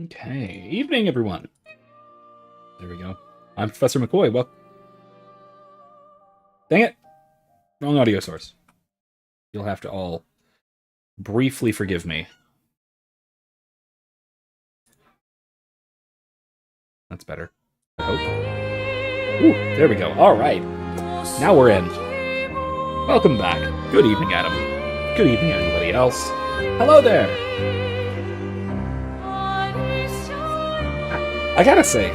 Okay, evening everyone. There we go. I'm Professor McCoy. Well, dang it, wrong audio source. You'll have to all briefly forgive me. That's better, I hope. Ooh, there we go. All right, now we're in. Welcome back. Good evening, Adam. Good evening, anybody else. Hello there. I gotta say,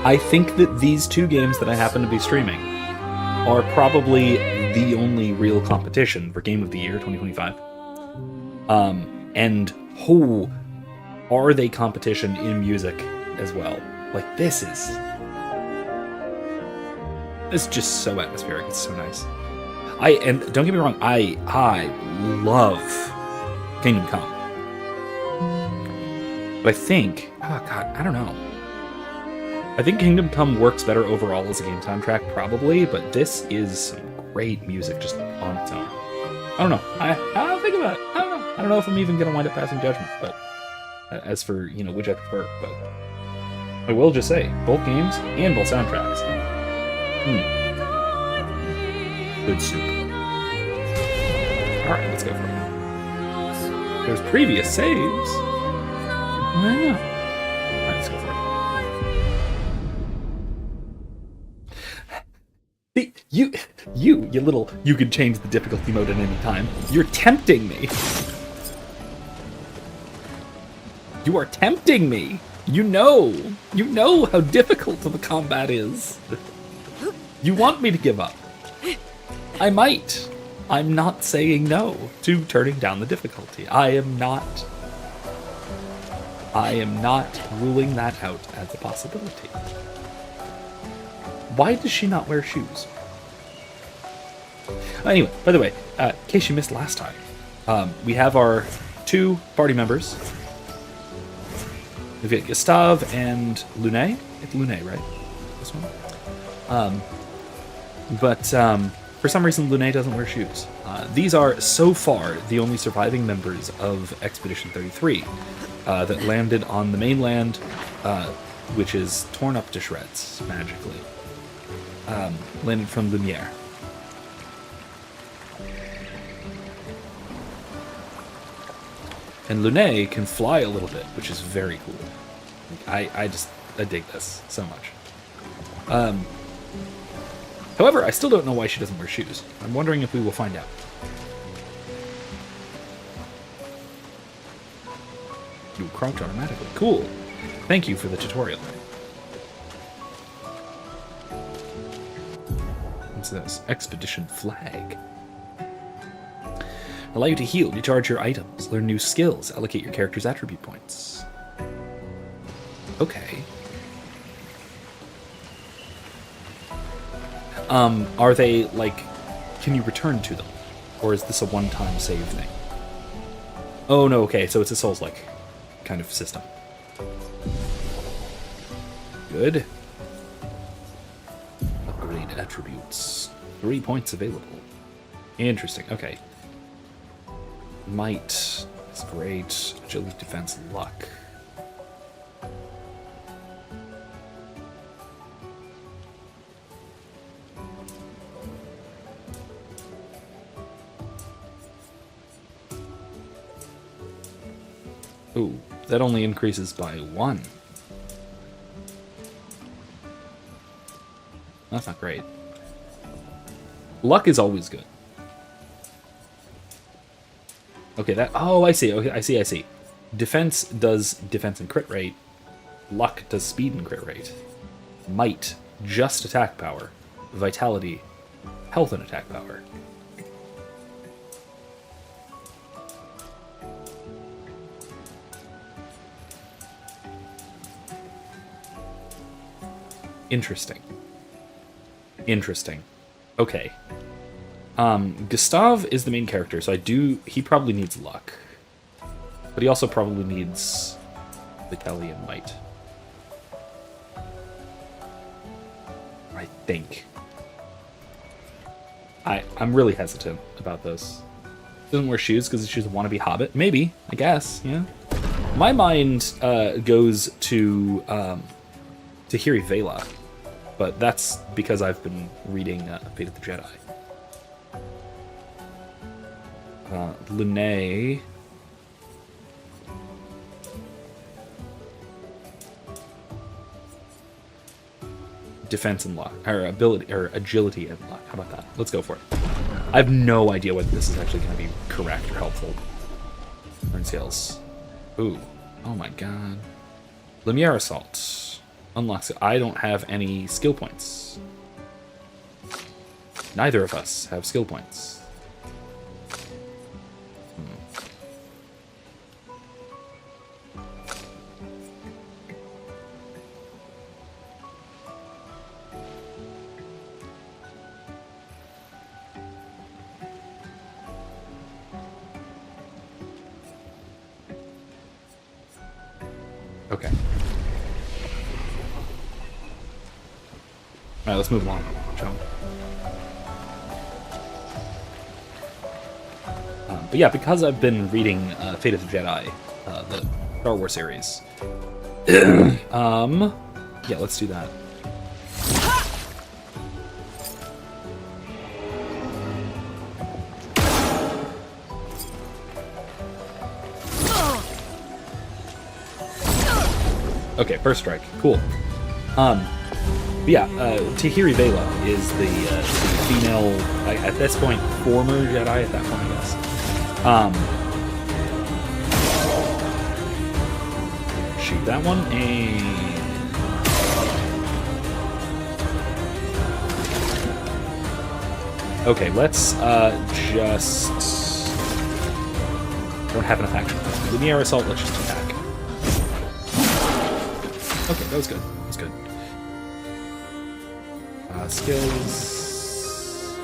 I think that these two games that I happen to be streaming are probably the only real competition for Game of the Year 2025. And are they competition in music as well? Like, this is just so atmospheric. It's so nice. And don't get me wrong, I love Kingdom Come. But I think, oh god, I don't know. I think Kingdom Come works better overall as a game soundtrack, probably, but this is some great music just on its own. I don't know. I'll think about it. I don't know. I don't know if I'm even going to wind up passing judgment, but as for, which I prefer, but I will just say, both games and both soundtracks. Good soup. Alright, let's go for it. There's previous saves. Yeah. Alright, let's go for it. You could change the difficulty mode at any time. You're tempting me. You are tempting me. You know how difficult the combat is. You want me to give up. I might. I'm not saying no to turning down the difficulty. I am not ruling that out as a possibility. Why does she not wear shoes? Anyway, by the way, in case you missed last time, we have our two party members. We've got Gustave and Lune. It's Lune, right? This one? But for some reason, Lune doesn't wear shoes. These are, so far, the only surviving members of Expedition 33 that landed on the mainland, which is torn up to shreds, magically. Landed from Lumiere. And Lune can fly a little bit, which is very cool. I dig this so much. However, I still don't know why she doesn't wear shoes. I'm wondering if we will find out. You crouch automatically. Cool. Thank you for the tutorial. What's this? Expedition flag. Allow you to heal, recharge your items, learn new skills, allocate your character's attribute points. Okay. Are they, like, can you return to them? Or is this a one-time save thing? Oh, no, okay, so it's a Souls-like kind of system. Good. Upgrade attributes. 3 points available. Interesting, okay. Might is great. Agility, defense, luck. Ooh, that only increases by 1. That's not great. Luck is always good. Okay, I see. Okay, I see. Defense does defense and crit rate. Luck does speed and crit rate. Might, just attack power. Vitality, health and attack power. Interesting. Okay. Gustave is the main character, so he probably needs luck. But he also probably needs vitality and might. I think. I'm really hesitant about this. Doesn't wear shoes because she's a wannabe hobbit. Maybe, I guess, yeah. My mind goes to Tahiri Vela, but that's because I've been reading Fate of the Jedi. Lune. Defense and luck, or ability, or agility and luck. How about that? Let's go for it. I have no idea whether this is actually going to be correct or helpful. Learn skills. Ooh. Oh my god. Lumiere Assault. Unlocks it. I don't have any skill points. Neither of us have skill points. Okay. Alright, let's move along, shall we? But yeah, because I've been reading Fate of the Jedi, the Star Wars series. Yeah, let's do that. Okay, first strike. Cool. Yeah, Tahiri Vela is the female, at this point, former Jedi at that point, I guess. Shoot that one, and... Okay, let's just... Don't have enough action. Lumiere Assault, let's just attack. Okay, that was good. That was good. Skills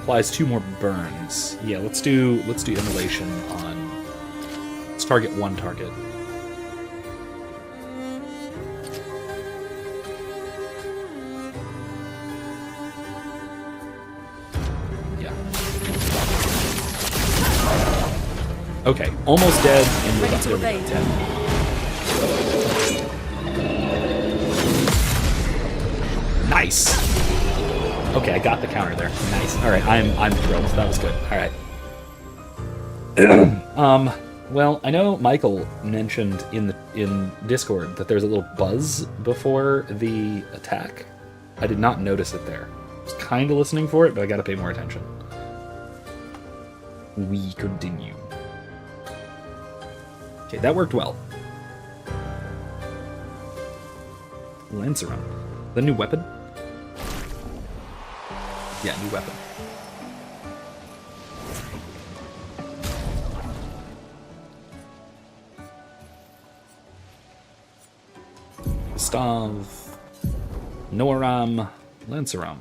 applies 2 more burns. Yeah, let's do immolation on. Let's target 1 target. Yeah. Okay, almost dead. And we're about to 10. Nice. Okay, I got the counter there. Nice. All right, I'm thrilled. That was good. All right. Well, I know Michael mentioned in Discord that there's a little buzz before the attack. I did not notice it there. I was kind of listening for it, but I got to pay more attention. We continue. Okay, that worked well. Lancerum. The new weapon? Yeah, new weapon. Gustav, Noram, Lancerum.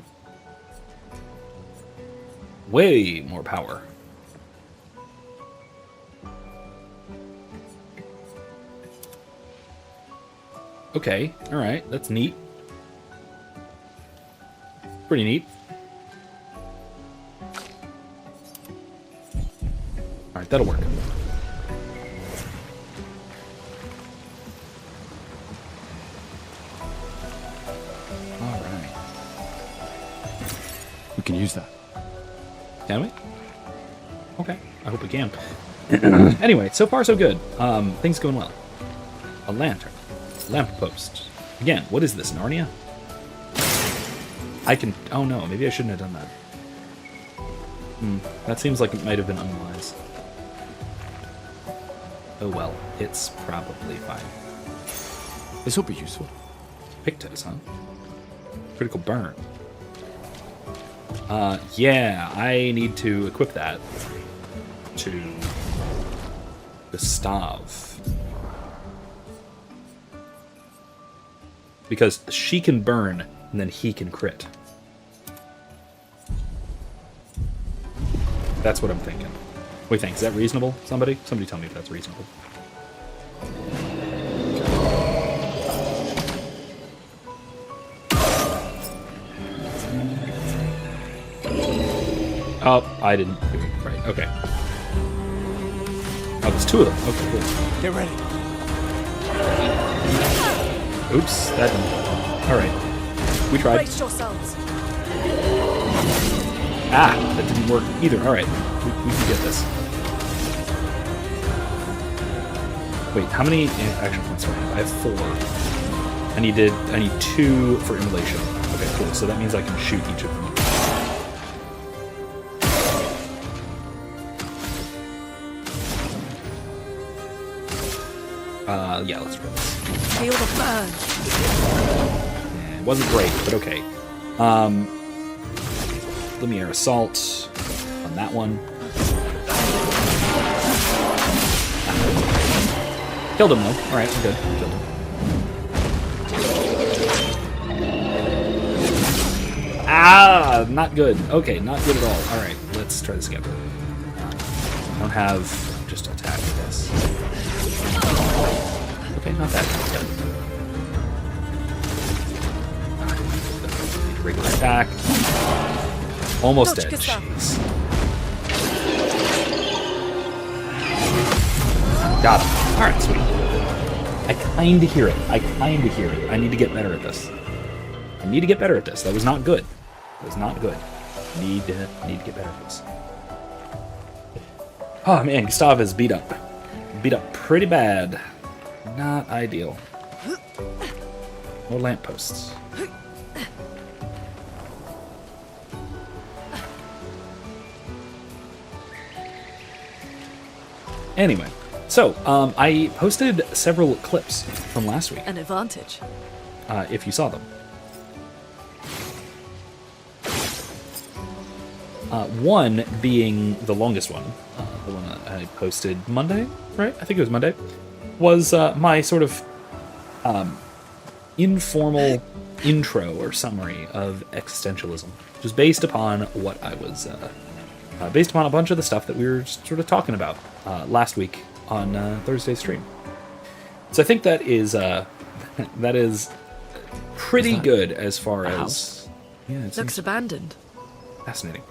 Way more power. Okay, alright, that's neat. Pretty neat. Alright, that'll work. Alright. We can use that. Can we? Okay, I hope we can. Anyway, so far so good. Things going well. A lantern. Lamppost. Again, what is this, Narnia? I can... Oh no, maybe I shouldn't have done that. That seems like it might have been unwise. Oh well, it's probably fine. This will be useful. Pictos, huh? Critical burn. Yeah, I need to equip that to Gustav. Because she can burn, and then he can crit. That's what I'm thinking. What do you think? Is that reasonable? Somebody? Somebody tell me if that's reasonable. Oh, I didn't do it right. Okay. Oh, there's two of them. Okay, cool. Get ready. Oops, that didn't. All right. We tried. Brace yourselves. Ah, that didn't work either. All right. We can get this. Wait, how many action points do I have? I have 4. I need 2 for immolation. Okay, cool. So that means I can shoot each of them. Yeah, let's try this. Feel the burn. Yeah, it wasn't great, but okay. Lumiere Assault on that one. Killed him, though. Alright, we're good. Killed him. Ah! Not good. Okay, not good at all. Alright, let's try this again. I don't have just attack with this. Okay, not that good. Regular attack. Almost dead. Jeez. Got him. Alright, sweet. I kinda hear it. I need to get better at this. That was not good. Need to get better at this. Oh man, Gustav is beat up. Beat up pretty bad. Not ideal. More lampposts. Anyway, so I posted several clips from last week. An advantage. If you saw them. One being the longest one, the one that I posted Monday, right? I think it was Monday, was my sort of informal intro or summary of existentialism, which is based upon what I was, based upon a bunch of the stuff that we were sort of talking about last week on Thursday's stream. So I think that is pretty good as far as... Yeah, it Looks abandoned. Fascinating.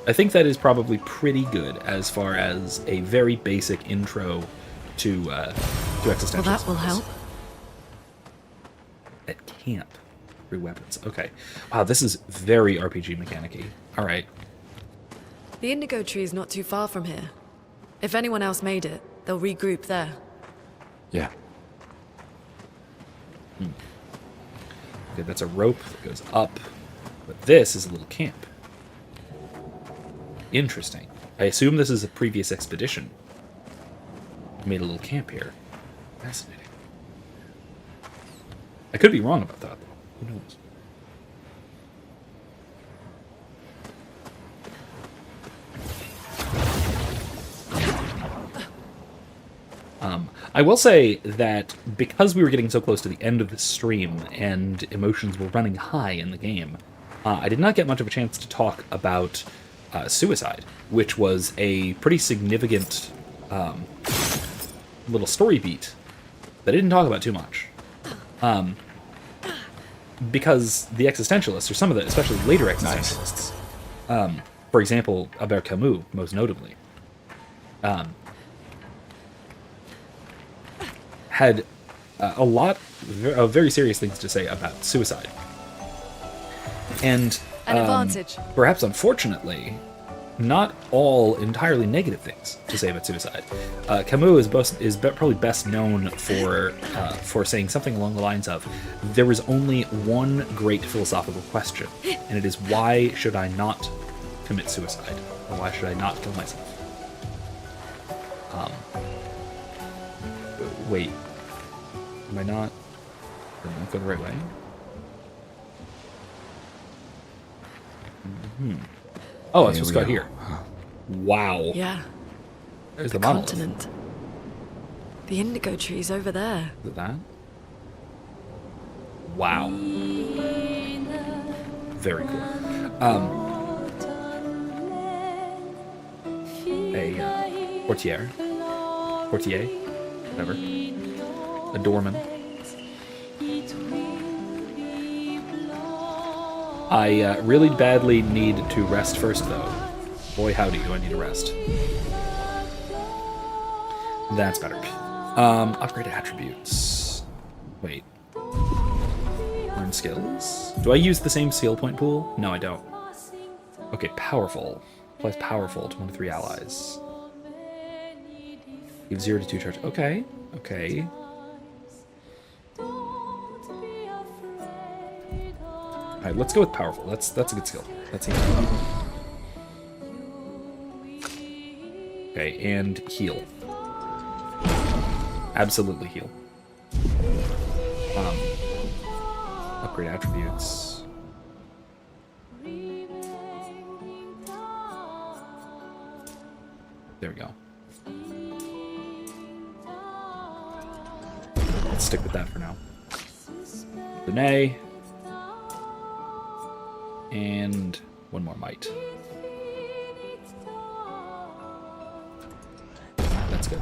I think that is probably pretty good as far as a very basic intro to existentialism. Well, that will help. At camp. Free weapons. Okay. Wow, this is very RPG mechanic-y. Alright. The indigo tree is not too far from here. If anyone else made it, they'll regroup there. Yeah. Okay, that's a rope that goes up. But this is a little camp. Interesting. I assume this is a previous expedition. Made a little camp here. Fascinating. I could be wrong about that, though. Who knows? I will say that because we were getting so close to the end of the stream and emotions were running high in the game, I did not get much of a chance to talk about suicide, which was a pretty significant little story beat that I didn't talk about too much. Because the existentialists, or some of the, especially later existentialists, for example, Albert Camus, most notably, had a lot of very serious things to say about suicide. And An advantage. perhaps unfortunately, not all entirely negative things to say about suicide. Camus is probably best known for saying something along the lines of, there is only one great philosophical question, and it is, why should I not commit suicide? Or why should I not kill myself? Wait. Am I not... Did I not go the right way? Oh, it's supposed to go here. Wow. Yeah. There's the monolith. Continent. The indigo tree's over there. Is it that? Wow. Very cool. A portier, whatever. A doorman. I really badly need to rest first, though. Boy, howdy, do I need to rest. That's better. Upgrade attributes. Wait. Learn skills? Do I use the same skill point pool? No, I don't. Okay, powerful. Applies powerful to 1 to 3 allies. Give 0 to 2 charge. Okay, okay. Alright, let's go with powerful. That's a good skill. That's easy. Okay, and heal. Absolutely heal. Upgrade attributes. There we go. Let's stick with that for now. Dene. And one more might. That's good.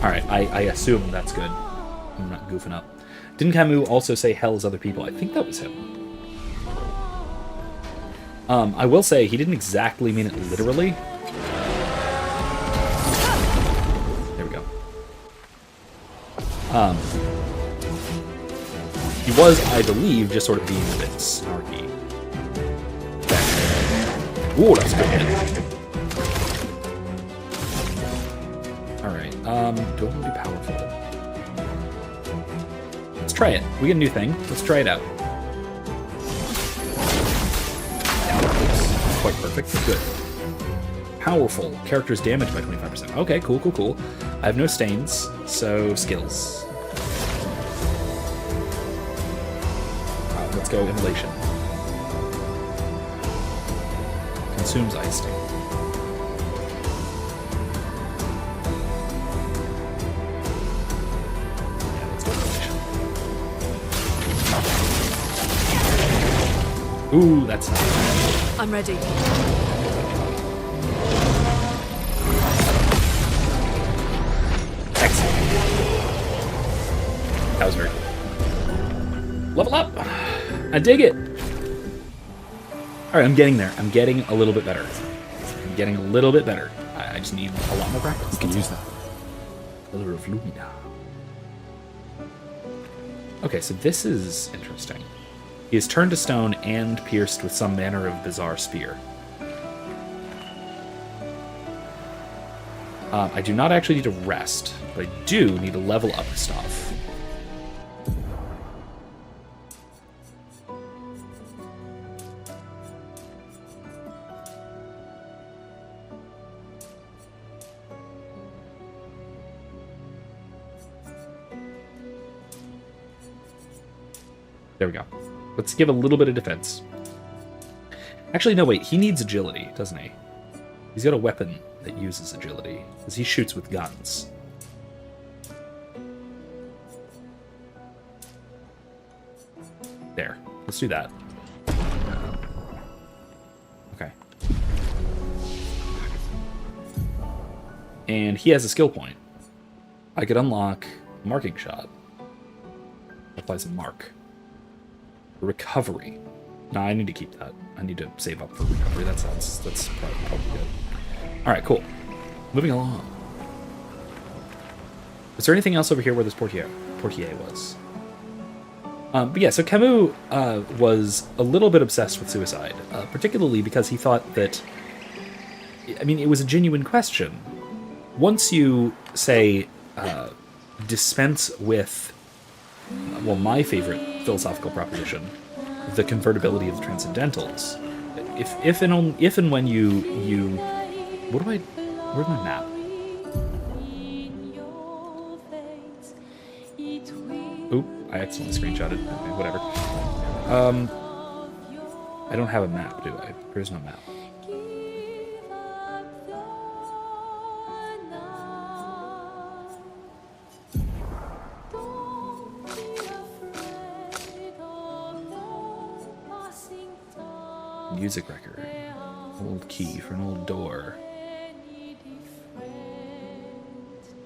Alright, I assume that's good. I'm not goofing up. Didn't Camus also say hell is other people? I think that was him. I will say he didn't exactly mean it literally. There we go. He was, I believe, just sort of being a bit snarky. Ooh, that's a good hit. Alright, do I want to do powerful? Let's try it. We get a new thing. Let's try it out. Yeah, that's quite perfect. Good. Powerful. Character's damage by 25%. Okay, cool, cool, cool. I have no stains, so skills. Let's go immolation. Consumes ice sting. Yeah, let's go immolation. Ooh, that's nice. I'm ready. Excellent. That was very cool. Level up! I dig it! Alright, I'm getting there. I'm getting a little bit better. I'm getting a little bit better. I just need a lot more practice. You can use that. Color of Lumina. Okay, so this is interesting. He is turned to stone and pierced with some manner of bizarre spear. I do not actually need to rest, but I do need to level up stuff. There we go. Let's give a little bit of defense. Actually, no, wait. He needs agility, doesn't he? He's got a weapon that uses agility, because he shoots with guns. There. Let's do that. Okay. And he has a skill point. I could unlock marking shot. Applies a mark. Recovery. No, I need to keep that. I need to save up for recovery. That's probably good. All right, cool. Moving along. Is there anything else over here where this portier was? But yeah, so Camus was a little bit obsessed with suicide, particularly because he thought that, I mean, it was a genuine question. Once you, say, dispense with, well, my favorite philosophical proposition, the convertibility of the transcendentals. If and when you where's my map? Oop, I accidentally screenshotted. Okay, whatever. I don't have a map, do I? There's no map. Music record. Old key for an old door.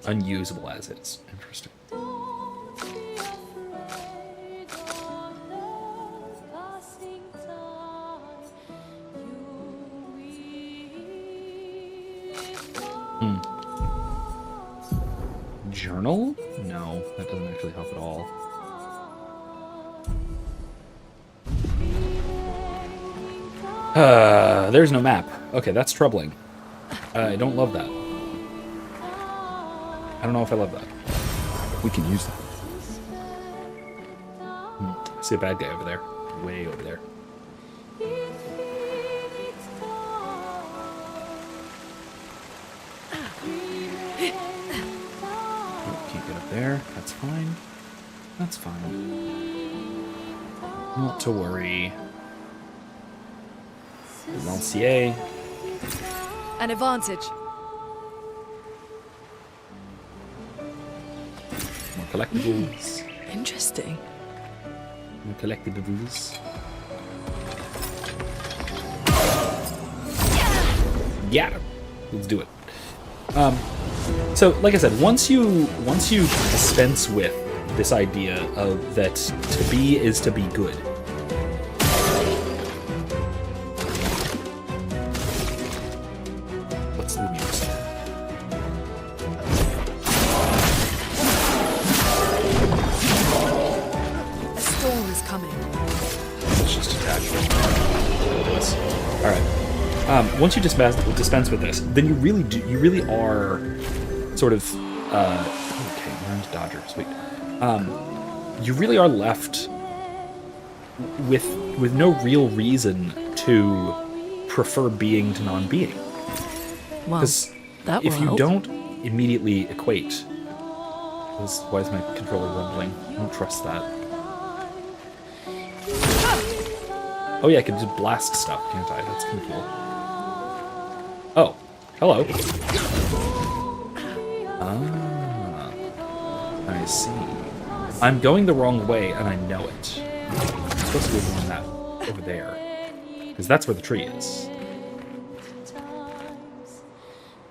Unusable as is. Interesting. Journal? No, that doesn't actually help at all. There's no map. Okay, that's troubling. I don't love that. I don't know if I love that. We can use that. I see a bad guy over there. Way over there. Can't get up there. That's fine. That's fine. Not to worry. Lancier. An advantage. More collectibles. Interesting. More collectibles. Yeah, let's do it. So, like I said, once you dispense with this idea of that to be is to be good. What's the news? A storm is coming. Let's just attack. All right. Once you dispense with this, then you really are sort of okay. Learn to dodger, sweet. You really are left with no real reason to prefer being to non-being. Well, Because that will if you help. don't immediately equate, why is my controller rumbling? I don't trust that. Oh yeah, I can just blast stuff, can't I? That's kind of cool. Oh, hello. Ah, I see. I'm going the wrong way, and I know it. I'm supposed to be going that over there, because that's where the tree is.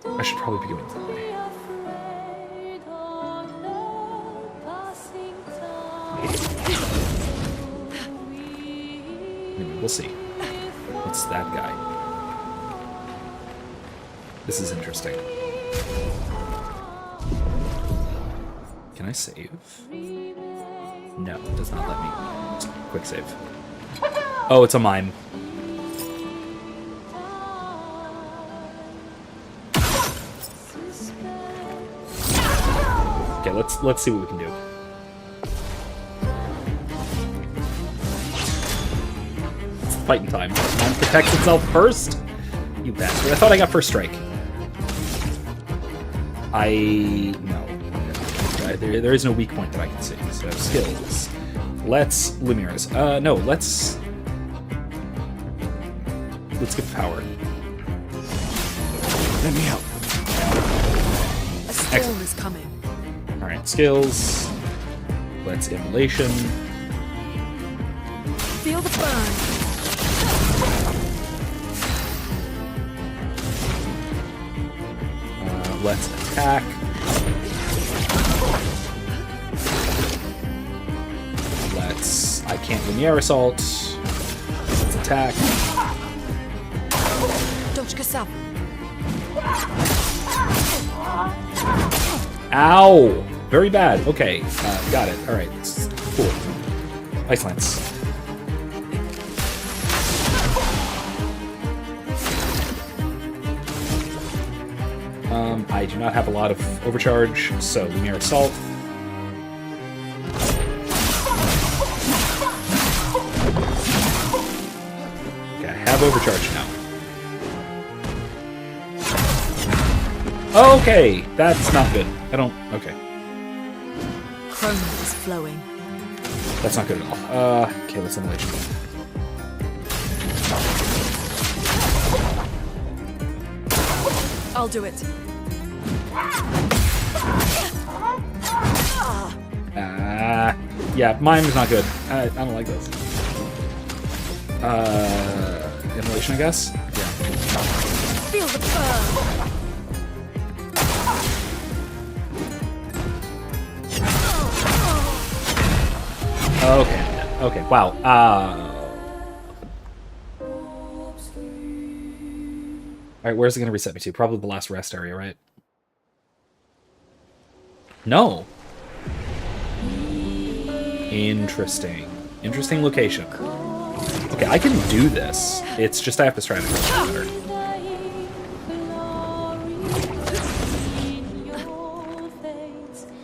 I should probably be going that way. Anyway, we'll see. What's that guy? This is interesting. Can I save? No, it does not let me. Just quick save. Oh, it's a mime. Okay, let's see what we can do. It's fighting time. Mime protects itself first. You bastard! I thought I got first strike. No. There is no weak point that I can see. So skills. Let's Lumire's. No. Let's give power. Let me help. A storm is coming. All right, skills. Let's immolation. Feel the burn. Let's attack. I can't Lumiere assault. Let's attack. Dodge Kasab. Ow! Very bad. Okay, got it. All right, cool. Ice Lance. I do not have a lot of overcharge, so Lumiere assault. Okay, I have overcharge now. Okay, that's not good. Okay. Chroma is flowing. That's not good at all. Okay, let's immolation. I'll do it. Yeah, mine is not good. I don't like those. Immolation, I guess? Yeah. Feel the burn. Okay. Okay, wow. Alright, where's it going to reset me to? Probably the last rest area, right? No. Interesting. Interesting location. Okay, I can do this. It's just I have to strategize better.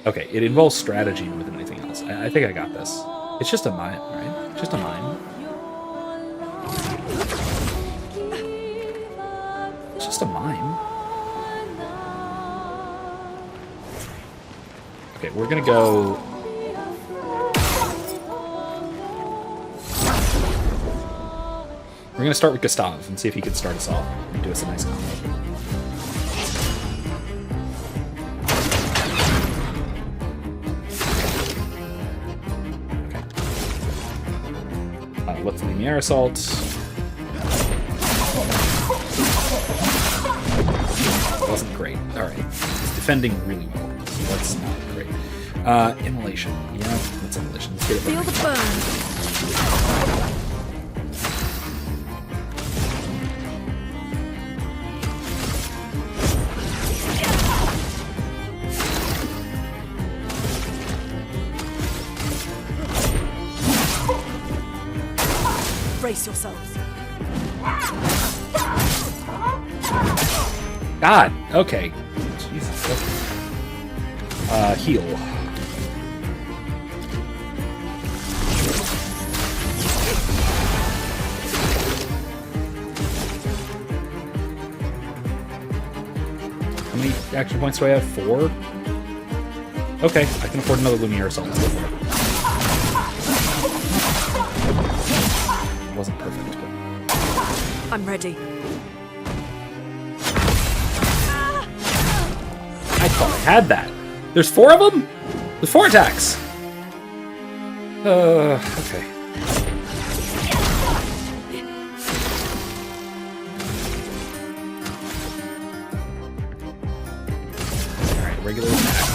Okay, it involves strategy more than anything else. I think I got this. It's just a mime, right? Just a mime. It's just a mime. Okay, we're gonna go... We're gonna start with Gustav and see if he can start us off and do us a nice combo. What's the Lumiere Assault? Wasn't great. Alright. It's defending really well, so that's not great. Immolation. Yeah, that's Immolation. Let's get it Feel the burn. Brace yourselves. God, okay. Jesus. Heal. How many action points do I have? 4? Okay, I can afford another Lumiere Assault. Let's go for it. Wasn't perfect, but... I'm ready. I thought I had that. There's 4 of them? There's 4 attacks. Okay. Alright, regular attack.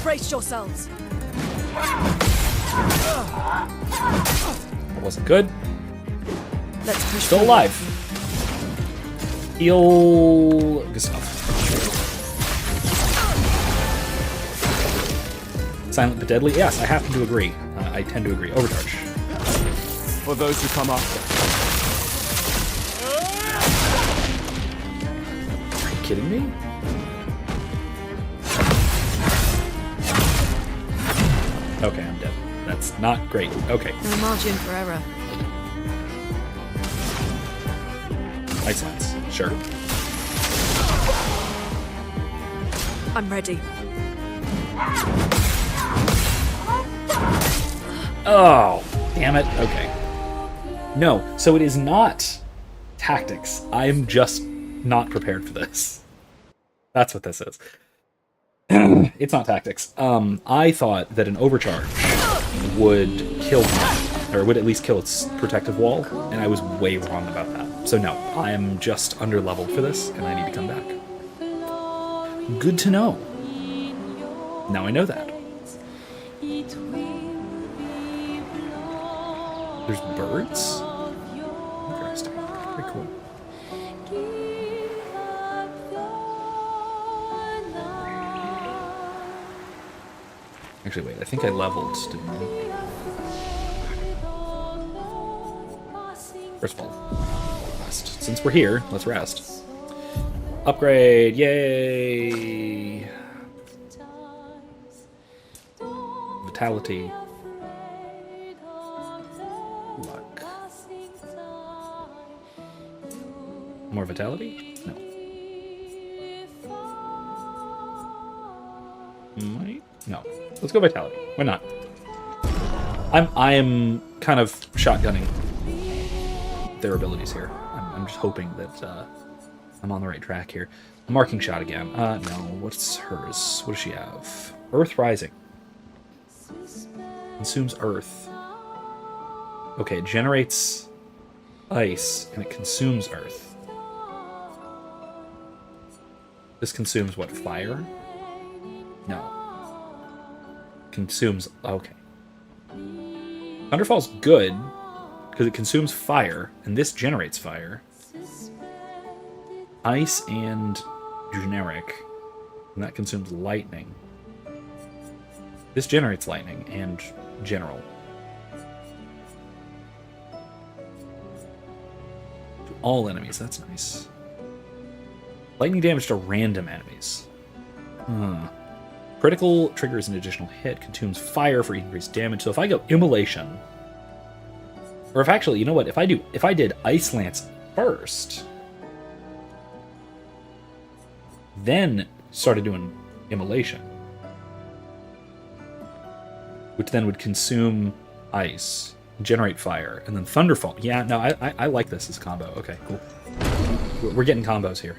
Brace yourselves. That wasn't good. Let's push Still forward. alive. Heal... Gustav. Silent but deadly? Yes, I happen to agree. I tend to agree. Overcharge. For those who come after. Are you kidding me? Okay, I'm dead. That's not great. Okay. No margin for error. Ice Lance. Sure. I'm ready. Oh, damn it. Okay. No, so it is not tactics. I'm just not prepared for this. That's what this is. It's not tactics. I thought that an overcharge would kill me, or would at least kill its protective wall, and I was way wrong about that. So no, I am just under-leveled for this, and I need to come back. Good to know. Now I know that. There's birds? Interesting. Very cool. Actually, wait, I think I leveled, didn't I? First of all, rest. Since we're here, let's rest. Upgrade, yay! Vitality. Luck. More vitality? No. Might? No. Let's go vitality. Why not? I am kind of shotgunning their abilities here. I'm just hoping that I'm on the right track here. Marking shot again. No. What's hers? What does she have? Earth Rising. Consumes earth. Okay, it generates ice, and it consumes earth. This consumes what? Fire? No. Consumes... Okay. Thunderfall's good, because it consumes fire, and this generates fire. Ice and generic. And that consumes lightning. This generates lightning and general. To all enemies, that's nice. Lightning damage to random enemies. Critical triggers an additional hit, consumes fire for increased damage. So if I go immolation, or if actually, you know what? If I did Ice Lance first, then started doing immolation, which then would consume ice, generate fire, and then Thunderfall. Yeah, no, I like this as combo. Okay, cool. We're getting combos here.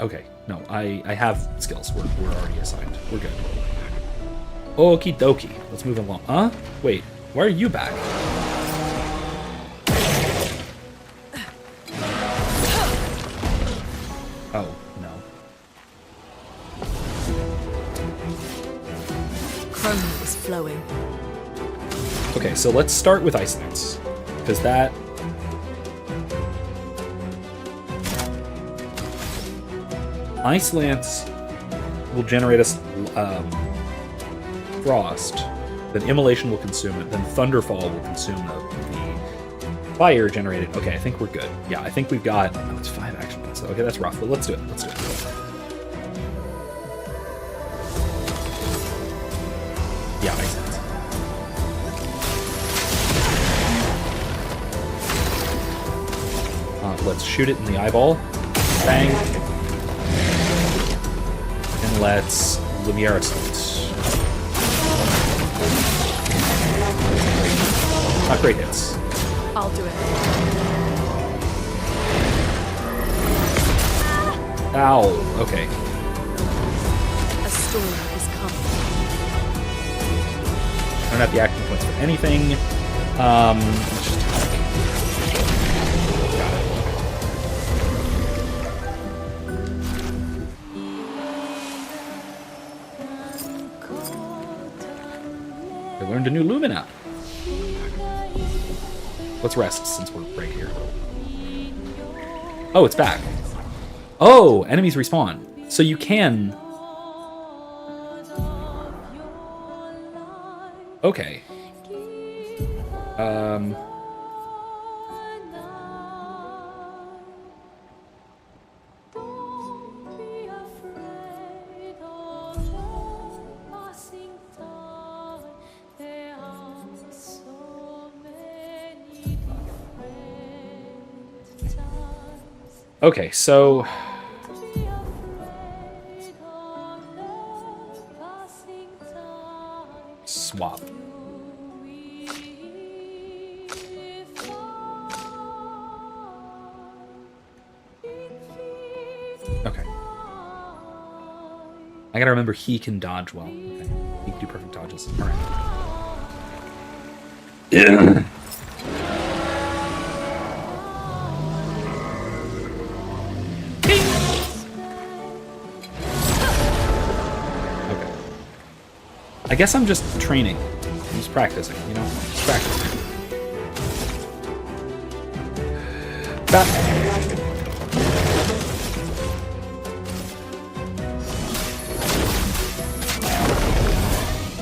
Okay, no, I have skills. We're already assigned. We're good. Okie dokie. Let's move along. Huh? Wait, why are you back? Oh, no. Chrome is flowing. Okay, so let's start with Ice Lance, because that... Ice Lance will generate us frost, then Immolation will consume it, then Thunderfall will consume the fire generated. Okay, I think we're good. Yeah, I think we've got... Oh, it's 5 action points. Okay, that's rough, but let's do it. Let's do it. Yeah, Ice Lance. Let's shoot it in the eyeball. Bang. And let's Lumiere Assault. Not great hits. I'll do it. Ow. Okay. A storm is coming. I don't have the action points for anything. Let's just attack. Got it. I learned a new Lumina. Let's rest since we're right here. Oh, it's back. Oh, enemies respawn. So you can... Okay. Okay, so... Swap. Okay. I gotta remember he can dodge well. Okay. He can do perfect dodges. Alright. Yeah. I guess I'm just training. I'm just practicing, you know? Just practicing.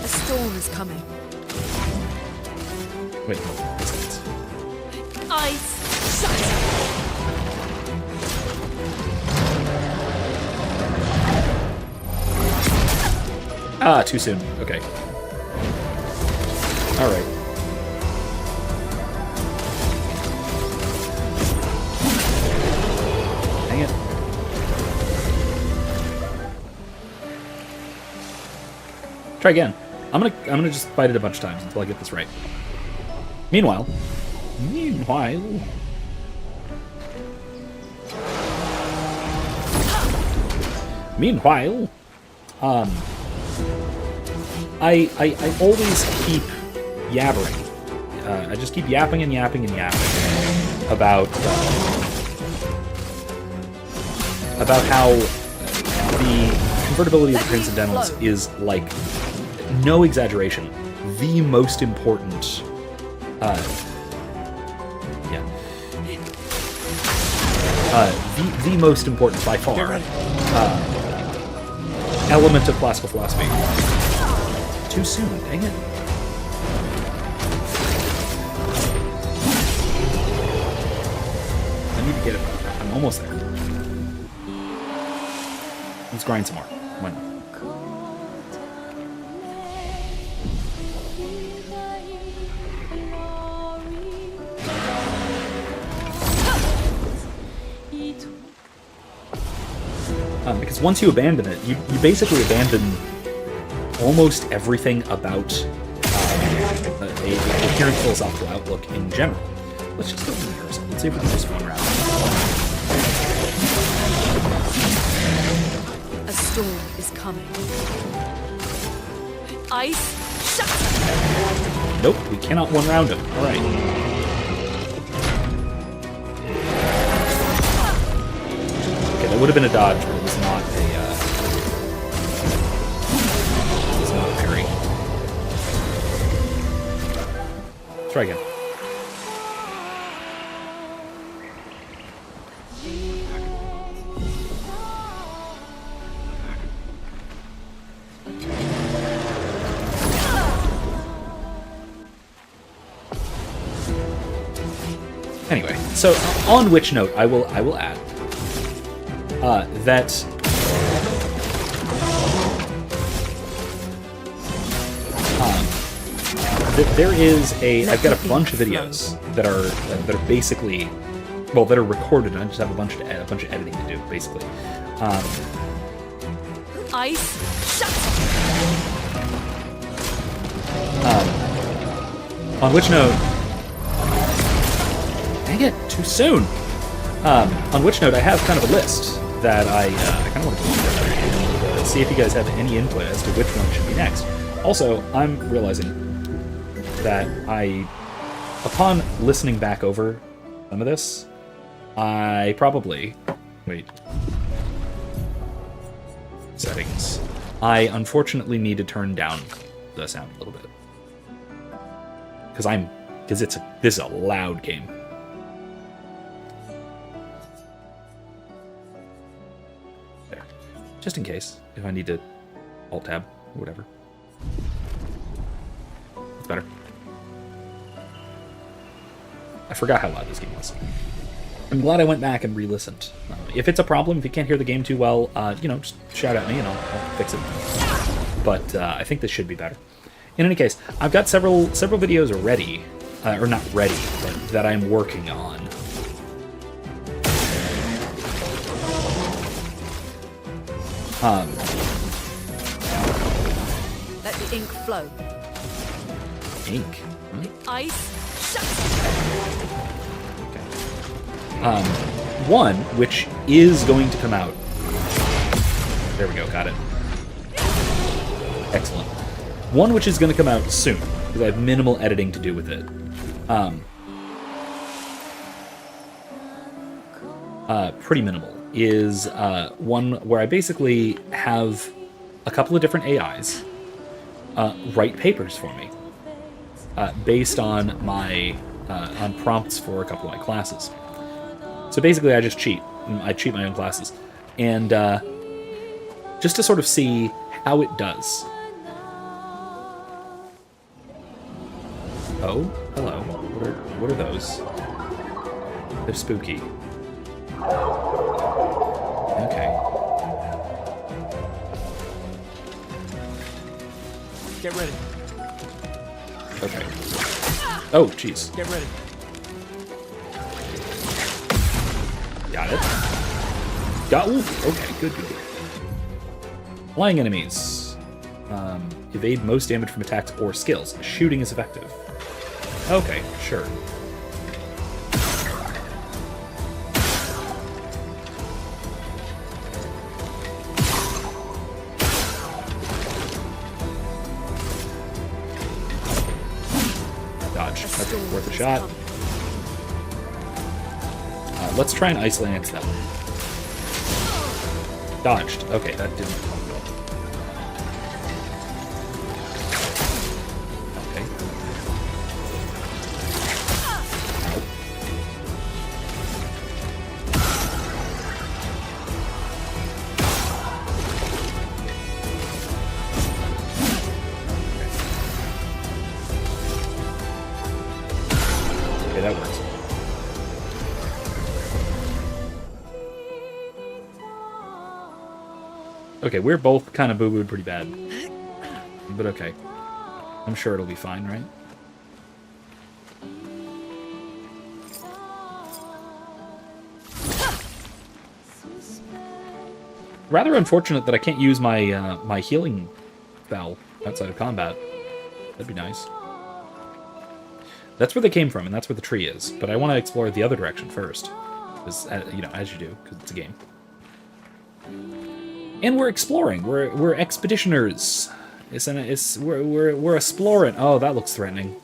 A storm is coming. Wait, no. Ice shatter. Ah, too soon. Okay. Alright. Dang it. Try again. I'm gonna just fight it a bunch of times until I get this right. Meanwhile, I always keep yabbering. I just keep yapping and yapping and yapping about how the convertibility of the Transcendentals is, like, no exaggeration, the most important. Yeah. the most important by far element of classical philosophy. Too soon, dang it. I need to get it. I'm almost there. Let's grind some more. Why not? Because once you abandon it, you basically abandon almost everything about a coherent philosophical outlook in general. Let's just go to the rehearsal. Let's see if we can just one round. A storm is coming. Ice, shut! Nope, we cannot one round him. All right. Okay, that would have been a dodge, but it was not a. It was not a parry. Try again. Anyway, so on which note I will add that there is I've got a bunch of videos that are basically, well, that are recorded, and I just have a bunch of editing to do, basically. Ice, shut! On which note, dang it, too soon. On which note, I have kind of a list that I kind of want to go through and see if you guys have any input as to which one should be next. Also, I'm realizing that upon listening back over some of this, I probably... Wait. Settings. I unfortunately need to turn down the sound a little bit. Because this is a loud game. There. Just in case, if I need to Alt-Tab, or whatever. It's better. I forgot how loud this game was. I'm glad I went back and re-listened. If it's a problem, if you can't hear the game too well, just shout at me and I'll fix it. But I think this should be better. In any case, I've got several videos ready, or not ready, but that I'm working on. Let the ink flow. Ink? Ice, shut! Okay. One, which is going to come out. There we go, got it. Excellent. One which is going to come out soon, because I have minimal editing to do with it. Pretty minimal, is one where I basically have a couple of different AIs write papers for me, based on my on prompts for a couple of my classes. So basically, I just cheat. I cheat my own classes, and just to sort of see how it does. Oh, hello. What are those? They're spooky. Okay. Get ready. Okay. Oh, jeez. Get ready. Got it. Ooh, okay, good. Flying enemies. Evade most damage from attacks or skills. Shooting is effective. Okay, sure. Dodge. That's worth a shot. Let's try and Ice Lance that one. Dodged. Okay, that didn't help at all. Okay. that works. Okay, we're both kind of boo-booed pretty bad. But okay. I'm sure it'll be fine, right? Rather unfortunate that I can't use my my healing spell outside of combat. That'd be nice. That's where they came from, and that's where the tree is. But I want to explore the other direction first, because you know, as you do, because it's a game. And we're exploring. We're expeditioners. We're exploring. Oh, that looks threatening.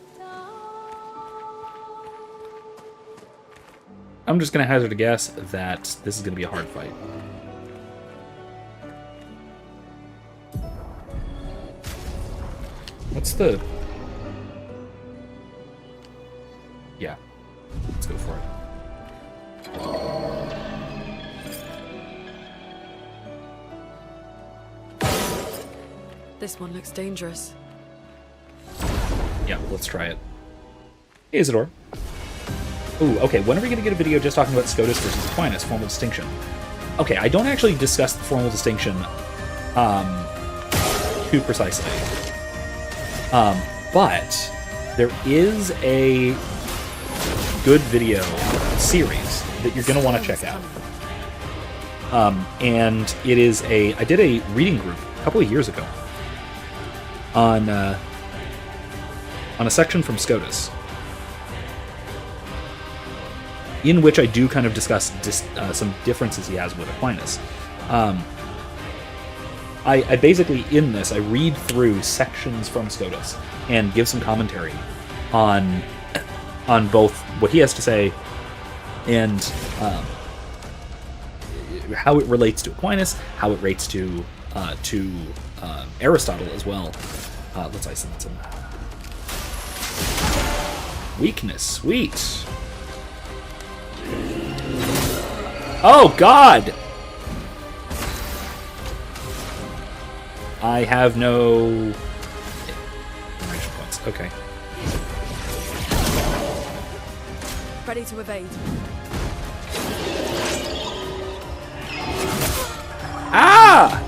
I'm just gonna hazard a guess that this is gonna be a hard fight. What's the... Yeah. Let's go for it. This one looks dangerous. Yeah, let's try it. Hey, Isidore. Ooh, okay, when are we going to get a video just talking about SCOTUS versus Aquinas, formal distinction? Okay, I don't actually discuss the formal distinction too precisely. But there is a good video series that you're going to want to check out. And it is I did a reading group a couple of years ago on a section from SCOTUS, in which I do kind of discuss some differences he has with Aquinas. I basically, in this, I read through sections from SCOTUS and give some commentary on both what he has to say and how it relates to Aquinas, how it relates to Aristotle as well. Let's isolate him. Weakness, sweet. Oh, God! I have no information points. Okay. Ready to evade. Ah!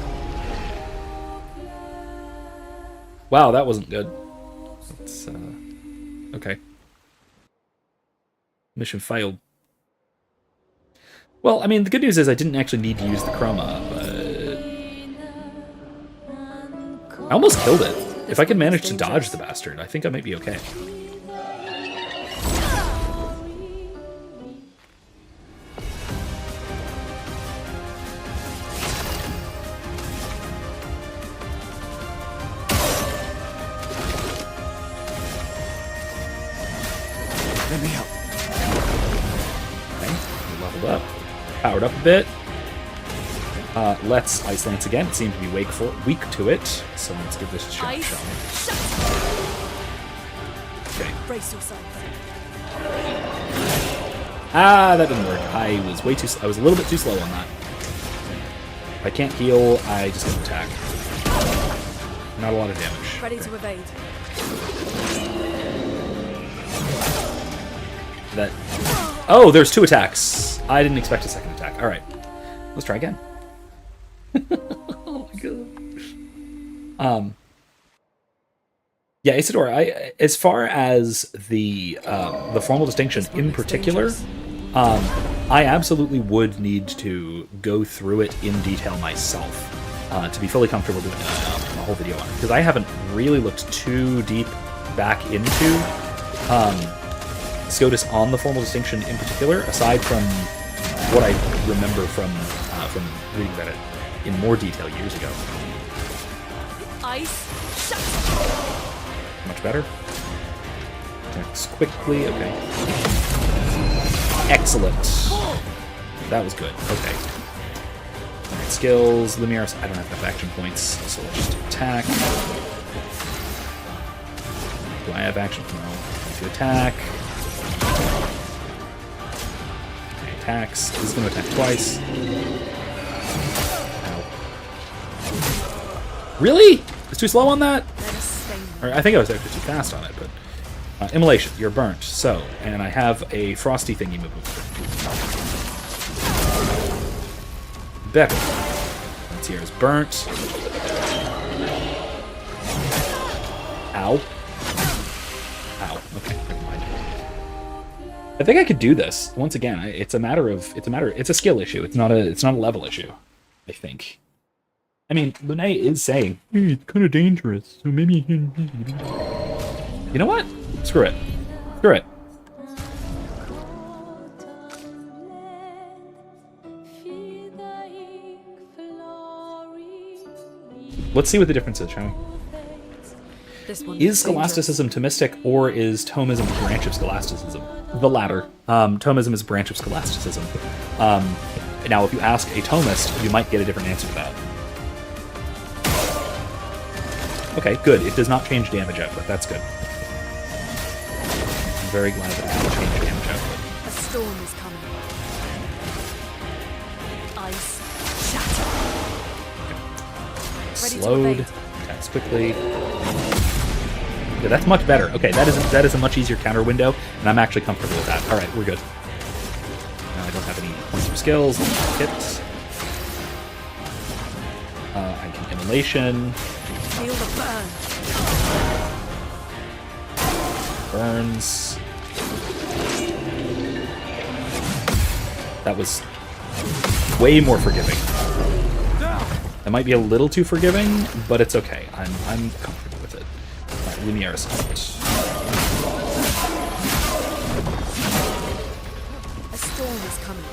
Wow, that wasn't good. That's, okay. Mission failed. Well, I mean, the good news is I didn't actually need to use the chroma, but... I almost killed it. If I could manage to dodge the bastard, I think I might be okay. Let me help. Okay, we leveled up. Powered up a bit. Let's Ice Lance again. It seemed to be weak to it, so let's give this a shot. Okay. Brace yourself. Ah, that didn't work. I was a little bit too slow on that. If I can't heal, I just get an attack. Not a lot of damage. Ready to evade. That. Oh, there's 2 attacks. I didn't expect a second attack. All right, let's try again. Oh my god. Yeah, Isidore, as far as the formal distinction in particular, I absolutely would need to go through it in detail myself to be fully comfortable doing a whole video on it, because I haven't really looked too deep back into SCOTUS on the formal distinction in particular, aside from what I remember from reading about it in more detail years ago. Ice shut. Much better. Attacks quickly. Okay. Excellent. That was good. Okay. Alright, skills. Lumiere. I don't have enough action points, so let's just attack. Do I have action? No. To attack. Okay, attacks. This is going to attack twice. Really? It's too slow on that? Or I think I was actually too fast on it, but Immolation, you're burnt. So, and I have a frosty thingy movement. Becca. That's here is burnt. Ow. Ow. Okay, never mind. I think I could do this. Once again, it's a skill issue. It's not a level issue, I think. I mean, Luné is saying, hey, it's kind of dangerous, so maybe... You know what? Screw it. Screw it. Let's see what the difference is, shall we? Is Scholasticism Thomistic, or is Thomism a branch of Scholasticism? The latter. Thomism is a branch of Scholasticism. Now, if you ask a Thomist, you might get a different answer to that. Okay, good. It does not change damage output. That's good. I'm very glad that it doesn't change damage output. A storm is coming. Ice shatter. Okay. Slowed. Attacks quickly. Yeah, that's much better. Okay, that is a much easier counter window, and I'm actually comfortable with that. All right, we're good. Now I don't have any points for skills. Hits. I can immolation. Feel the burn. Burns. That was way more forgiving. That might be a little too forgiving, but it's okay. I'm comfortable with it. Alright, Lumiere out. A storm is coming.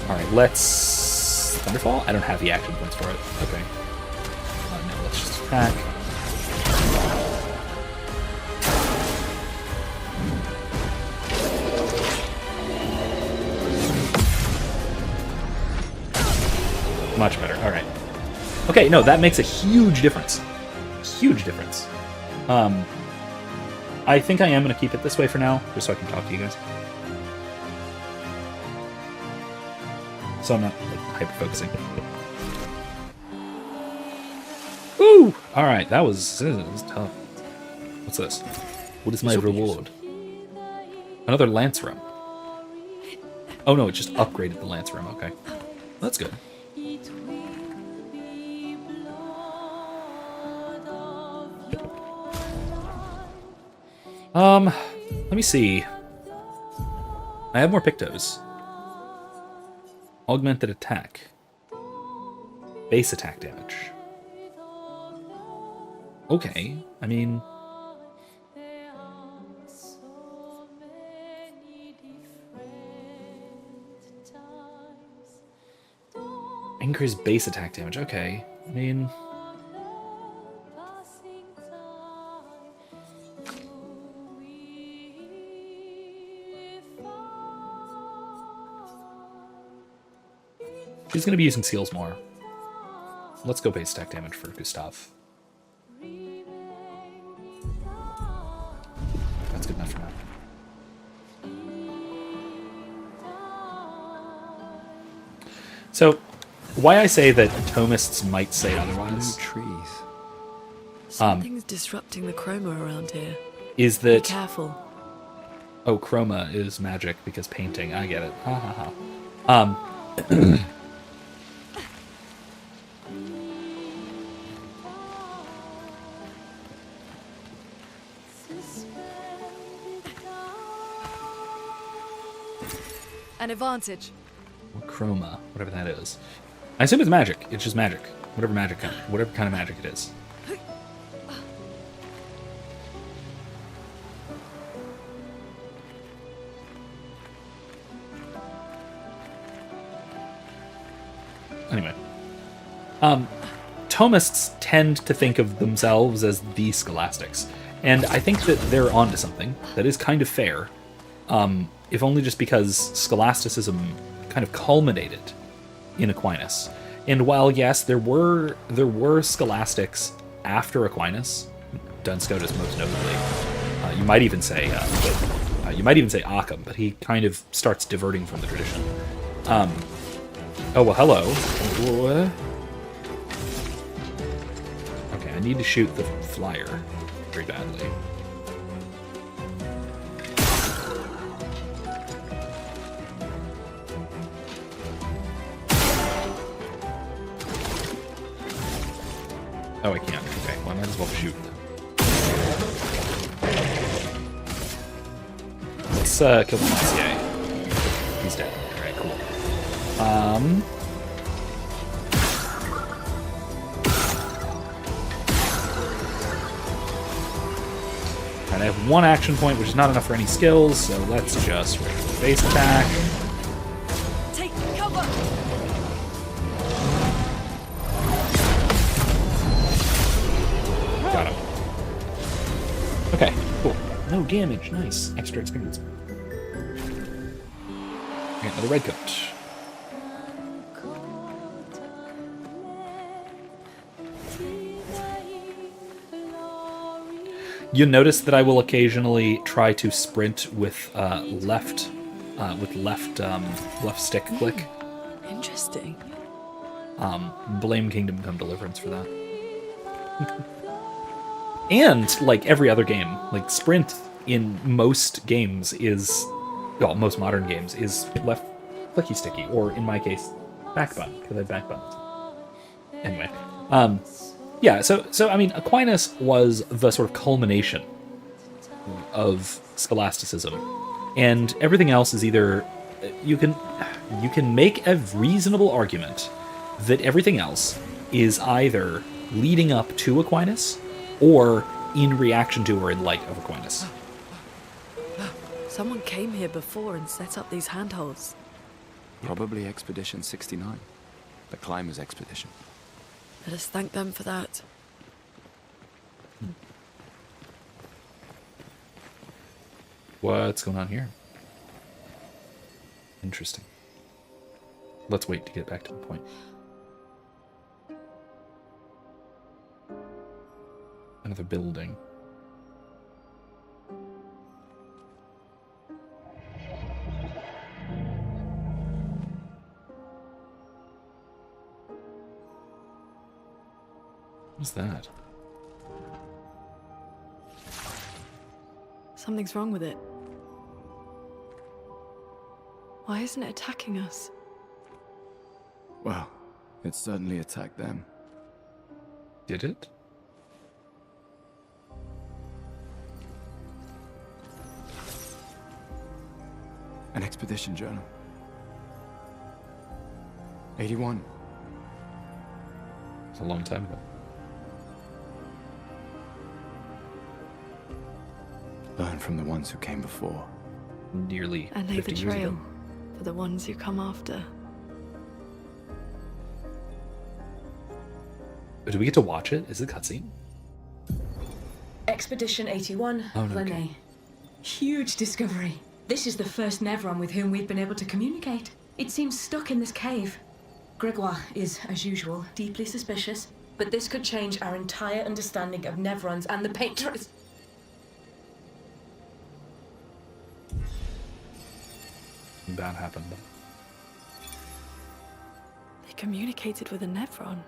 Alright, let's... Thunderfall? I don't have the action points for it. Okay. No, let's just attack. Much better. Alright. Okay, no, that makes a huge difference. Huge difference. I think I am going to keep it this way for now, just so I can talk to you guys. So I'm not like, hyper-focusing. Woo! Alright, that was tough. What's this? What is my reward? Another Lance Rum. Oh no, it just upgraded the Lance Rum, okay. That's good. Let me see. I have more Pictos. Augmented attack. Base attack damage. Okay, I mean... Increase base attack damage, okay. I mean... He's going to be using seals more. Let's go base attack damage for Gustav. That's good enough for now. So, why I say that Thomists might say otherwise... Trees. Something's disrupting the chroma around here. Is that... Be careful. Oh, chroma is magic because painting. I get it. Ha ha ha. An advantage. Chroma, whatever that is. I assume it's magic. It's just magic. Whatever kind of magic it is. Anyway. Thomists tend to think of themselves as the scholastics. And I think that they're onto something that is kind of fair. If only just because scholasticism kind of culminated in Aquinas. And while yes, there were scholastics after Aquinas, Duns Scotus most notably. You might even say Occam, but he kind of starts diverting from the tradition. Oh well, hello. Okay, I need to shoot the flyer very badly. Oh, I can't. Okay, well, I might as well shoot. Let's kill the Monsieur. He's dead. Alright, cool. And I have one action point, which is not enough for any skills, so let's just regular base attack. Take cover! Got him. Okay, cool. No damage. Nice. Extra experience. Okay, another red coat. You'll notice that I will occasionally try to sprint with left stick click. Interesting. Blame Kingdom Come Deliverance for that. And like every other game, like sprint in most games is, well, most modern games is left clicky sticky, or in my case, back button because I have back buttons. Anyway, yeah. So I mean, Aquinas was the sort of culmination of scholasticism, and everything else is either you can make a reasonable argument that everything else is either leading up to Aquinas or in reaction to or in light of Aquinas. Someone came here before and set up these handholds. Probably Expedition 69. The Climbers Expedition. Let us thank them for that. What's going on here? Interesting. Let's wait to get back to the point. Another building. What's that? Something's wrong with it. Why isn't it attacking us? Well, it certainly attacked them. Did it? An expedition journal. 81. It's a long time ago. Learn from the ones who came before. Nearly And lay 50 the years trail ago. for the ones who come after. Do we get to watch it? Is it a cutscene? Expedition 81, Oh, no, Lene. okay. Huge discovery. This is the first Nevron with whom we've been able to communicate. It seems stuck in this cave. Gregoire is, as usual, deeply suspicious, but this could change our entire understanding of Nevrons and the Painters. Bad happened. They communicated with a Nevron.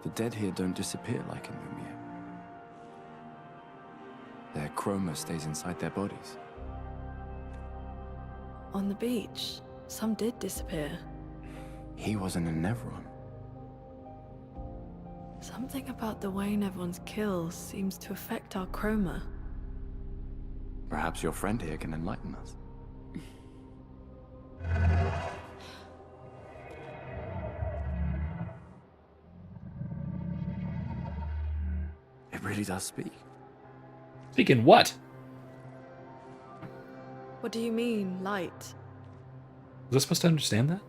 The dead here don't disappear like in Lumia. Their chroma stays inside their bodies. On the beach, some did disappear. He wasn't a Nevron. Something about the way Nevrons kill seems to affect our chroma. Perhaps your friend here can enlighten us. It really does speak. Speaking what? What do you mean, light? Was I supposed to understand that?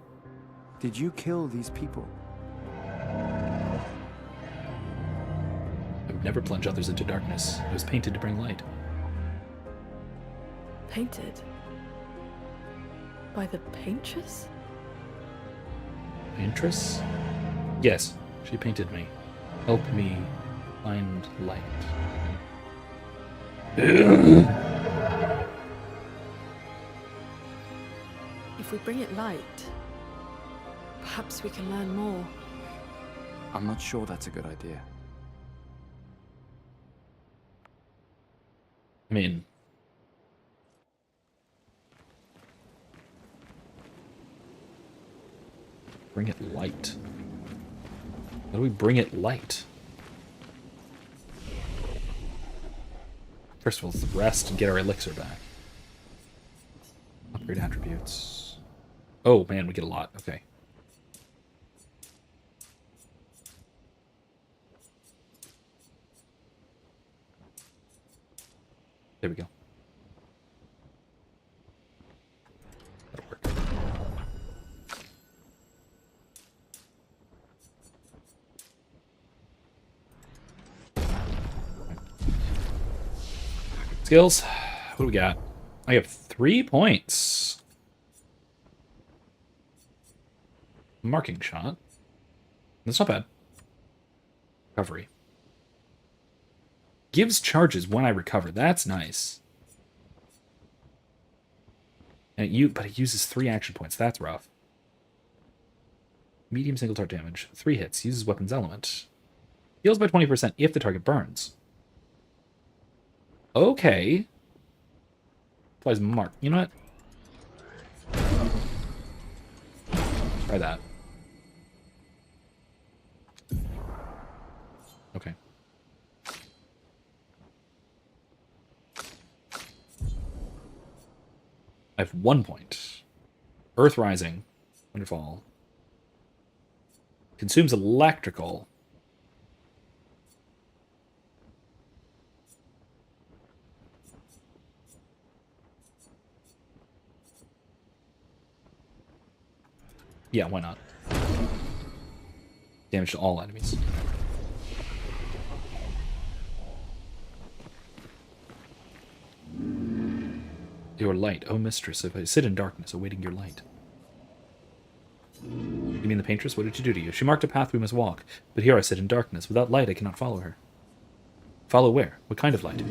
Did you kill these people? I would never plunge others into darkness. It was painted to bring light. Painted? By the paintress? Paintress? Yes, she painted me. Help me find light. If we bring it light, perhaps we can learn more. I'm not sure that's a good idea. I mean, bring it light. How do we bring it light? First of all, let's rest and get our elixir back. Upgrade attributes. Oh, man, we get a lot. Okay. There we go. That'll work. Skills. What do we got? I have 3 points. Marking shot. That's not bad. Recovery. Gives charges when I recover. That's nice. And but it uses 3 action points. That's rough. Medium single target damage. 3 hits. Uses weapon's element. Heals by 20% if the target burns. Okay. Applies mark. You know what? Try that. Okay. I have 1 point. Earth Rising. Wonderful. Consumes electrical. Yeah, why not? Damage to all enemies. Your light, oh mistress, if I sit in darkness, awaiting your light. You mean the paintress? What did she do to you? She marked a path we must walk, but here I sit in darkness. Without light, I cannot follow her. Follow where? What kind of light?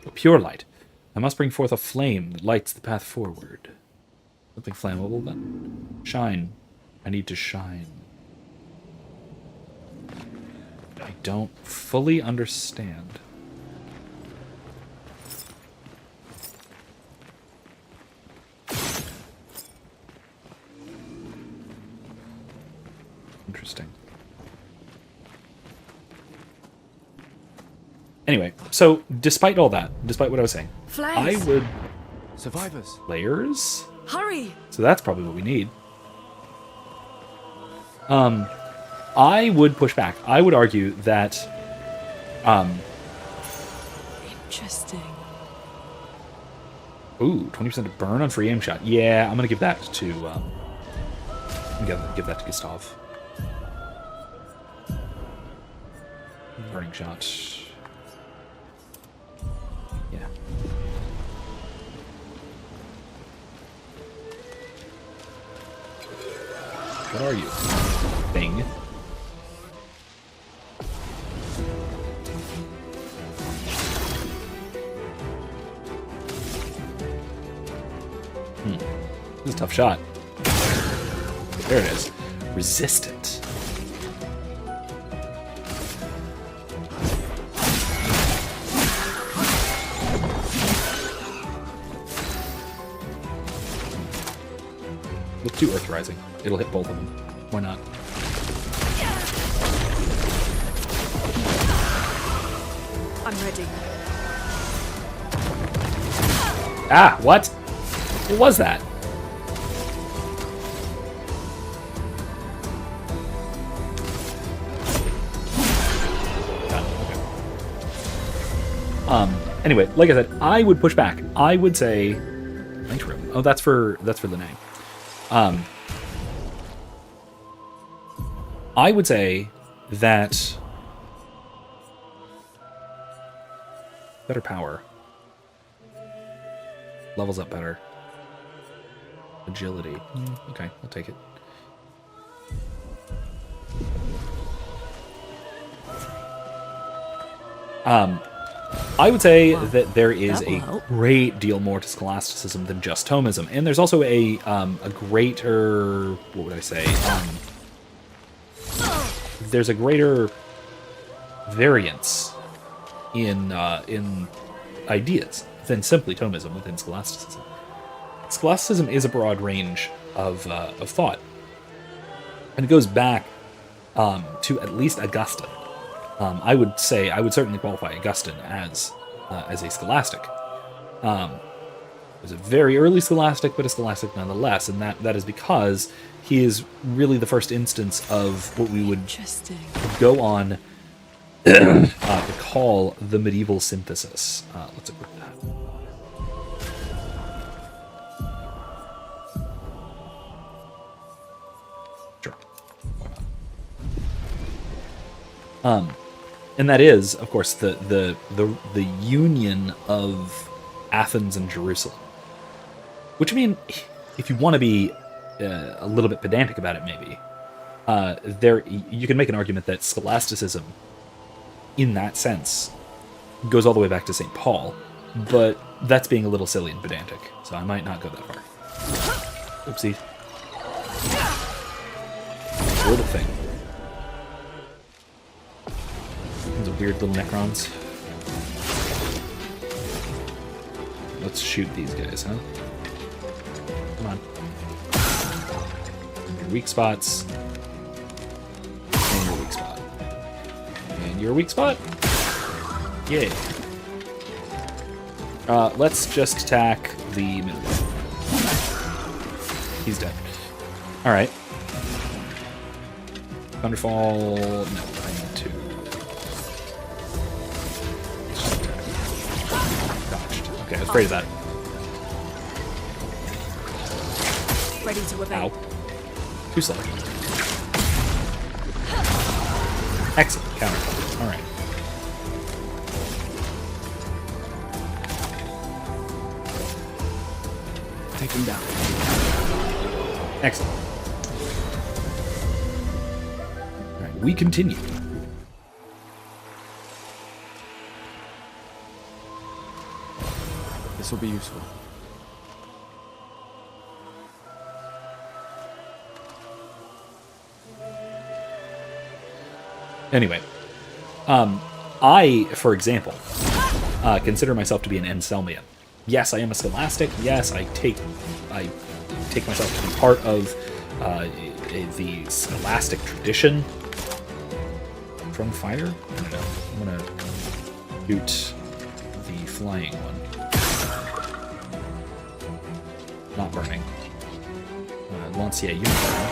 A pure light. I must bring forth a flame that lights the path forward. Something flammable, then? Shine. I need to shine. I don't fully understand. Interesting. Anyway, so despite all that, despite what I was saying, Flames. I would... Survivors. Layers? Hurry! So that's probably what we need. I would push back. I would argue that... Interesting. Ooh, 20% to burn on free aim shot. Yeah, I'm gonna give that to... I'm gonna give that to Gustav. Burning shot. Yeah. What are you? Thing. This is a tough shot. There it is. Resistant. Let's do Earth Rising. It'll hit both of them. Why not? I'm ready. Ah, what? What was that? Anyway, like I said, I would push back. I would say Night Room. Oh, that's for the name. I would say that better power levels up better. Agility. Okay, I'll take it. I would say that there is a great deal more to scholasticism than just Thomism, and there's also a greater, what would I say? There's a greater variance in ideas than simply Thomism within scholasticism. Scholasticism is a broad range of thought, and it goes back to at least Augustine. I would certainly qualify Augustine as a scholastic. It was a very early scholastic, but a scholastic nonetheless, and that is because he is really the first instance of what we would Interesting. go on to call the medieval synthesis. Let's equip that. Sure. And that is, of course, the union of Athens and Jerusalem. Which, I mean, if you want to be a little bit pedantic about it, maybe, you can make an argument that scholasticism, in that sense, goes all the way back to St. Paul, but that's being a little silly and pedantic, so I might not go that far. Oopsie. Little thing. Those weird little Necrons. Let's shoot these guys, huh? Come on. Your weak spots. And your weak spot. And your weak spot. Yay. Let's just attack the middle one. He's dead. Alright. Thunderfall... No, I need to... Dodged. Okay, I was afraid of that. Ready to evade. Ow. Too slow. Excellent. Counter. Alright. Take him down. Excellent. Alright, we continue. This will be useful. Anyway, I, for example, consider myself to be an Anselmian. Yes, I am a scholastic. Yes, I take myself to be part of the scholastic tradition. From fire? I don't know. I'm gonna shoot the flying one. Not burning. Lancier, you're not burning.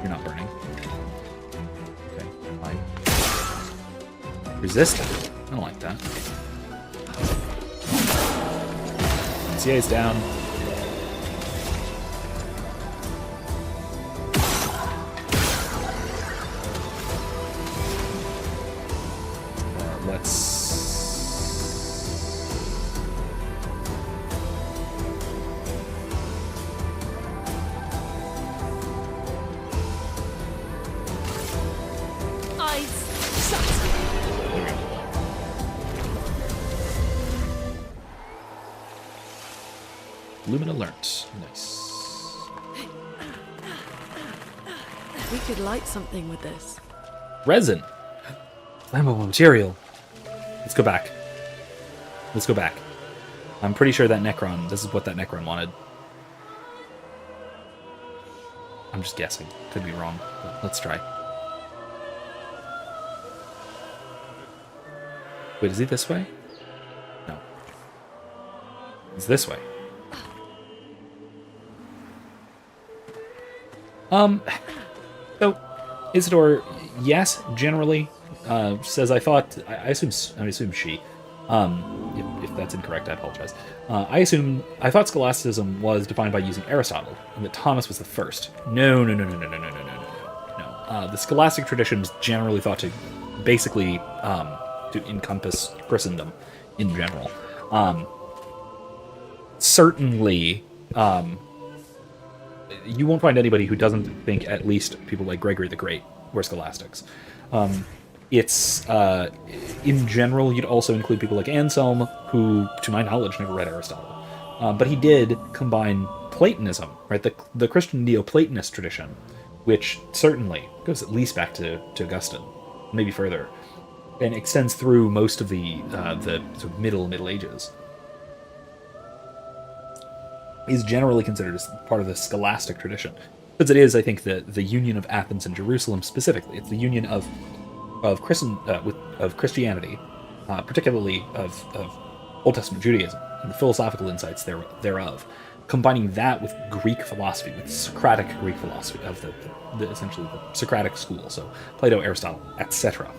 You're not burning. Okay, fine. Resistant. I don't like that. Lancier's down. Let's... Eyes shut. There we go. Lumina learnt. Nice. We could light something with this. Resin. Flammable material. Let's go back. Let's go back. I'm pretty sure that Necron, this is what that Necron wanted. I'm just guessing. Could be wrong, but let's try. Wait, is he this way? No. He's this way. So, Isidore, yes, generally, says I assume she. If that's incorrect, I apologize. I thought scholasticism was defined by using Aristotle, and that Thomas was the first. No. The scholastic tradition is generally thought to basically to encompass Christendom in general. Certainly, you won't find anybody who doesn't think at least people like Gregory the Great were scholastics. It's in general, you'd also include people like Anselm, who, to my knowledge, never read Aristotle. But he did combine Platonism, right? The Christian Neoplatonist tradition, which certainly goes at least back to Augustine, maybe further, and extends through most of the sort of Middle Ages. Is generally considered as part of the scholastic tradition. Because it is, I think, the union of Athens and Jerusalem specifically. It's the union of Christianity, particularly of Old Testament Judaism and the philosophical insights thereof, combining that with Greek philosophy, with Socratic Greek philosophy of the essentially the Socratic school, so Plato, Aristotle, etc.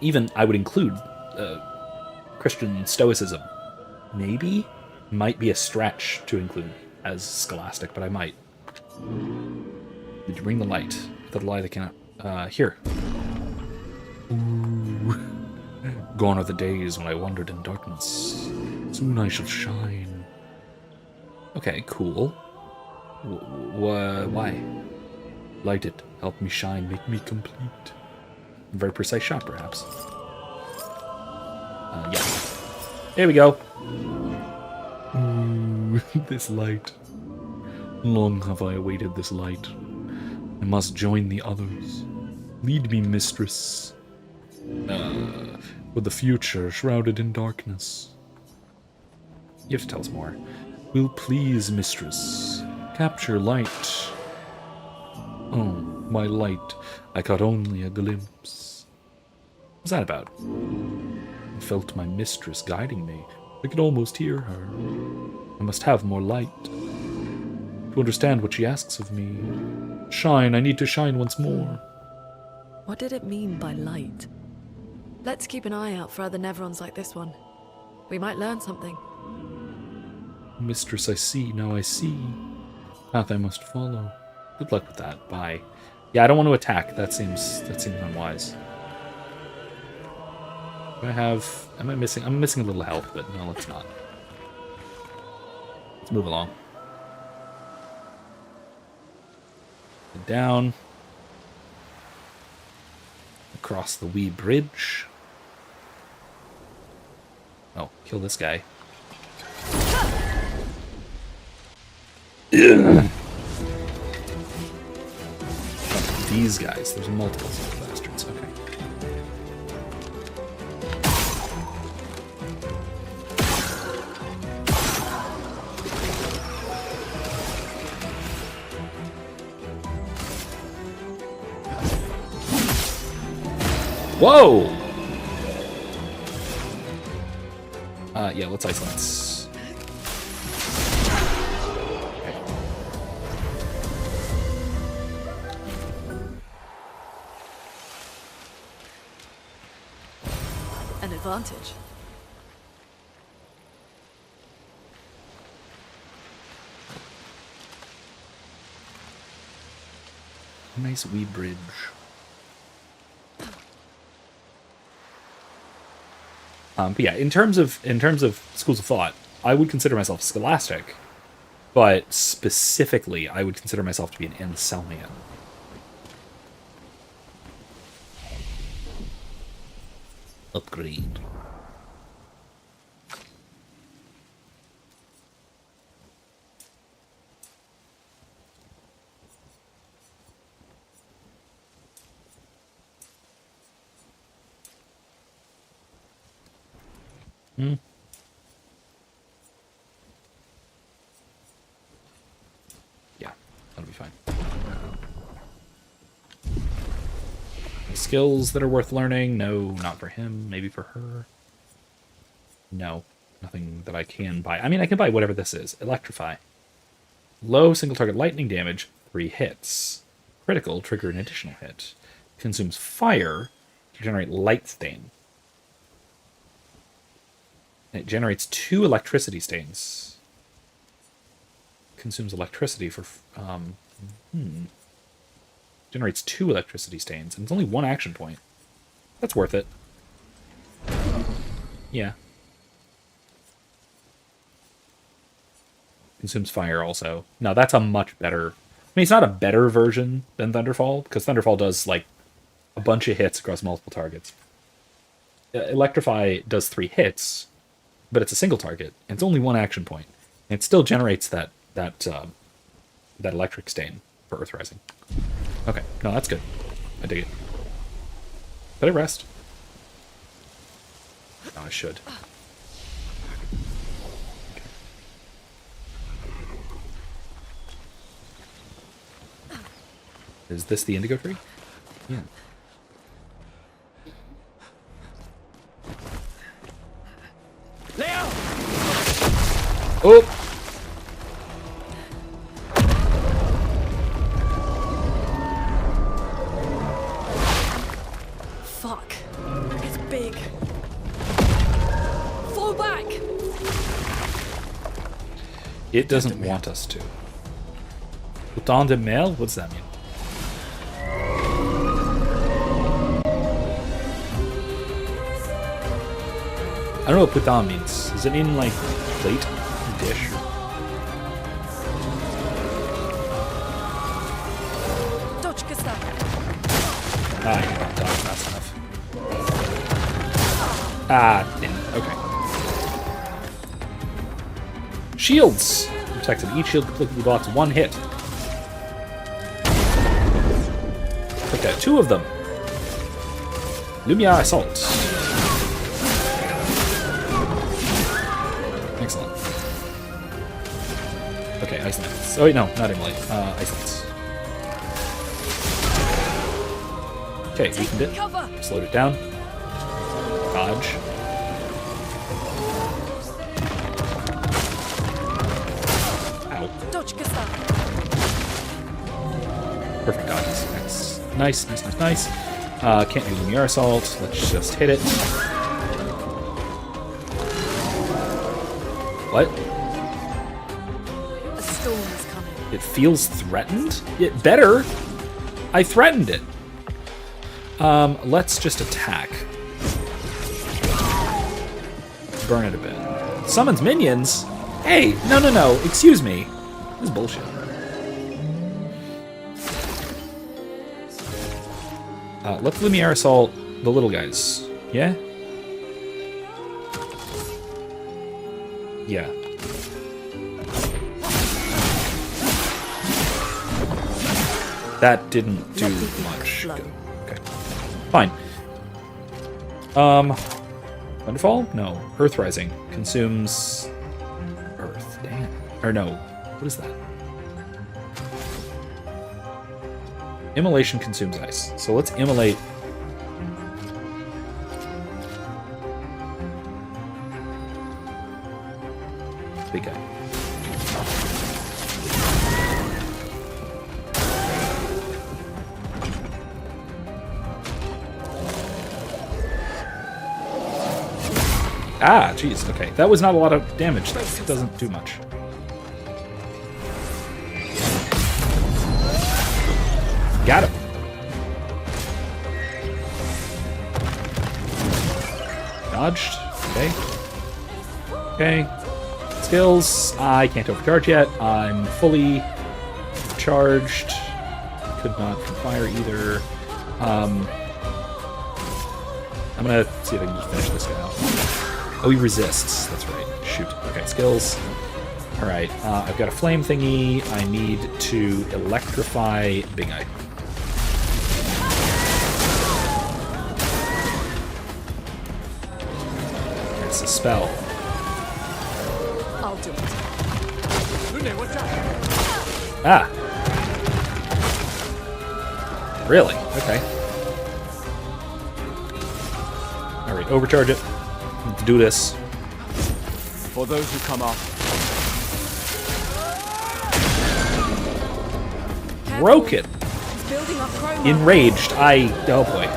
Even I would include Christian Stoicism. Maybe might be a stretch to include as scholastic, but I might. Did you bring the light? The light I cannot. Here. Ooh. Gone are the days when I wandered in darkness. Soon I shall shine. Okay, cool. Why? Light it. Help me shine. Make me complete. A very precise shot, perhaps. Yeah. There we go. Ooh, this light. Long have I awaited this light. I must join the others. Lead me, mistress. With the future shrouded in darkness. You have to tell us more. Will please, mistress. Capture light. Oh, my light. I caught only a glimpse. What's that about? I felt my mistress guiding me. I could almost hear her. I must have more light. To understand what she asks of me. Shine, I need to shine once more. What did it mean by light? Let's keep an eye out for other Nevrons like this one. We might learn something. Mistress, I see, now I see. Path I must follow. Good luck with that, bye. Yeah, I don't want to attack, that seems unwise. Do I have... am I missing... I'm missing a little health, but no, let's not. Let's move along. Head down. Across the wee bridge. Oh, kill this guy. These guys. There's multiple bastards. Okay. Whoa! Yeah, let's isolate. Okay. An advantage. Nice wee bridge. But yeah, in terms of schools of thought, I would consider myself scholastic, but specifically, I would consider myself to be an Anselmian. Upgrade. Yeah, that'll be fine. Skills that are worth learning? No, not for him. Maybe for her. No, nothing that I can buy. I mean, I can buy whatever this is. Electrify. Low single target lightning damage, 3 hits. Critical, trigger an additional hit. Consumes fire to generate light stain. It generates 2 electricity stains. Consumes electricity for... Generates 2 electricity stains, and it's only 1 action point. That's worth it. Yeah. Consumes fire also. No, that's a much better... I mean, it's not a better version than Thunderfall, because Thunderfall does, like, a bunch of hits across multiple targets. Electrify does 3 hits, but it's a single target, and it's only 1 action point. And it still generates that electric stain for Earth Rising. Okay, no, that's good. I dig it. Did I rest? No, I should. Okay. Is this the indigo tree? Yeah. Leo! Oh! Fuck. It's big. Fall back! It doesn't want us to. Autant de mer? What's that mean? I don't know what putain means. Does it mean, like, plate? Dish? Ah, you don't dodge fast enough. Ah, damn it. Okay. Shields! Protected. Each shield completely blocks one hit. Took out 2 of them. Lumia Assault. Excellent. Okay, Ice Knights. Oh wait, no, not Immolate. Ice Knights. Okay, weakened it. Slowed it down. Dodge. Ow. Perfect dodges. Nice. Nice. Can't do Lumiere Assault. Let's just hit it. What? A storm is coming. It feels threatened? It better. I threatened it. Let's just attack. Burn it a bit. Summons minions? Hey, no. Excuse me. This is bullshit. Let's Lumiere Assault the little guys. Yeah? Yeah. That didn't do much. Good. Okay. Fine. Wonderfall? No. Earth Rising. Consumes Earth. Damn. Or no. What is that? Immolation consumes ice. So let's immolate. Big guy. Ah, jeez. Okay, that was not a lot of damage. Though. It doesn't do much. Got him. Dodged. Okay. Skills. I can't overcharge yet. I'm fully charged. Could not from fire either. I'm gonna see if I can just finish this guy out. Oh, he resists. That's right. Shoot. Okay, skills. Alright, I've got a flame thingy. I need to electrify Big Eye. It's a spell. I'll do it. Ah! Really? Okay. Alright, overcharge it. Need to do this. For those who come up. Broke it! It's building up chroma. Enraged. Oh boy.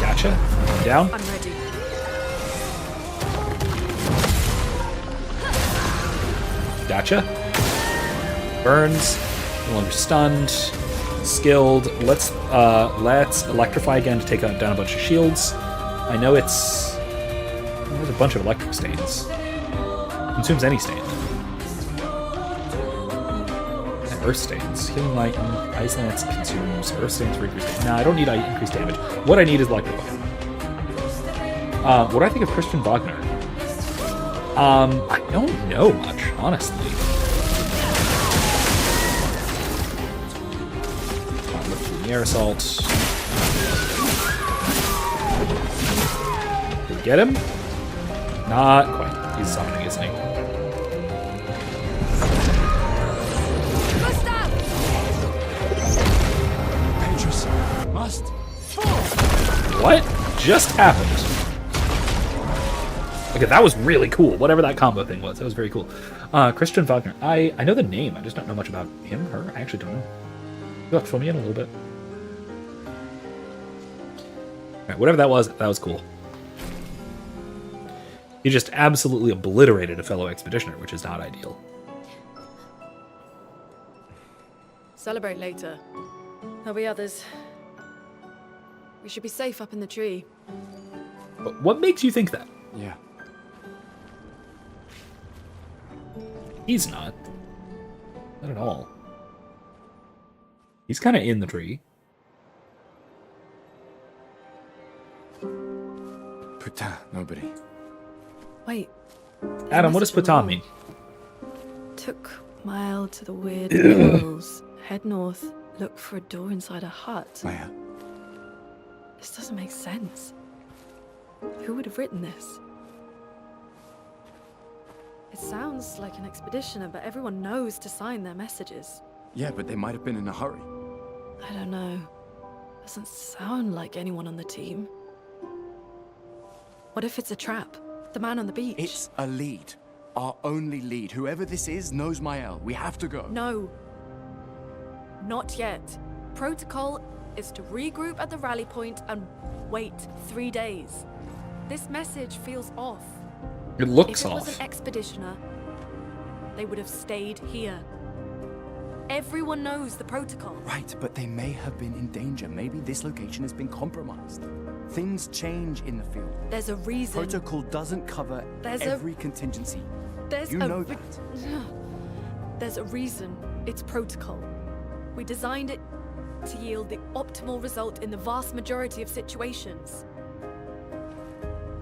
Gotcha. Down. I'm ready. Gotcha. Burns. No longer stunned. Skilled. Let's electrify again to take down a bunch of shields. I know there's a bunch of electric stains. Consumes any stain. And earth stains. Healing light and ice lance consumes earth stains for increased damage. Nah, I don't need increased damage. What I need is electrify. What do I think of Christian Wagner? I don't know much, honestly. Look through the air assault. Did we get him? Not quite. He's summoning, isn't he? What just happened? Okay, that was really cool. Whatever that combo thing was, that was very cool. Christian Wagner. I know the name. I just don't know much about him, her. I actually don't know. You'll have to fill me in a little bit. Alright, whatever that was cool. He just absolutely obliterated a fellow expeditioner, which is not ideal. Celebrate later. There'll be others. We should be safe up in the tree. But what makes you think that? Yeah. He's not. Not at all. He's kind of in the tree. Putain, nobody. Wait. Adam, what does Patan mean? Took mile to the weird hills. Head north. Look for a door inside a hut. Maya. This doesn't make sense. Who would have written this? It sounds like an expeditioner, but everyone knows to sign their messages. Yeah, but they might have been in a hurry. I don't know. Doesn't sound like anyone on the team. What if it's a trap? The man on the beach? It's a lead. Our only lead. Whoever this is knows Mael. We have to go. No. Not yet. Protocol is to regroup at the rally point and wait 3 days. This message feels off. It looks If it off. was an expeditioner, they would have stayed here. Everyone knows the protocol. Right, but they may have been in danger. Maybe this location has been compromised. Things change in the field. There's a reason. Protocol doesn't cover There's every contingency. There's You a know re- that. There's a reason. It's protocol. We designed it to yield the optimal result in the vast majority of situations.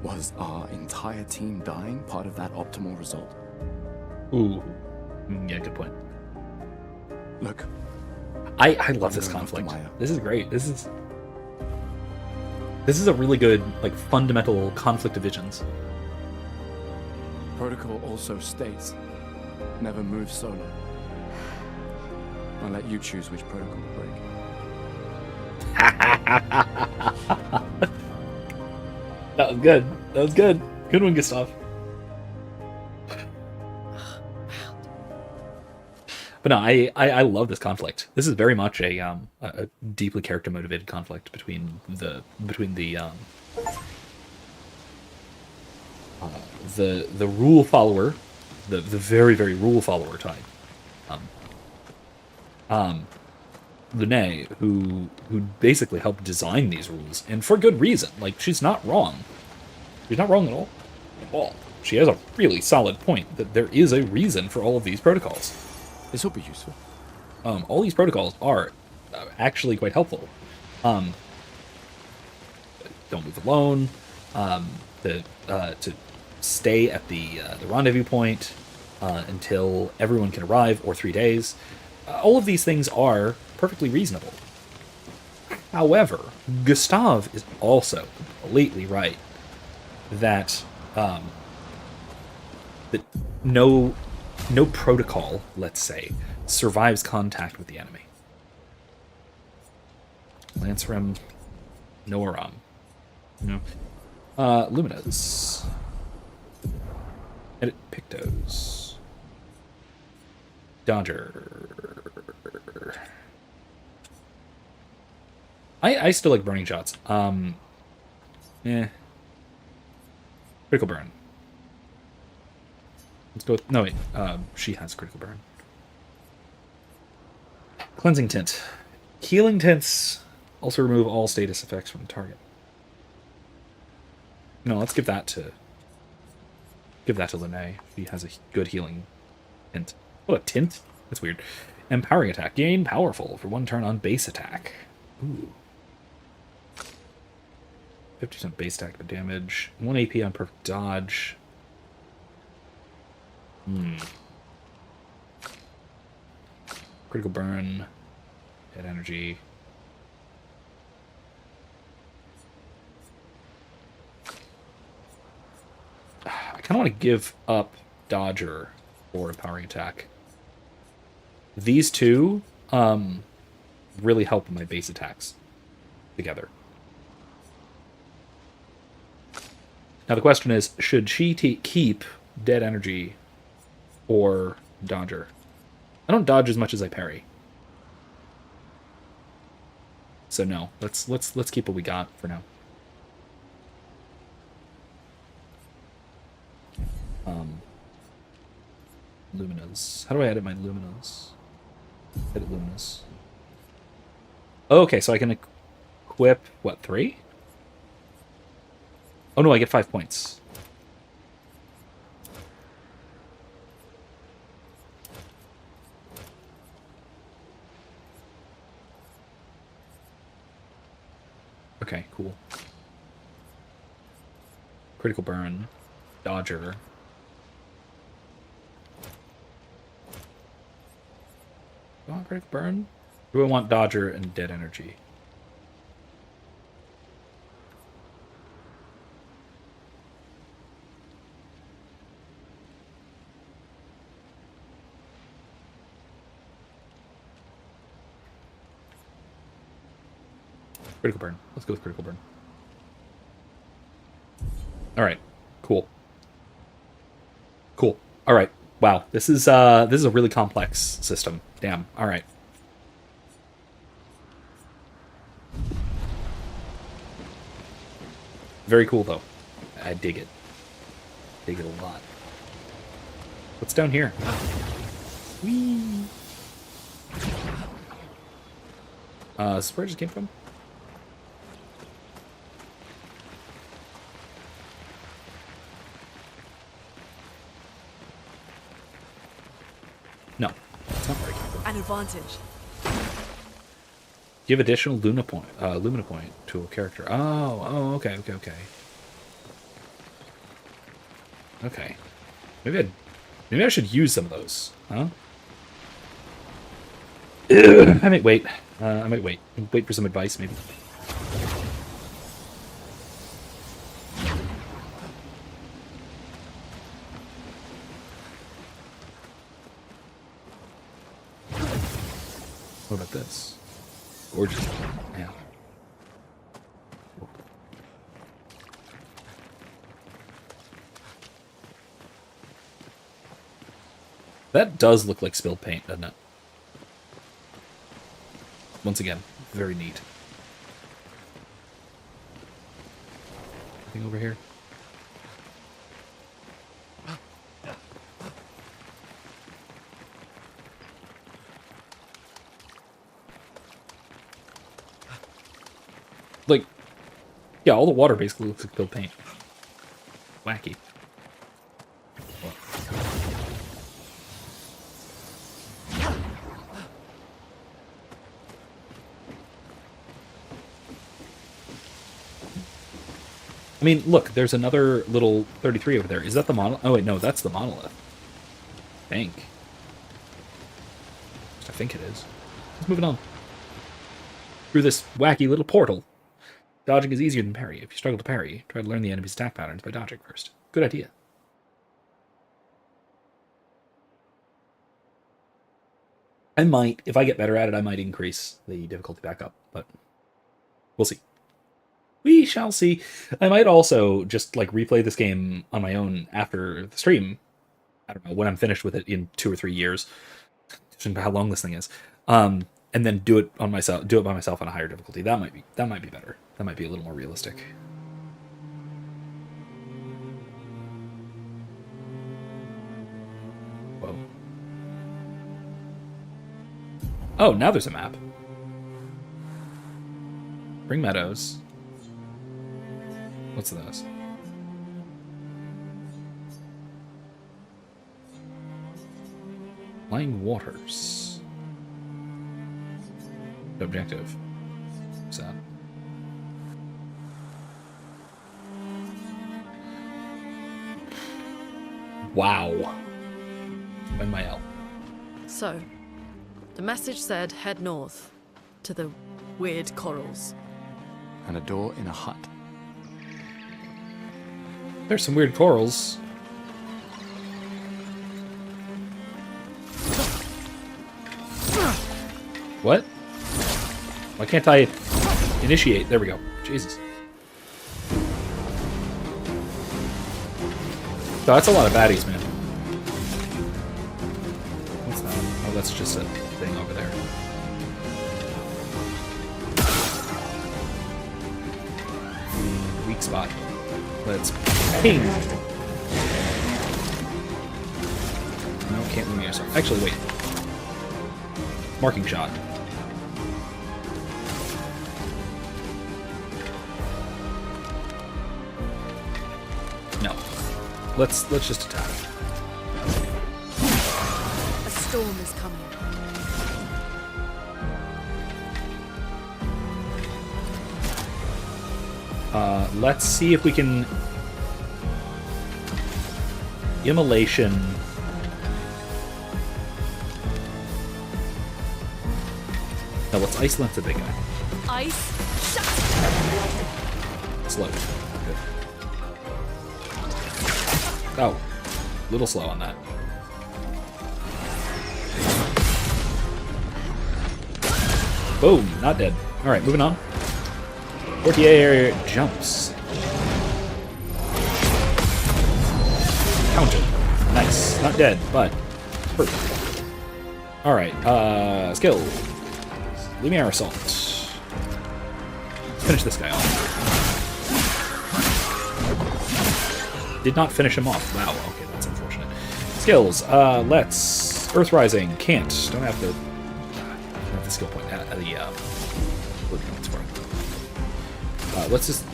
Was our entire team dying part of that optimal result? Ooh. Yeah, good point. Look, I love this I'm going conflict. after Maya. This is great. This is a really good, like, fundamental conflict of visions. protocol also states, never move solo. I'll let you choose which protocol to break. That was good. That was good. Good one, Gustav. But no, I love this conflict. This is very much a deeply character motivated conflict between the rule follower, the very rule follower type, Lune, who basically helped design these rules, and for good reason. Like, she's not wrong. She's not wrong at all. At all. She has a really solid point that there is a reason for all of these protocols. This will be useful. All these protocols are actually quite helpful. Don't move alone. To stay at the rendezvous point until everyone can arrive, or 3 days. All of these things are perfectly reasonable. However, Gustav is also completely right that that no protocol, let's say, survives contact with the enemy. Lance Rem, no Aram. No. Luminous. Edit Pictos. Dodger. I still like burning shots. Critical burn. Let's go with, no wait, she has critical burn. Cleansing tint. Healing tints also remove all status effects from the target. No, let's give that to Lene. She has a good healing tint. What a tint? That's weird. Empowering attack. Gain powerful for 1 turn on base attack. Ooh. 50% base attack but damage. 1 AP on perfect dodge. Critical burn. Head energy. I kind of want to give up Dodger for empowering attack. These two really help my base attacks together. Now the question is, should she keep dead energy or dodger? I don't dodge as much as I parry. So no, let's keep what we got for now. Luminas. How do I edit my luminas? Edit luminas. Okay, so I can equip, what, 3? Oh no, I get 5 points. Okay, cool. Critical burn. Dodger. Do I want critical burn? Do I want dodger and dead energy? Critical burn. Let's go with critical burn. All right. Cool. Cool. All right. Wow. This is a really complex system. Damn. All right. Very cool though. I dig it. Dig it a lot. What's down here? Whee. Is this where it just came from? No, that's not where it came from. An advantage. Give additional Lumina point to a character. Oh, okay. Okay. Maybe I should use some of those, huh? I might wait. Wait for some advice, maybe. What about this? Gorgeous. Yeah. That does look like spilled paint, doesn't it? Once again, very neat. Anything over here? Like, yeah, all the water basically looks like spilled paint. Wacky. I mean, look, there's another little 33 over there. Is that the monolith? Oh, wait, no, that's the monolith. I think it is. Let's move it on. Through this wacky little portal. Dodging is easier than parry. If you struggle to parry, try to learn the enemy's attack patterns by dodging first. Good idea. I might, if I get better at it, I might increase the difficulty back up, but we'll see. We shall see. I might also just like replay this game on my own after the stream. I don't know, when I'm finished with it in 2 or 3 years. Judging by how long this thing is. And then do it by myself on a higher difficulty. That might be better. That might be a little more realistic. Whoa. Oh, now there's a map. Spring Meadows. What's this? Flying Waters. Objective. What's that? Wow. Find my L. So, the message said head north to the weird corals. And a door in a hut. There's some weird corals. What? Why can't I initiate? There we go. Jesus. So that's a lot of baddies, man. What's that? Oh, that's just a thing over there. Weak spot. Let's ping. No, can't leave me yourself. Actually, wait. Marking shot. No. Let's just attack. A storm is coming. Let's see if we can immolation. No, let's ice lance the big guy. Ice shut. Slow. Good. Oh, a little slow on that. Boom, not dead. All right, moving on. Portier jumps. Counter. Nice. Not dead, but perfect. All right, skill. Lumiere Assault. Let's finish this guy off. Did not finish him off. Wow, okay, that's unfortunate. Skills. Let's... Earth Rising. Can't. Don't have the skill point. Word points for it. Let's just...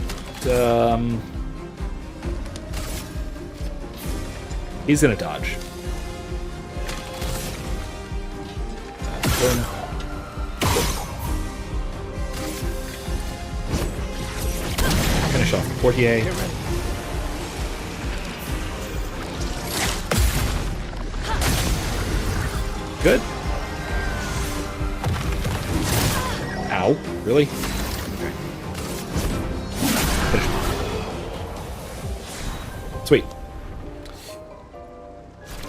he's gonna dodge. Boom. Finish off Portier. Good. Ow. Really? Okay. Finish. Sweet.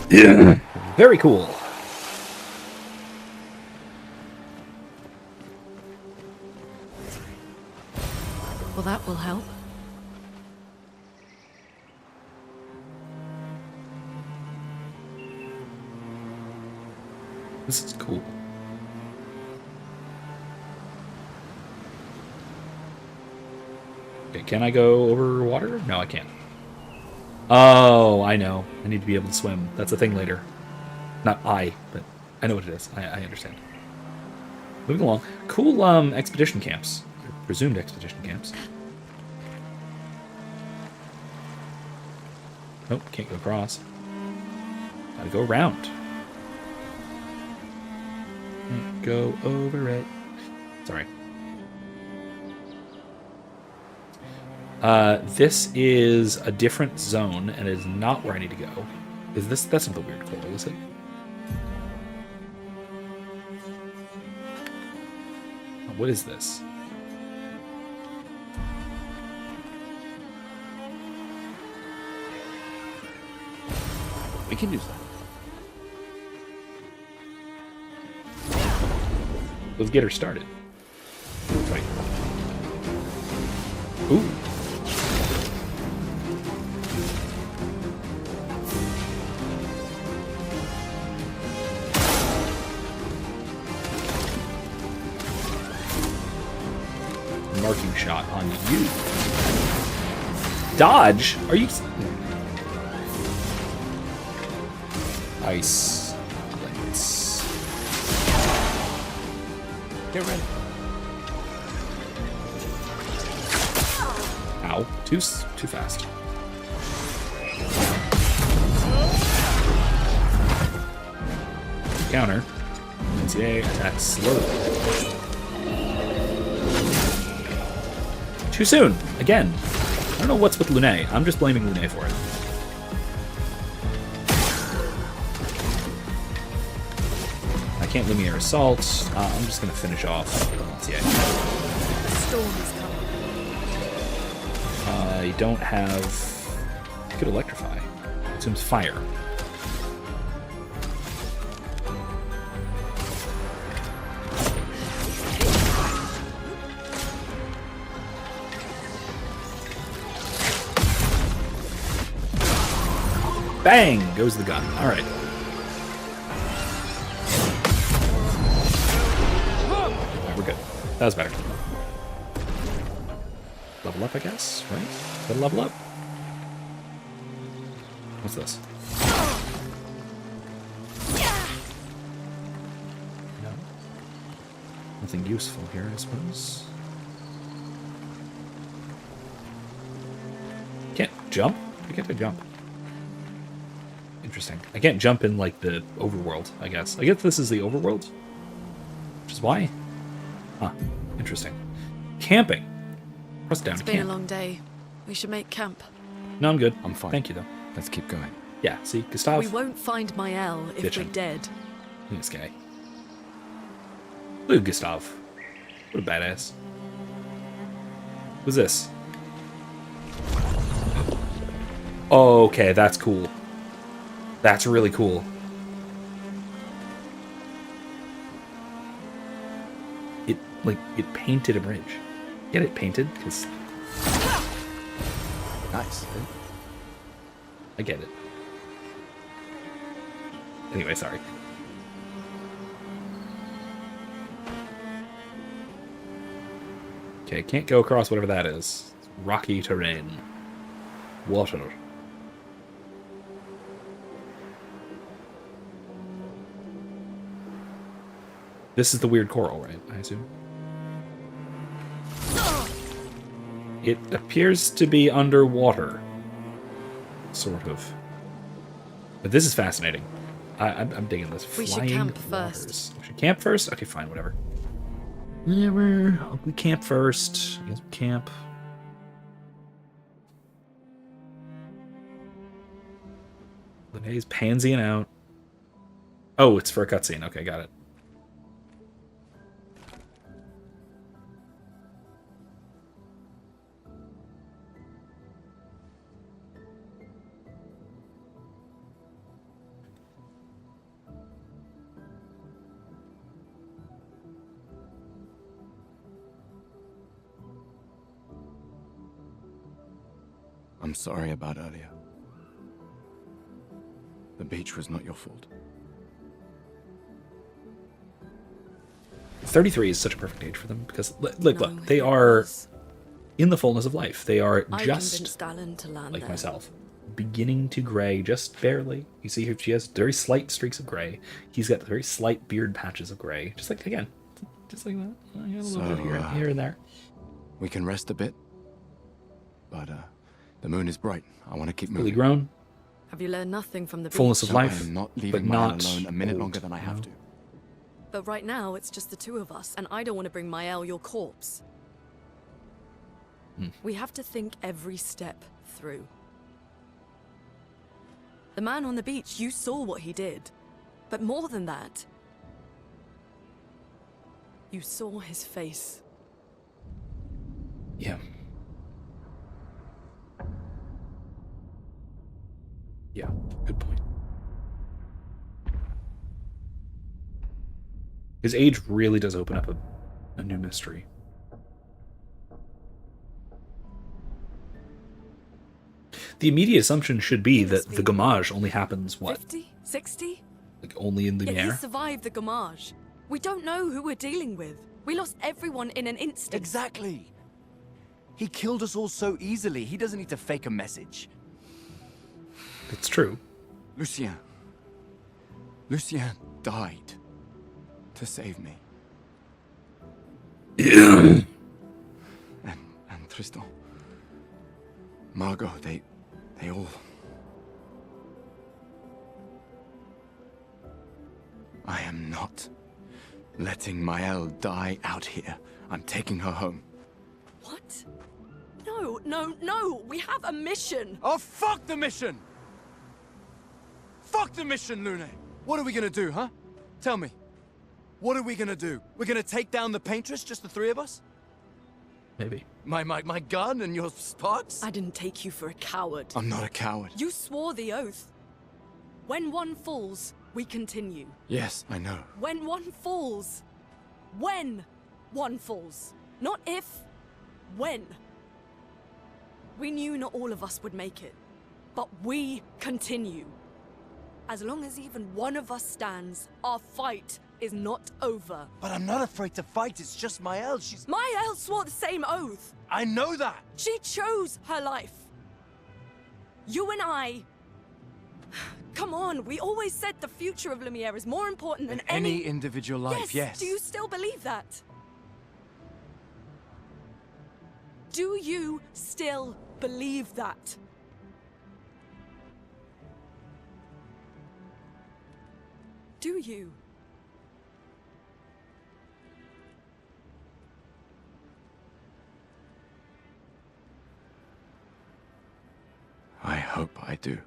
Yeah. Very cool. Well, that will help. This is cool. Okay, can I go over water? No, I can't. Oh, I know. I need to be able to swim. That's a thing later. Not I, but I know what it is. I understand. Moving along. Cool expedition camps. Or presumed expedition camps. Nope, can't go across. Gotta go around. Can't go over it. Sorry. This is a different zone, and it is not where I need to go. Is this? That's not the weird coral, is it? What is this? We can use that. Let's get her started. Wait. Ooh. Marking shot on you. Dodge? Are you... Ice. Lights. Get ready. Ow. Too fast. Counter. NCA attacks slowly. Too soon. Again. I don't know what's with Lune. I'm just blaming Lune for it. I can't Lumiere Assault. I'm just going to finish off NCA. A storm is coming. I don't have... I could Electrify. It assumes fire. Bang! Goes the gun. All right. Alright, we're good. That was better. Level up, I guess, right? Gotta level up. What's this? No. Nothing useful here, I suppose. Can't jump? I can't jump. Interesting. I can't jump in, like, the overworld, I guess. I guess this is the overworld? Which is why? Huh. Interesting. Camping. Press down It's to been a camp. long day. We should make camp. No, I'm good. I'm fine. Thank you, though. Let's keep going. Yeah, see? Gustav? We won't find Mael if Bitchin'. we're dead. Look at this guy. Look at Gustav. What a badass. Who's this? Oh, okay, that's cool. That's really cool. It painted a bridge. Get it painted? Because Nice. I get it. Anyway, sorry. Okay, can't go across whatever that is. It's rocky terrain. Water. This is the weird coral, right? I assume. It appears to be underwater. Sort of. But this is fascinating. I'm digging this. We should Flying camp waters. first. We should camp first? Okay, fine, whatever. We camp first. Yes, we camp. Linnaeus pansying out. Oh, it's for a cutscene. Okay, got it. I'm sorry about earlier. The beach was not your fault. 33 is such a perfect age for them because, look, No, they it are was. in the fullness of life. They are I just convinced Alan to land like there. myself, beginning to gray just barely. You see here she has very slight streaks of gray. He's got very slight beard patches of gray, just like again, just like that. I got a little bit here and there. We can rest a bit. But, the moon is bright. I want to keep Fully moving. grown, Have you learned nothing from the fullness beach? of life, I am not but leaving Mael not alone a minute old, longer than I have you to. know? But right now, it's just the two of us, and I don't want to bring Mael your corpse. We have to think every step through. The man on the beach, you saw what he did. But more than that, you saw his face. Yeah. Yeah, good point. His age really does open up a new mystery. The immediate assumption should be that the gommage only happens, what, 50? 60? like only in Yet he Lumiere? survived the gommage. We don't know who we're dealing with. We lost everyone in an instant. Exactly. He killed us all so easily. He doesn't need to fake a message. It's true. Lucien. Lucien died to save me. and Tristan. Margot, they all... I am not letting Mael die out here. I'm taking her home. What? No, no, no! We have a mission! Oh, fuck the mission! Fuck the mission, Lune! What are we gonna do, huh? Tell me. What are we gonna do? We're gonna take down the paintress, just the three of us? Maybe. My gun and your sparks? I didn't take you for a coward. I'm not a coward. You swore the oath. When one falls, we continue. Yes, I know. When one falls. When one falls. Not if, when. We knew not all of us would make it. but we continue. As long as even one of us stands, our fight is not over. But I'm not afraid to fight, it's just Maëlle, she's... Maëlle swore the same oath. I know that! She chose her life. You and I... Come on, we always said the future of Lumiere is more important than Any individual life, yes. Do you still believe that? Do you still believe that? Do you? I hope I do.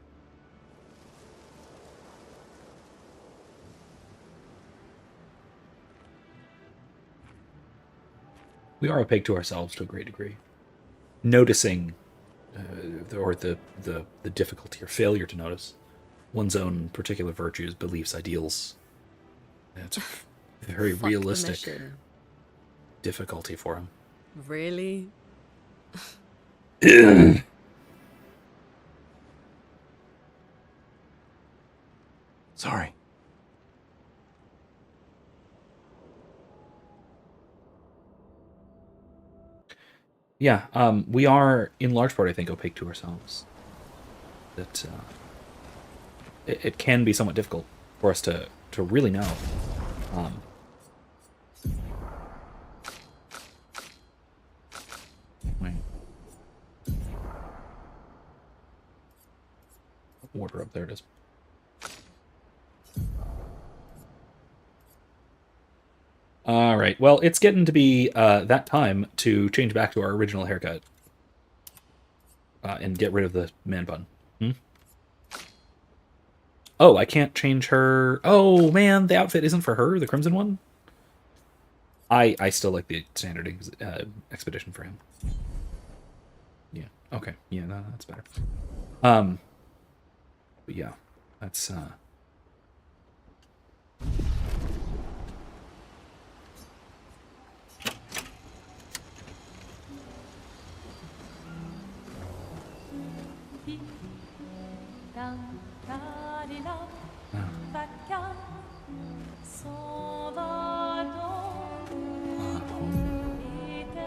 We are opaque to ourselves to a great degree. Noticing, or the difficulty or failure to notice one's own particular virtues, beliefs, ideals. It's a very Fuck the realistic mission. difficulty for him. Really? Sorry. Yeah, we are, in large part, I think, opaque to ourselves. That it can be somewhat difficult for us to really know. Wait. Order up, there it is. All right. Well, it's getting to be that time to change back to our original haircut and get rid of the man bun. Oh, I can't change her. Oh man, the outfit isn't for her. The crimson one. I still like the standard expedition for him. Yeah. Okay. Yeah. No, that's better. But yeah, that's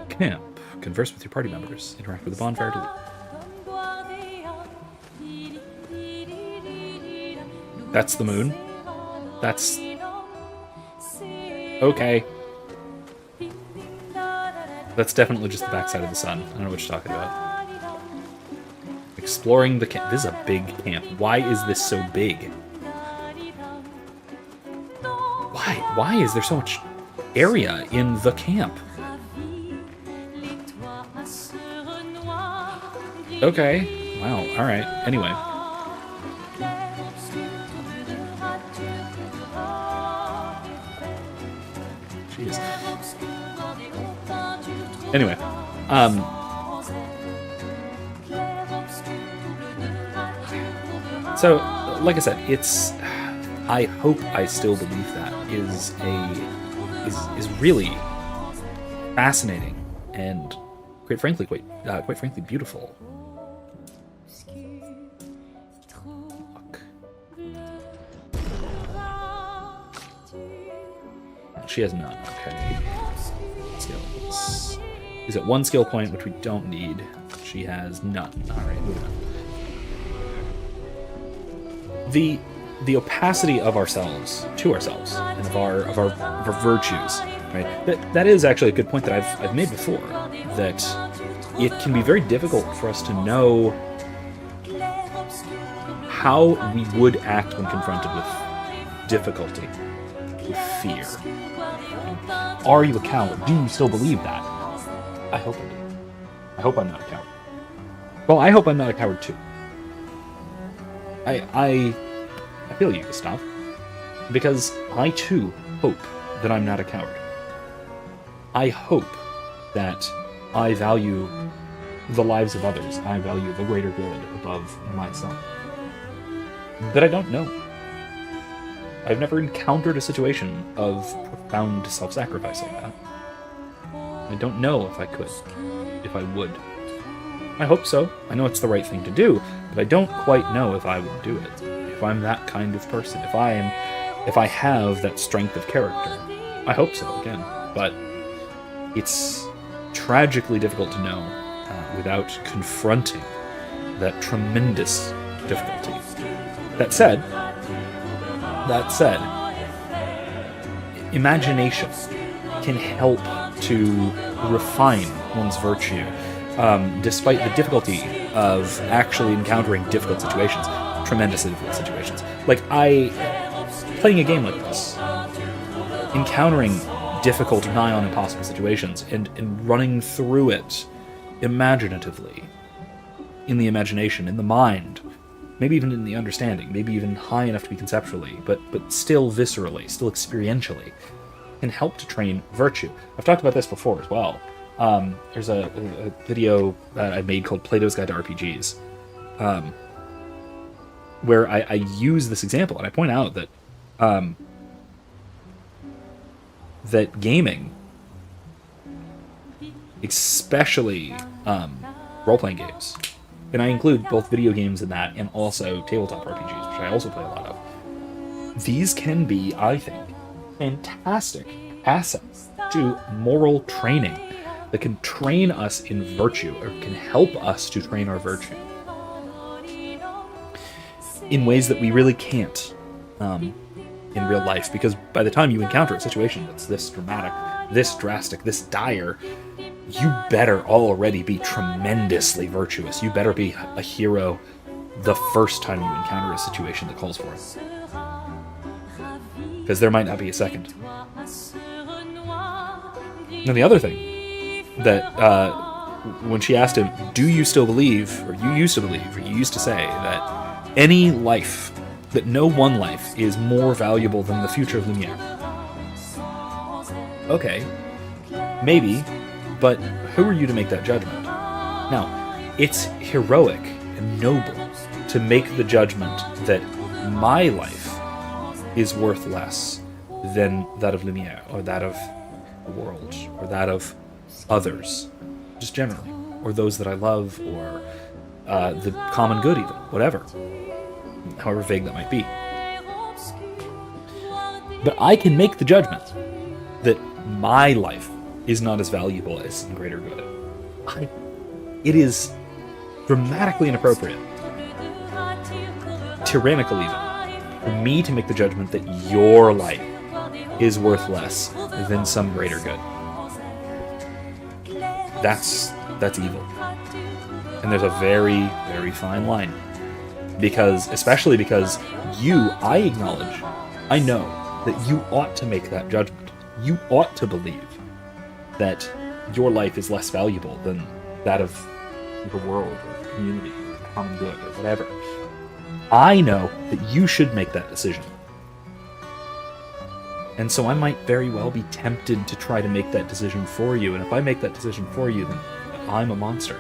camp. Converse with your party members. Interact with the bonfire to That's the moon. That's... Okay. That's definitely just the backside of the sun. I don't know what you're talking about. Exploring the camp. This is a big camp. Why is this so big? Why is there so much area in the camp? Okay. Wow. All right. Anyway. Jeez. Anyway. So, like I said, it's... I hope I still believe that is really fascinating and quite frankly beautiful. Fuck. She has none. Okay. Skills. Is it one skill point, which we don't need? She has none. All right, moving on. The opacity of ourselves to ourselves and of our virtues, right? That is actually a good point that I've made before. That it can be very difficult for us to know how we would act when confronted with difficulty, with fear. Are you a coward? Do you still believe that? I hope I do. I hope I'm not a coward. Well, I hope I'm not a coward too. I feel you, Gustav. Because I too hope that I'm not a coward. I hope that I value the lives of others. I value the greater good above myself. That I don't know. I've never encountered a situation of profound self-sacrifice like that. I don't know if I could, if I would. I hope so. I know it's the right thing to do, but I don't quite know if I would do it. If I'm that kind of person, if I have that strength of character. I hope so, again. But it's tragically difficult to know without confronting that tremendous difficulty. That said, imagination can help to refine one's virtue, despite the difficulty of actually encountering difficult situations, tremendously difficult situations. Like, playing a game like this, encountering difficult, nigh on impossible situations, and running through it imaginatively, in the imagination, in the mind, maybe even in the understanding, maybe even high enough to be conceptually, but still viscerally, still experientially, can help to train virtue. I've talked about this before as well. There's a video that I made called Plato's Guide to RPGs, where I use this example, and I point out that that gaming, especially role-playing games, and I include both video games in that and also tabletop RPGs, which I also play a lot of, these can be, I think, fantastic assets to moral training that can train us in virtue, or can help us to train our virtue in ways that we really can't in real life, because by the time you encounter a situation that's this dramatic, this drastic, this dire, you better already be tremendously virtuous. You better be a hero the first time you encounter a situation that calls for it. Because there might not be a second. Now the other thing that, when she asked him, do you still believe, or you used to believe, or you used to say, that any life, that no one life is more valuable than the future of Lumiere? Okay, maybe, but who are you to make that judgment? Now, it's heroic and noble to make the judgment that my life is worth less than that of Lumiere, or that of the world, or that of others, just generally, or those that I love, or the common good even, whatever, however vague that might be. But I can make the judgment that my life is not as valuable as some greater good. It is dramatically inappropriate, tyrannical even, for me to make the judgment that your life is worth less than some greater good. That's evil. And there's a very, very fine line. Especially because I acknowledge, I know that you ought to make that judgment. You ought to believe that your life is less valuable than that of the world, or the community, or the common good, or whatever. I know that you should make that decision. And so I might very well be tempted to try to make that decision for you, and if I make that decision for you, then I'm a monster.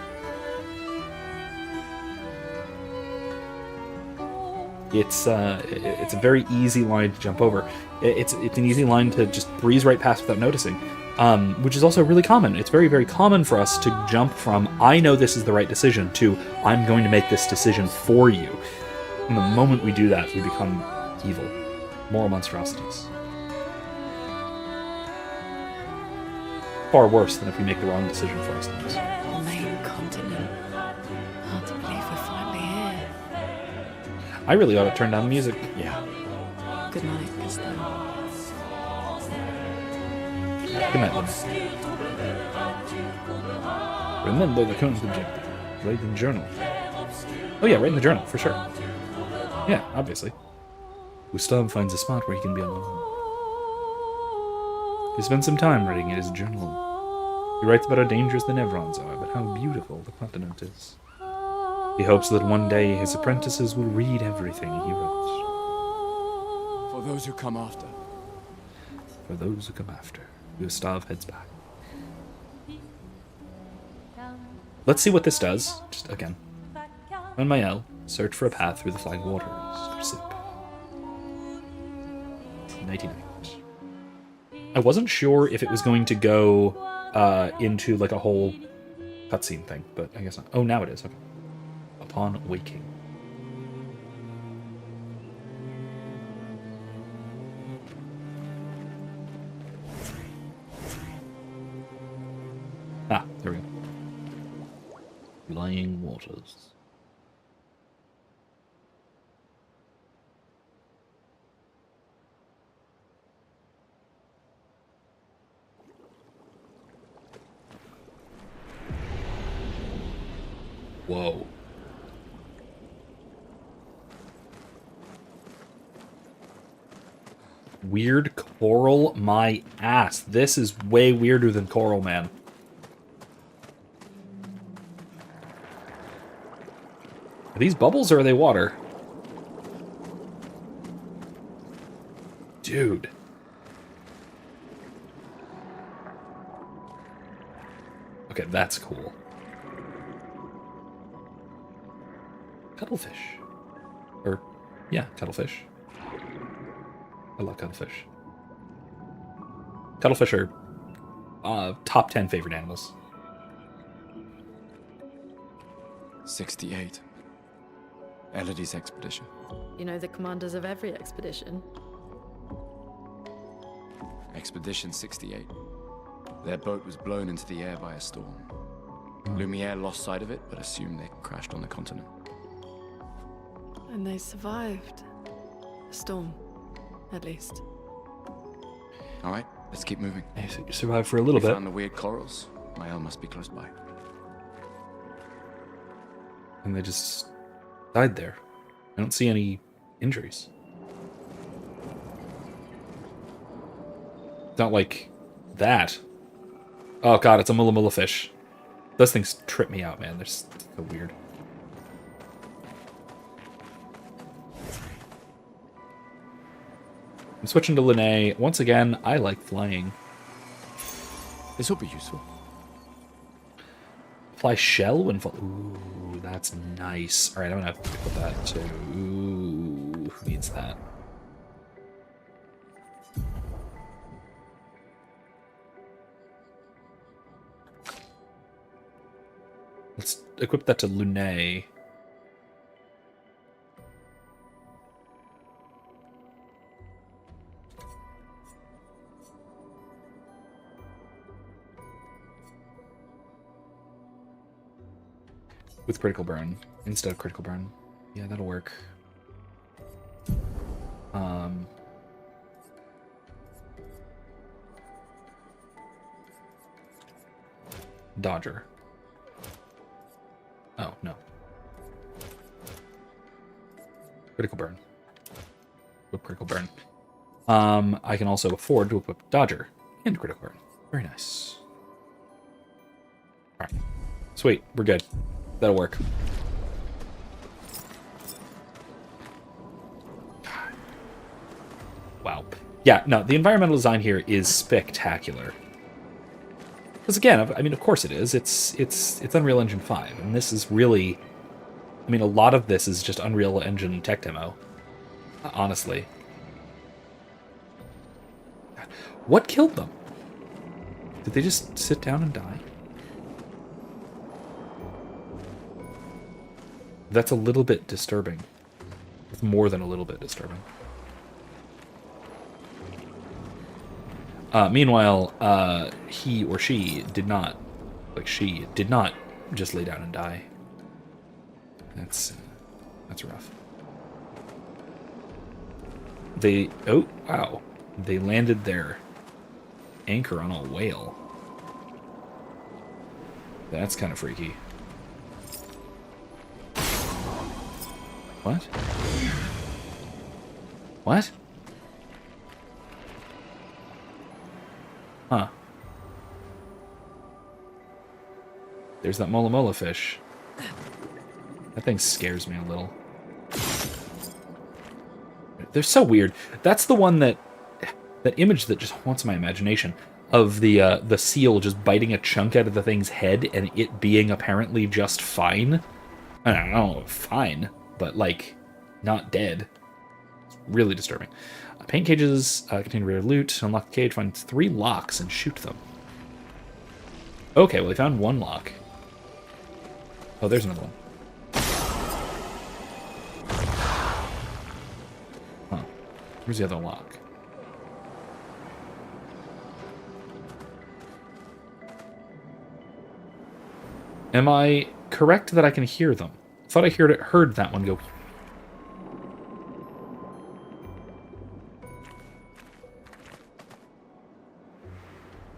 It's a very easy line to jump over. It's an easy line to just breeze right past without noticing, which is also really common. It's very, very common for us to jump from, I know this is the right decision, to, I'm going to make this decision for you. And the moment we do that, we become evil. Moral monstrosities. Far worse than if we make the wrong decision for ourselves. The main continent. Hard to believe we're finally here. I really ought to turn down the music. Yeah. Good night, Gustav. Good night, Lynn. Remember the current objective. Write in the journal. Oh yeah, write in the journal, for sure. Yeah, obviously. Gustav finds a spot where he can be alone. He spends some time writing in his journal. He writes about how dangerous the Nevrons are, but how beautiful the continent is. He hopes that one day his apprentices will read everything he wrote. For those who come after. For those who come after. Gustav heads back. Let's see what this does. Just again. On my L, search for a path through the flying waters. Go to sleep. Nighty night. I wasn't sure if it was going to go into like a whole cutscene thing, but I guess not. Oh, now it is. Okay. Upon waking. Ah, there we go. Lying waters. Whoa. Weird coral, my ass. This is way weirder than coral, man. Are these bubbles or are they water? Dude. Okay, that's cool. Cuttlefish. Or, yeah, cuttlefish. I love cuttlefish. Cuttlefish are top 10 favorite animals. 68. Elodie's expedition. You know the commanders of every expedition. Expedition 68. Their boat was blown into the air by a storm. Lumiere lost sight of it, but assumed they crashed on the continent. And they survived. The storm, at least. All right, let's keep moving. Hey, so you survived for a little We bit. found the weird corals. Mael must be close by. And they just died there. I don't see any injuries. Not like that. Oh god, it's a mulla fish. Those things trip me out, man. They're so weird. I'm switching to Linnae. Once again, I like flying. This will be useful. Fly shell when fall. Ooh, that's nice. Alright, I'm gonna have to put that to. Ooh, who needs that? Let's equip that to Lunae. With critical burn instead of critical burn. Yeah, that'll work. Dodger. Oh, no. Critical burn. Equip critical burn. I can also afford to equip Dodger and critical burn. Very nice. Alright. Sweet, we're good. That'll work. Wow. Yeah, no, the environmental design here is spectacular. Because again, I mean, of course it is. It's Unreal Engine 5, and this is really... I mean, a lot of this is just Unreal Engine tech demo. Honestly. What killed them? Did they just sit down and die? That's a little bit disturbing. It's more than a little bit disturbing. Meanwhile, he or she did not, she did not just lay down and die. That's rough. Oh, wow. They landed their anchor on a whale. That's kind of freaky. What? What? Huh. There's that mola fish. That thing scares me a little. They're so weird. That's the one that image that just haunts my imagination of the seal just biting a chunk out of the thing's head and it being apparently just fine. I don't know, fine, but like not dead. It's really disturbing. Paint cages contain rare loot. Unlock the cage, find 3 locks, and shoot them. Okay, well, they found 1 lock. Oh, there's another one. Huh. Where's the other lock? Am I correct that I can hear them? I thought I heard that one go.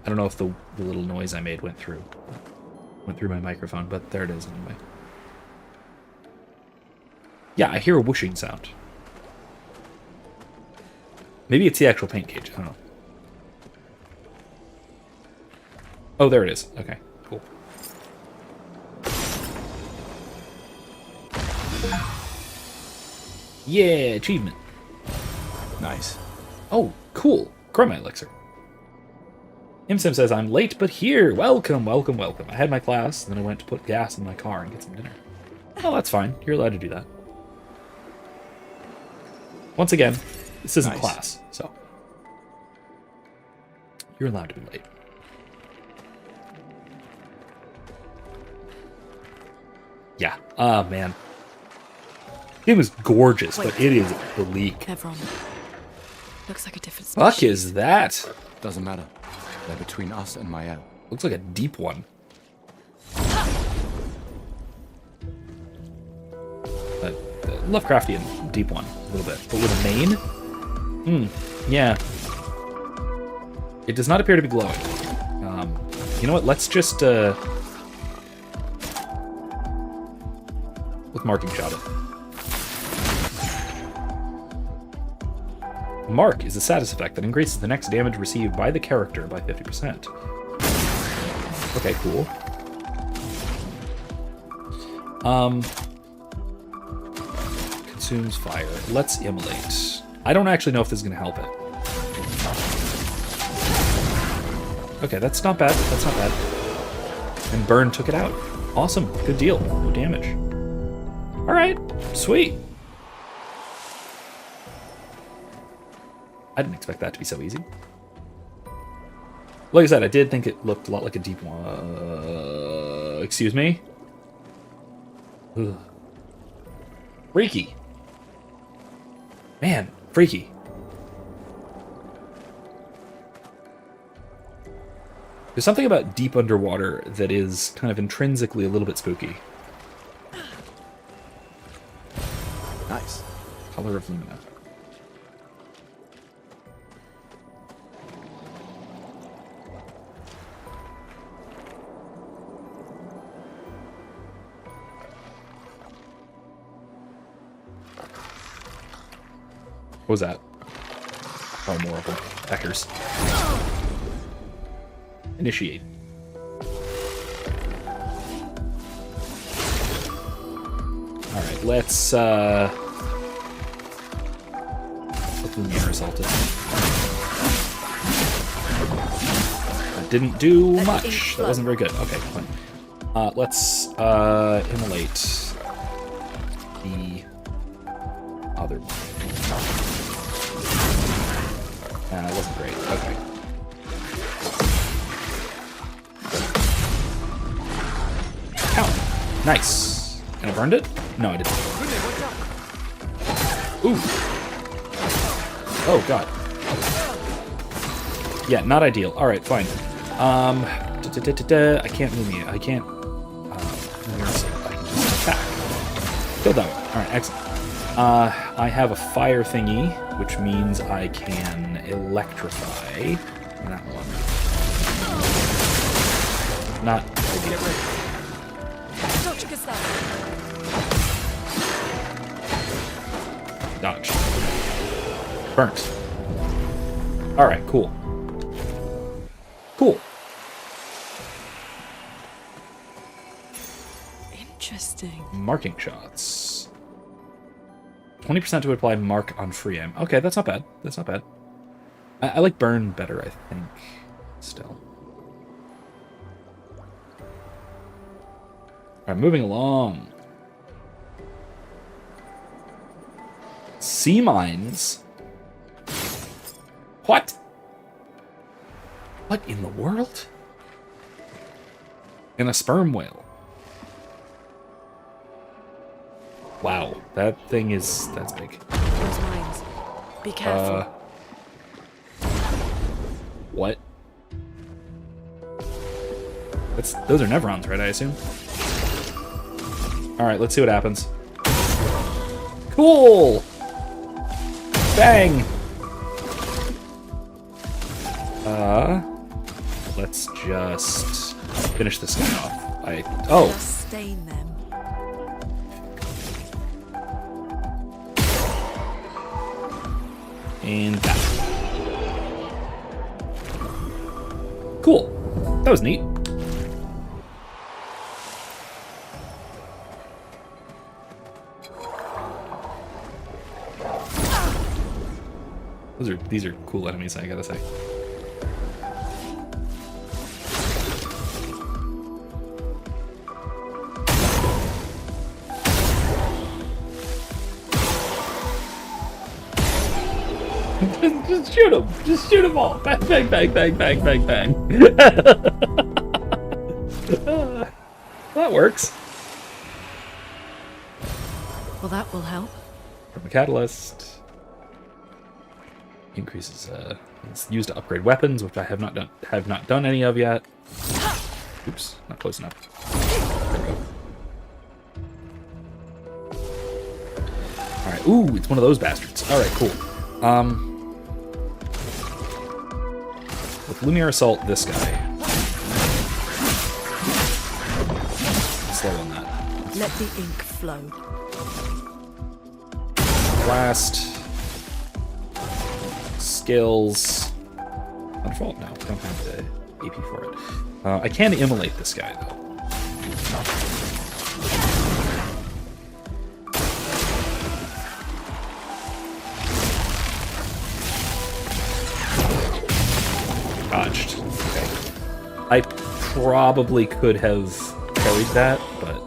I don't know if the little noise I made went through my microphone, but there it is anyway. Yeah, I hear a whooshing sound. Maybe it's the actual paint cage. I don't know. Oh, there it is. Okay, cool. Yeah, achievement. Nice. Oh, cool. Chroma elixir. Imsim says, I'm late, but here. Welcome, welcome, welcome. I had my class, then I went to put gas in my car and get some dinner. Oh, that's fine. You're allowed to do that. Once again, this isn't Nice. class, so you're allowed to be late. Yeah. Ah, man. It was gorgeous, but it is bleak. Nevron. Looks like a different species. Fuck is that? Doesn't matter. They're between us and Mael. Looks like a deep one. Lovecraftian deep one, a little bit. But with a mane? Yeah. It does not appear to be glowing. You know what? Let's just, with marking shot it. Mark is a status effect that increases the next damage received by the character by 50%. Okay, cool. Consumes fire. Let's immolate. I don't actually know if this is going to help it. Okay, that's not bad. That's not bad. And burn took it out. Awesome. Good deal. No damage. All right. Sweet. I didn't expect that to be so easy. Like I said, I did think it looked a lot like a deep one. Excuse me? Ugh. Freaky. Man, freaky. There's something about deep underwater that is kind of intrinsically a little bit spooky. Nice. Color of Lumina. What was that? Oh, more of them. Eckers. Initiate. Alright, let's, Lumiere assaulted. That didn't do much. That wasn't very good. Okay, fine. Let's, immolate the other one. It wasn't great. Okay. Ow. Nice. And I burned it? No, I didn't. Ooh. Oh, God. Yeah, not ideal. Alright, fine. I can't move me. I can't... I can just attack. Killed that one. Alright, excellent. I have a fire thingy, which means I can electrify that one. Not ideal. Dodge. Burnt. Alright, cool. Cool. Interesting. Marking shots. 20% to apply mark on free aim. Okay, that's not bad. That's not bad. I like burn better, I think, still. Alright, moving along. Sea mines? What? What in the world? And a sperm whale. Wow, that's big. Those mines. Be careful. What? Those are Nevrons, right, I assume? Alright, let's see what happens. Cool! Bang! Let's just finish this guy off. Oh! Just stain them. And that. Cool. That was neat. These are cool enemies, I gotta say. Just shoot them! Just shoot them all! Bang, bang, bang, bang, bang, bang, bang. That works. Well, that will help. From a catalyst. Increases it's used to upgrade weapons, which I have not done any of yet. Oops, not close enough. There we go. Alright, ooh, it's one of those bastards. Alright, cool. With Lumiere Assault, this guy. Slow on that. Let the ink flow. Blast. Skills. Unfault? No, don't have the AP for it. I can immolate this guy, though. Dodged. Okay. I probably could have parried that, but...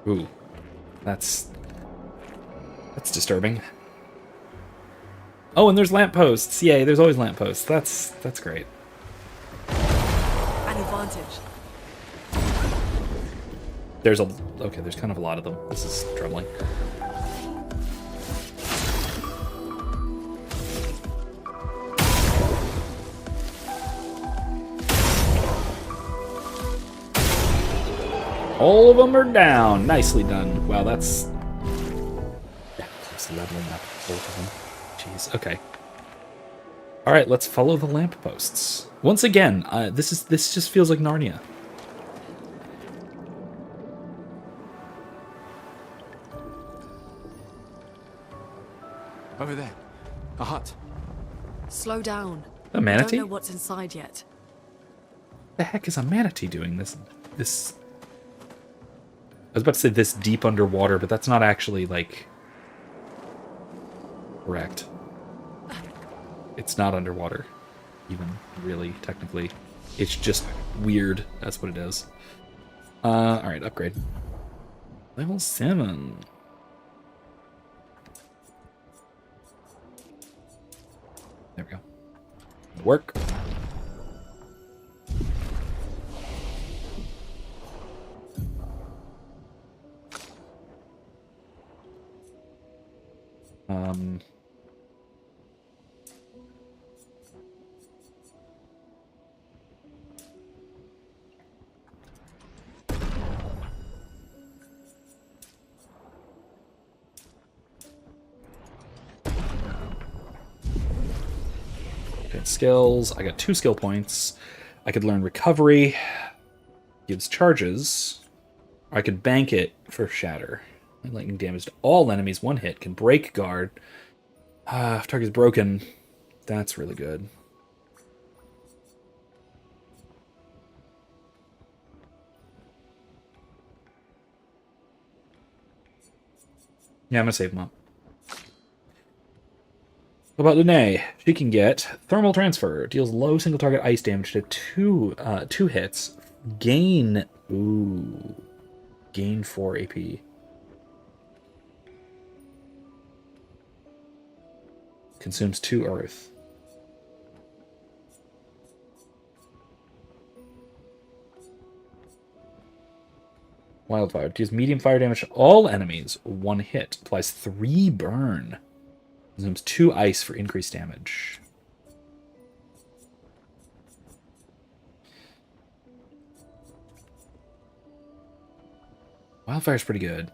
Ooh, that's disturbing. Oh, and there's lampposts. Yay, there's always lampposts. That's great. An advantage. There's kind of a lot of them. This is troubling. All of them are down. Nicely done. Wow, that's... Yeah, close to leveling up both of them. Jeez, okay. Alright, let's follow the lampposts. Once again, this just feels like Narnia. Over there. A hut. Slow down. A manatee? Don't know what's inside yet. The heck is a manatee doing this? I was about to say this deep underwater, but that's not actually, like, correct. It's not underwater, even, really, technically. It's just weird. That's what it is. Alright, upgrade. Level 7. There we go. Work. Okay, skills. I got 2 skill points. I could learn recovery. Gives charges. Or I could bank it for shatter. Lightning damage to all enemies. 1 hit. Can break guard. If target's broken, that's really good. Yeah, I'm gonna save him up. What about Lune? She can get thermal transfer. Deals low single target ice damage to 2 hits. Gain gain 4 AP. Consumes 2 earth. Wildfire. Deals medium fire damage to all enemies. 1 hit. Applies 3 burn. Consumes 2 ice for increased damage. Wildfire's pretty good.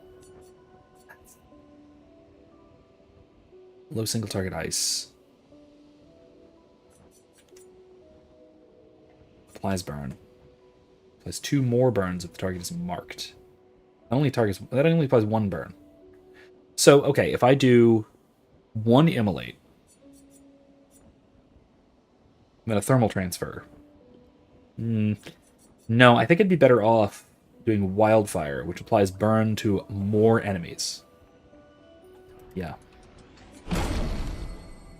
Low single target ice. Applies burn. Applies 2 more burns if the target is marked. That only applies 1 burn. So, okay, if I do 1 immolate, then a thermal transfer. No, I think it'd be better off doing wildfire, which applies burn to more enemies. Yeah.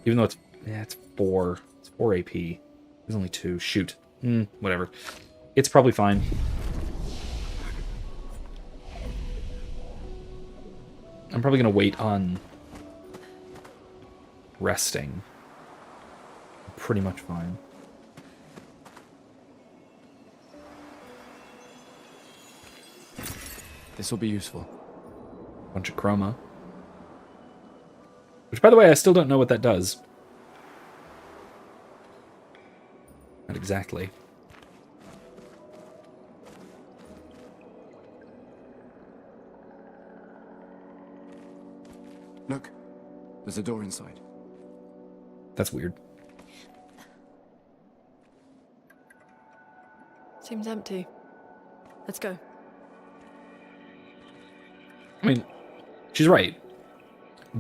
Even though it's 4. It's 4 AP. There's only 2. Shoot. Whatever. It's probably fine. I'm probably going to wait on resting. Pretty much fine. This will be useful. Bunch of chroma. Which, by the way, I still don't know what that does. Not exactly. Look, there's a door inside. That's weird. Seems empty. Let's go. I mean, she's right.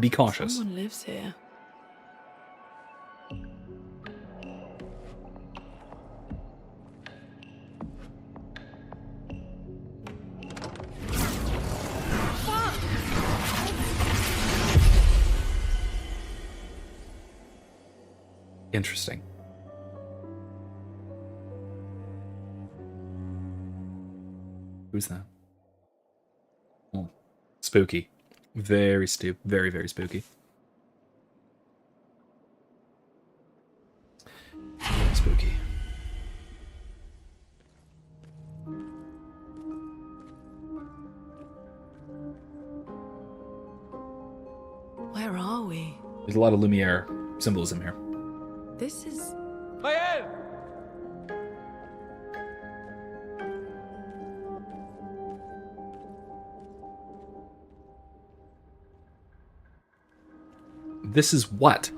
Be cautious. Someone lives here. Interesting. Who's that? Oh, spooky. Very very, very spooky. Very spooky. Where are we? There's a lot of Lumiere symbolism here. This is... This is what?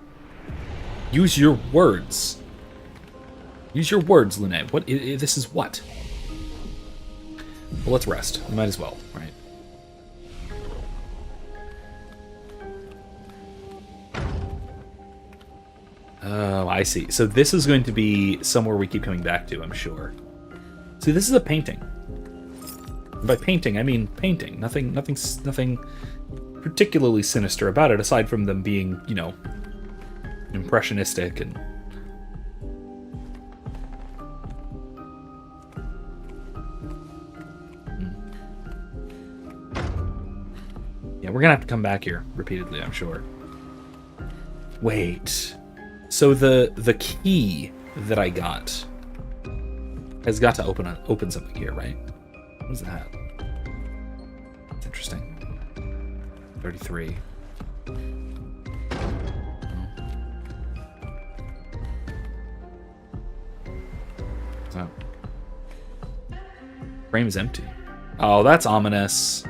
Use your words. Use your words, Lune. What? This is what? Well, let's rest. We might as well, right? Oh, I see. So this is going to be somewhere we keep coming back to, I'm sure. See, this is a painting. And by painting, I mean painting. Nothing particularly sinister about it, aside from them being, you know, impressionistic and... Yeah, we're gonna have to come back here repeatedly, I'm sure. Wait. So the key that I got has got to open something here, right? What is that? It's interesting. 33. What's that? Frame is empty. Oh, that's ominous.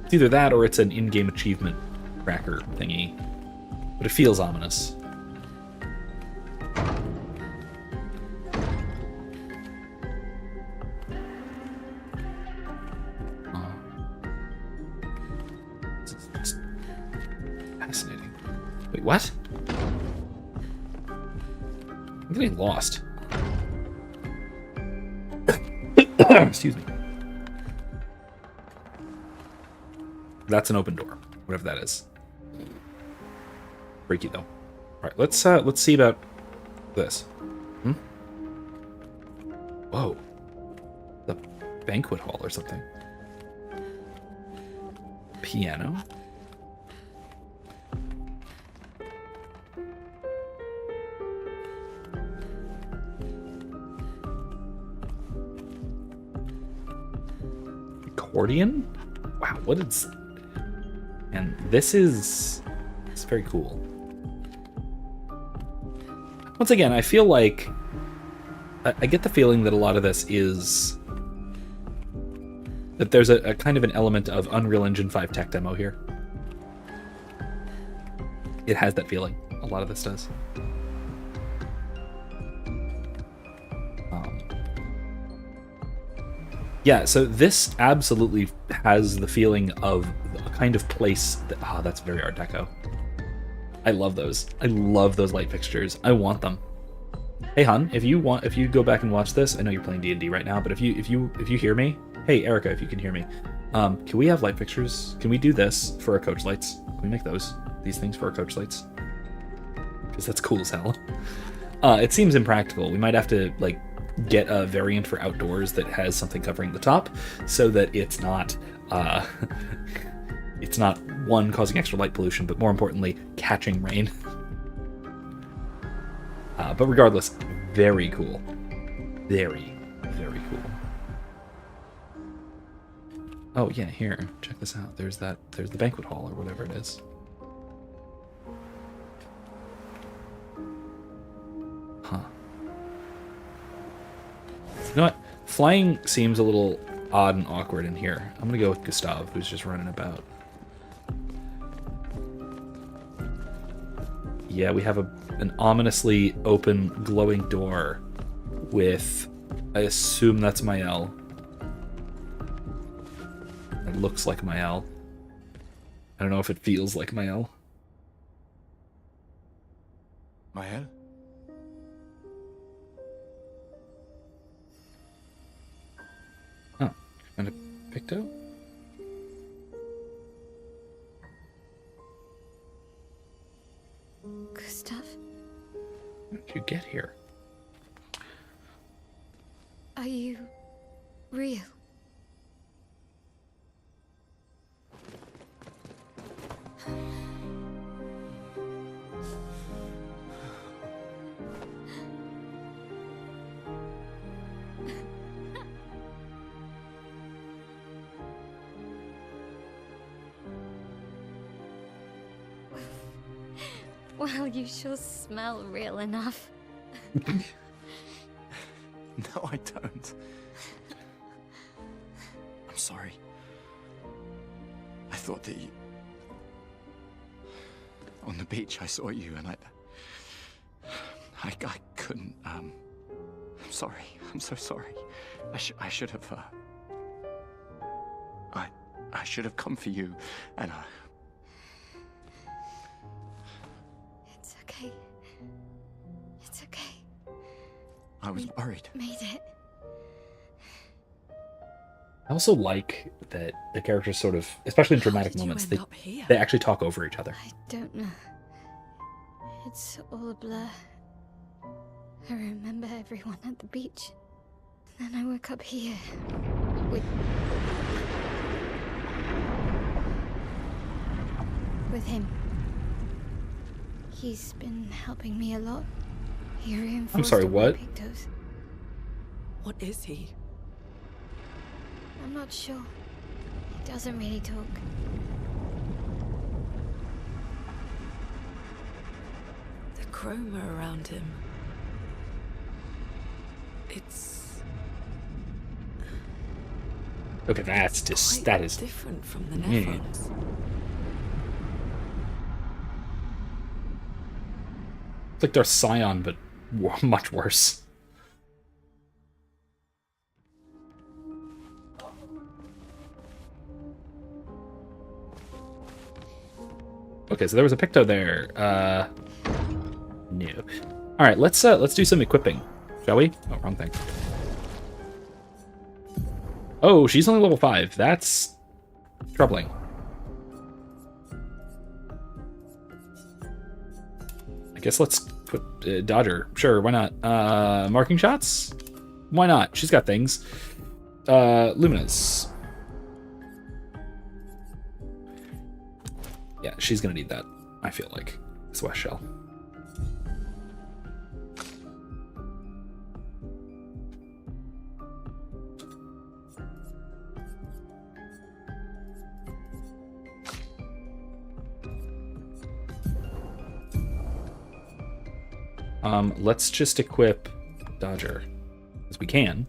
It's either that or it's an in-game achievement tracker thingy. But it feels ominous. It's fascinating. Wait, what? I'm getting lost. Excuse me. That's an open door, whatever that is. Freaky though. All right, let's see about this. Whoa, the banquet hall or something. Piano. Accordion? Wow, what is... And this is... It's very cool. Once again, I feel like... I get the feeling that a lot of this is... that there's a kind of an element of Unreal Engine 5 tech demo here. It has that feeling. A lot of this does. Yeah, so this absolutely has the feeling of a kind of place that... that's very Art Deco. I love those. I love those light fixtures. I want them. Hey, hon, if you go back and watch this, I know you're playing D&D right now, but if you hear me, hey, Erica, if you can hear me, can we have light fixtures? Can we do this for our coach lights? Can we make these things for our coach lights? Because that's cool as hell. It seems impractical. We might have to like get a variant for outdoors that has something covering the top, so that it's not one, causing extra light pollution, but more importantly, catching rain. But regardless, very cool. Very, very cool. Oh yeah, here, check this out. There's the banquet hall or whatever it is. Huh. You know what? Flying seems a little odd and awkward in here. I'm gonna go with Gustav, who's just running about. Yeah, we have an ominously open, glowing door with, I assume that's Mael. It looks like Mael. I don't know if it feels like Mael. Mael? Oh, and a Picto? Gustav? How did you get here? Are you real? Well, you sure smell real enough. No, I don't. I'm sorry. I thought that you... On the beach, I saw you and I couldn't, I'm sorry. I'm so sorry. I should have, I should have come for you, and It's okay. It's okay. I was worried. Made it. I also like that the characters sort of, especially in dramatic moments, they actually talk over each other. I don't know. It's all a blur. I remember everyone at the beach. Then I woke up here with him. He's been helping me a lot. He reinforced I'm sorry, all my what? pictos. What is he? I'm not sure. He doesn't really talk. The chroma around him. It's Okay, that's just, quite that is different from the Yeah. nephrons. it's like their Scion, but much worse. Okay, so there was a Picto there. No. All right, let's do some equipping, shall we? Oh, wrong thing. Oh, she's only level 5. That's troubling. I guess let's put Dodger. Sure, why not? Marking shots? Why not? She's got things. Luminous. Yeah, she's gonna need that, I feel like. This West Shell. Let's just equip Dodger, as we can.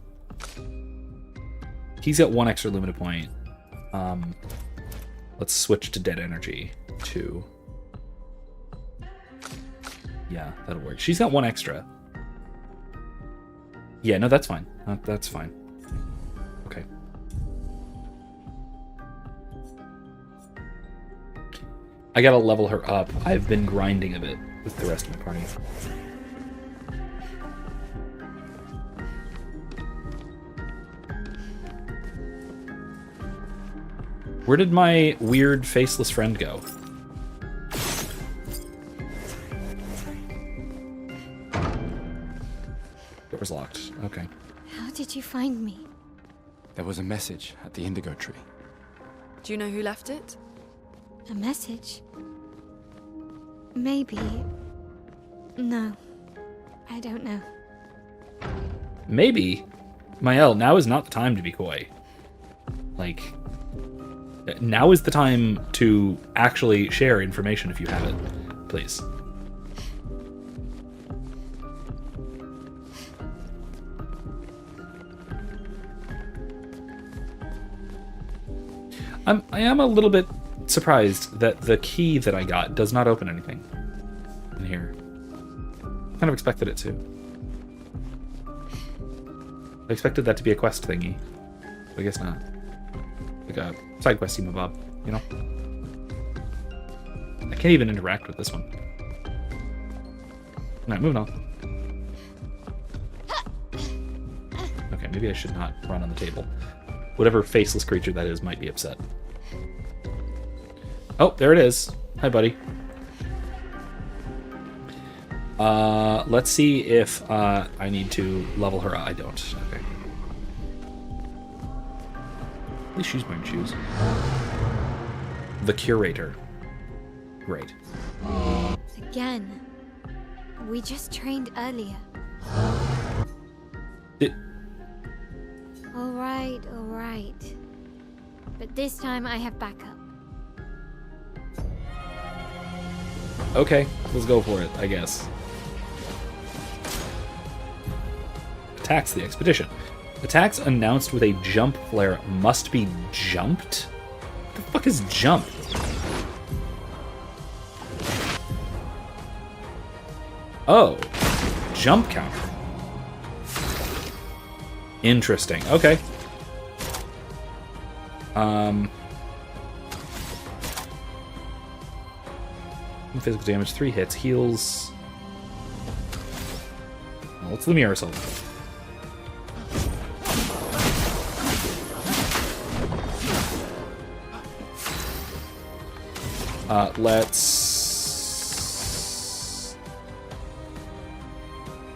He's got 1 extra Lumina point. Let's switch to Dead Energy, 2. Yeah, that'll work. She's got 1 extra. Yeah, no, that's fine. That's fine. Okay. I gotta level her up. I've been grinding a bit with the rest of my party. Where did my weird faceless friend go? Door's locked. Okay. How did you find me? There was a message at the indigo tree. Do you know who left it? A message? Maybe. No. I don't know. Maybe. Mael, now is not the time to be coy. Like, now is the time to actually share information if you have it. Please. I am a little bit surprised that the key that I got does not open anything in here. Kind of expected it to. I expected that to be a quest thingy. But I guess not. Like a side questy mabob, you know? I can't even interact with this one. Alright, moving on. Okay, maybe I should not run on the table. Whatever faceless creature that is might be upset. Oh, there it is. Hi, buddy. Let's see if I need to level her up. I don't. Okay. At least she's wearing shoes. The Curator. Great. Again. We just trained earlier. Alright. But this time I have backup. Okay, let's go for it, I guess. Attacks the expedition. Attacks announced with a jump flare must be jumped? What the fuck is jump? Oh, jump counter. Interesting. Okay. Physical damage, 3 hits, heals. Well, it's Lumiere Assault. Let's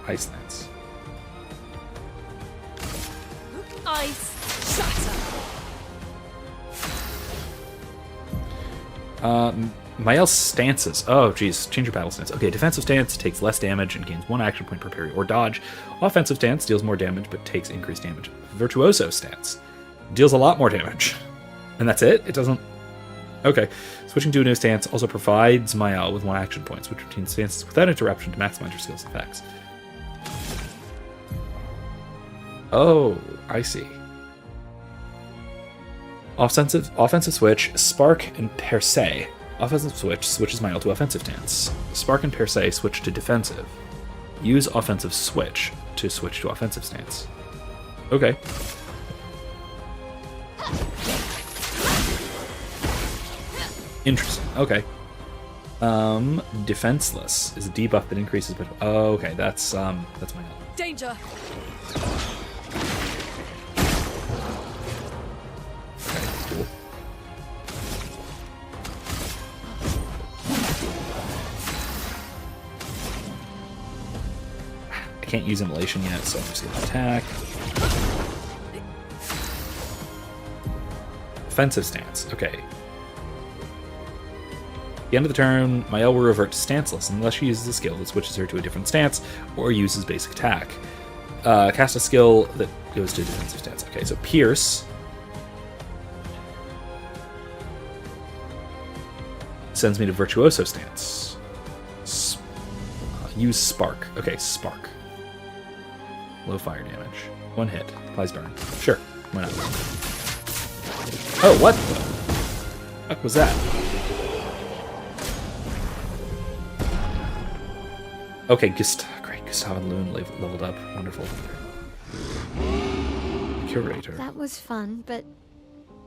Ice Lance. Ice shatter. Mael's stances. Oh, geez. Change your battle stance. Okay, defensive stance takes less damage and gains 1 action point per parry or dodge. Offensive stance deals more damage but takes increased damage. Virtuoso stance deals a lot more damage. And that's it? It doesn't... Okay. Switching to a new stance also provides Mael with 1 action point. Switch between stances without interruption to maximize your skills effects. Oh, I see. Offensive switch, Spark and Per Se. Offensive switch switches Mael to offensive stance. Spark and Per Se switch to defensive. Use offensive switch to switch to offensive stance. Okay. Interesting. Okay. Defenseless is a debuff that increases, but oh, okay, that's Mael. Danger. Okay, cool. I can't use Immolation yet, so I'm just gonna attack. Offensive stance. Okay. At the end of the turn, my L will revert to stanceless unless she uses a skill that switches her to a different stance or uses basic attack. Cast a skill that goes to defensive stance. Okay, so Pierce sends me to Virtuoso stance. Use Spark. Okay, Spark. Low fire damage. 1 hit. Applies burn. Sure, why not? Oh, what the fuck was that? Okay, great. Gustav and Loon leveled up. Wonderful. Curator. That was fun, but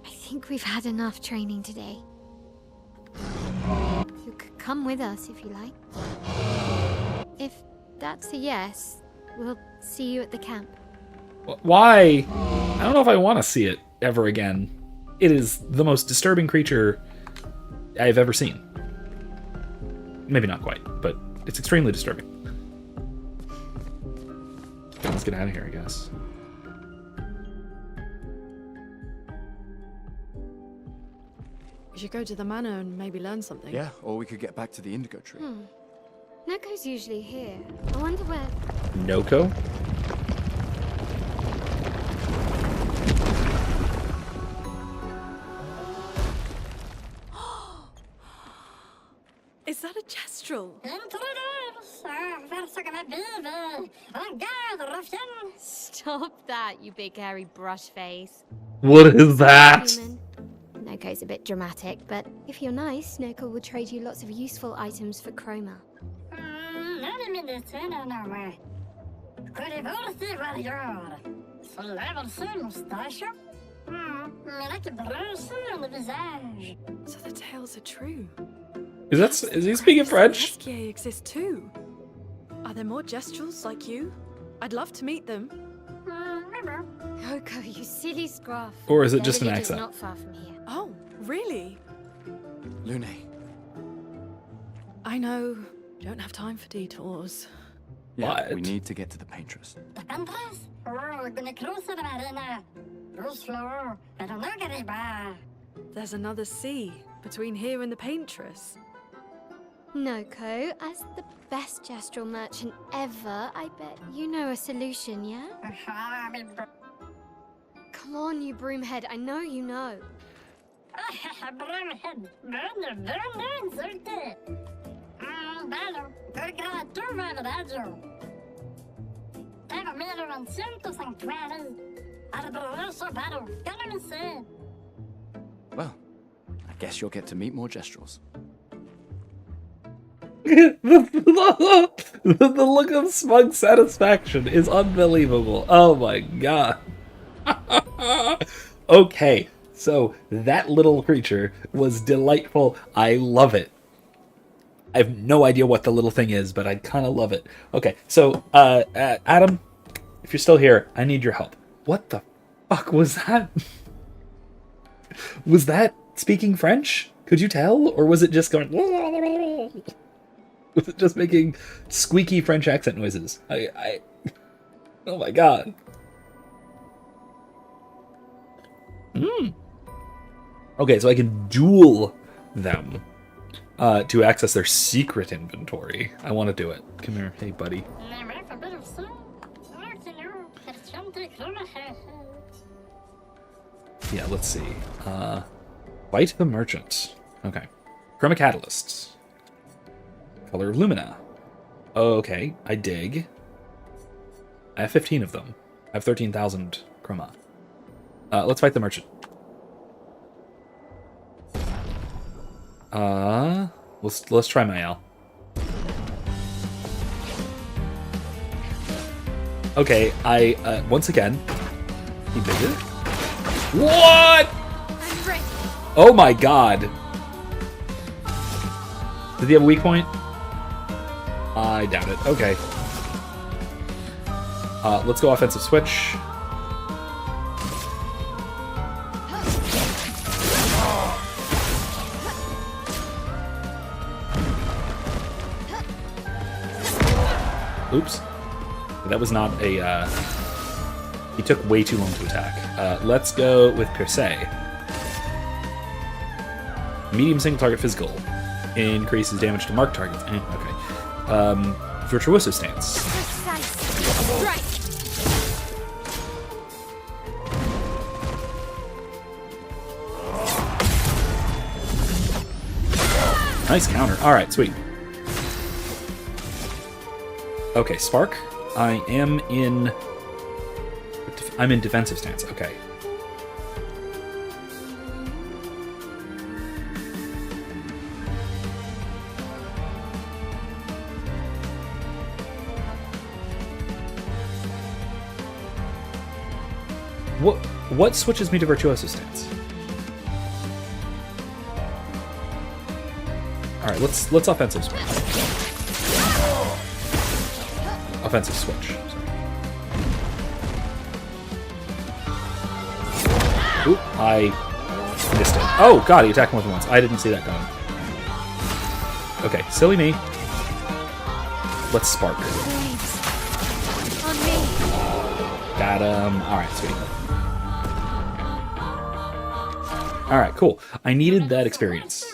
I think we've had enough training today. You could come with us if you like. If that's a yes, we'll see you at the camp. Why? I don't know if I want to see it ever again. It is the most disturbing creature I've ever seen. Maybe not quite, but it's extremely disturbing. Let's get out of here, I guess. We should go to the manor and maybe learn something. Yeah, or we could get back to the indigo tree. Noko's usually here. I wonder where... Noko? Is that a Gestrel? Stop that, you big hairy brush face. What is that? Human. Noko's a bit dramatic, but if you're nice, Noko will trade you lots of useful items for chroma. So the tales are true. Is he speaking French? Esquier exist too. Are there more Gestrels like you? I'd love to meet them. Noko, you silly scruff. Or is it The just an village is accent? not far from here. Oh, really? Lune, I know. Don't have time for detours. yeah, What? we need to get to the paintress. There's another sea between here and the paintress. Noko, as the best Gestrel merchant ever, I bet you know a solution, yeah? Come on, you broomhead, I know you know. Well, I guess you'll get to meet more Gestrels. The look of smug satisfaction is unbelievable. Oh my god. Okay, so that little creature was delightful. I love it. I have no idea what the little thing is, but I kind of love it. Okay, so Adam, if you're still here, I need your help. What the fuck was that? Was that speaking French? Could you tell? Or was it just going... Was it just making squeaky French accent noises? Oh my god. Okay, so I can duel them to access their secret inventory. I want to do it. Come here. Hey, buddy. Yeah, let's see. Fight the merchant. Okay. Chroma catalysts. Color of Lumina. Okay, I dig. I have 15 of them. I have 13,000 chroma. Let's fight the merchant. Let's try my L. Okay, once again, he bigger. What? Oh my god. Did he have a weak point? I doubt it. Okay. Let's go offensive switch. Oops. That was not a... He took way too long to attack. Let's go with Per Se. Medium single target physical. Increases damage to marked targets. Okay. Virtuoso stance. Precise. Strike. Nice counter. Alright, sweet. Okay, Spark. I'm in defensive stance. Okay. What switches me to Virtuoso stance? Alright, let's offensive switch. Offensive switch. Sorry. Oop, I missed it. Oh god, he attacked more than once. I didn't see that coming. Okay, silly me. Let's spark. Waves. On me. Got him. Alright, sweet. Alright, cool. I needed that experience.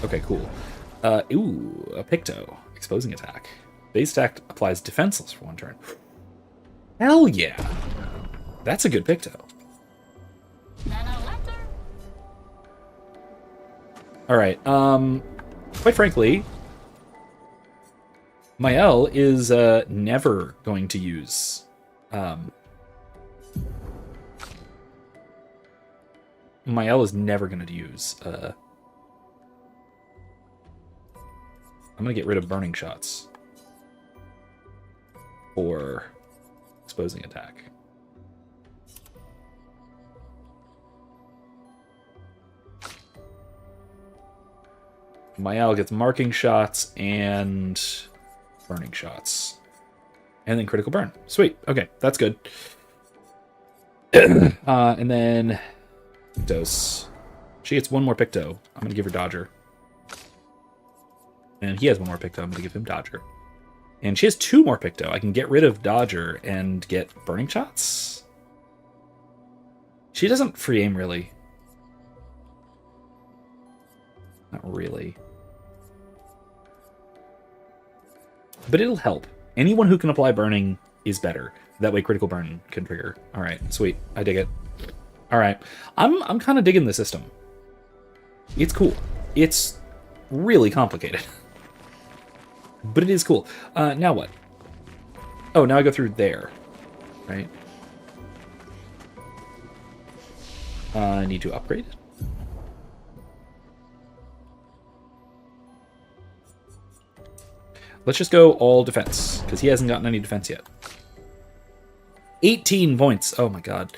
Okay, cool. Ooh, a Picto. Exposing attack. Base attack applies defenseless for 1 turn. Hell yeah! That's a good Picto. Alright, quite frankly, Mael is never going to use Mael is never going to use I'm going to get rid of burning shots for exposing attack. Mael gets marking shots and burning shots. And then critical burn. Sweet. Okay, that's good. And then Pictos. She gets 1 more Picto. I'm going to give her Dodger. And he has 1 more Picto. I'm going to give him Dodger. And she has 2 more Picto. I can get rid of Dodger and get burning shots. She doesn't free aim, really. Not really. But it'll help. Anyone who can apply burning is better. That way critical burn can trigger. Alright, sweet. I dig it. Alright. I'm kind of digging the system. It's cool. It's really complicated. But it is cool. Now what? Oh, now I go through there. Right? I need to upgrade. Let's just go all defense, because he hasn't gotten any defense yet. 18 points. Oh my god.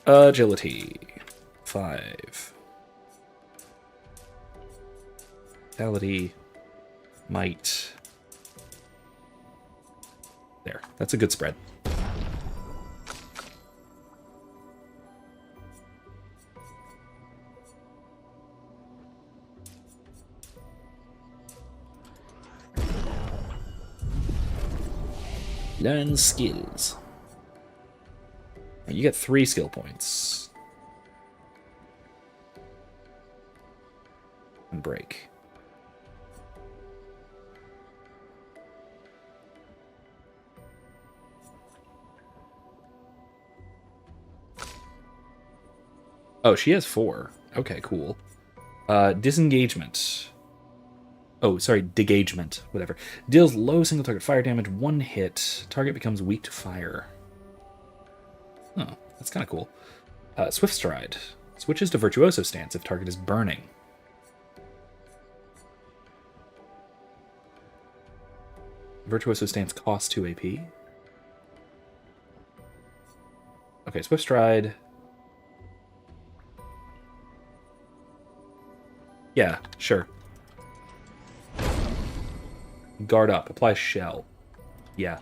Agility. 5. Vitality. Might. There. That's a good spread. Learn skills. You get 3 skill points. And break. Oh, she has 4. Okay, cool. Disengagement. Oh, sorry, degagement, whatever. Deals low single target fire damage, 1 hit. Target becomes weak to fire. Oh, that's kind of cool. Swift Stride. Switches to Virtuoso Stance if target is burning. Virtuoso Stance costs 2 AP. Okay, Swift Stride. Yeah, sure. Guard up. Apply shell. Yeah.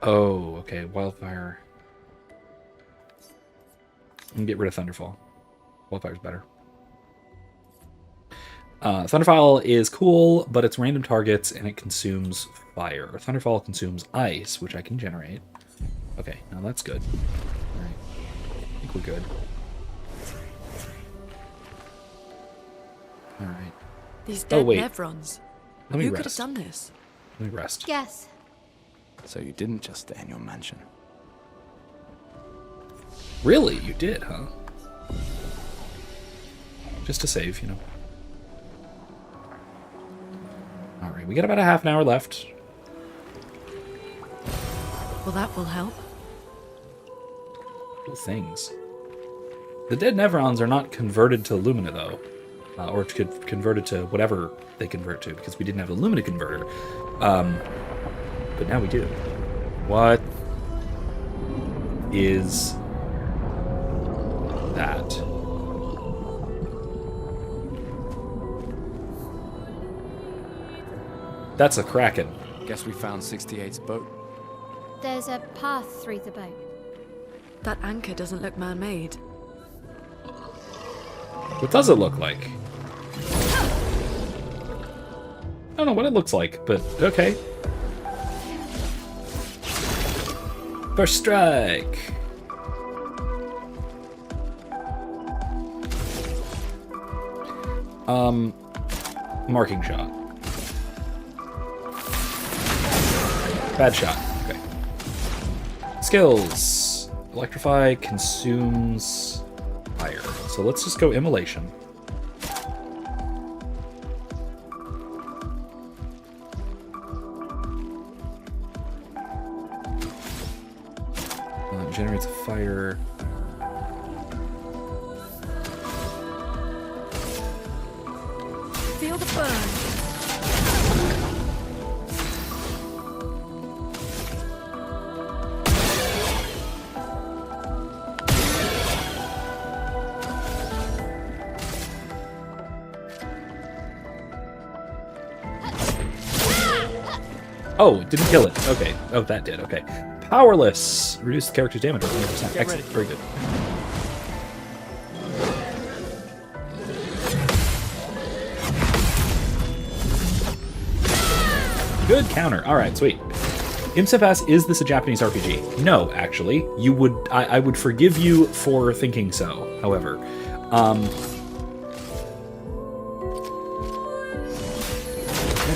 Oh, okay. Wildfire. And get rid of Thunderfall. Wildfire's better. Thunderfall is cool, but it's random targets and it consumes fire. Thunderfall consumes ice, which I can generate. Okay, now that's good. Alright. I think we're good. Alright. These dead wait. Nevrons. Let me Who could have rest. done this? Let me rest. Yes. So you didn't just stay in your mansion. Really? You did, huh? Just to save, you know. Alright, we got about a half an hour left. Well, that will help. Cool things. The dead Nevrons are not converted to Lumina, though. Or converted to whatever they convert to, because we didn't have a Lumina converter. But now we do. What is that? That's a Kraken. Guess we found 68's boat. There's a path through the boat. That anchor doesn't look man-made. What does it look like? I don't know what it looks like, but okay. First strike. Marking shot. Bad shot. Okay. Skills. Electrify consumes fire. So let's just go immolation. Generates a fire. Feel the burn. Oh, it didn't kill it. Okay. Oh, that did. Okay. Powerless. Reduce the character's damage by 20%. Excellent. Very good. Good counter. All right, sweet. Imsepass, is this a Japanese RPG? No, actually. You would. I would forgive you for thinking so. However, Let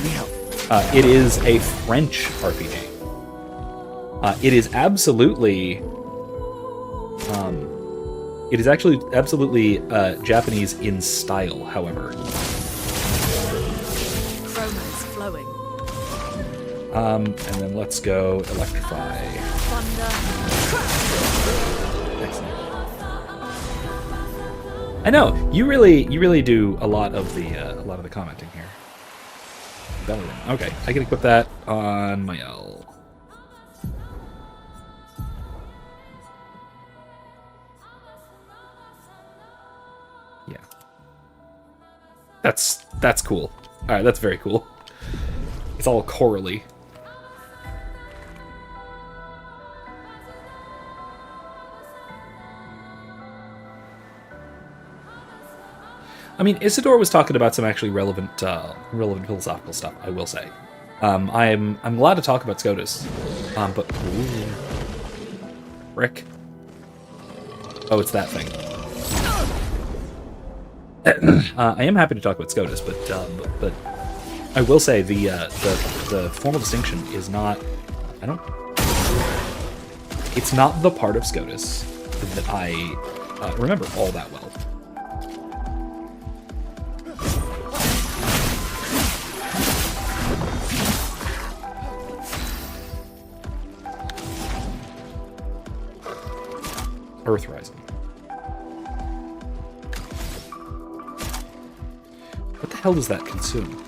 me help. it is a French RPG. It is absolutely. It is actually absolutely Japanese in style. However, Chroma's flowing. and then let's go electrify. Thunder. Excellent. I know you really do a lot of the commenting here. Belly. Okay, I can equip that on my L. Yeah. That's cool. All right, that's very cool. It's all chorally. I mean, Isidore was talking about some actually relevant philosophical stuff, I will say. I'm glad to talk about SCOTUS, but ooh, frick. Oh, it's that thing. I am happy to talk about SCOTUS, but I will say the formal distinction is not. It's not the part of SCOTUS that I remember all that well. Earth Rising. What the hell does that consume?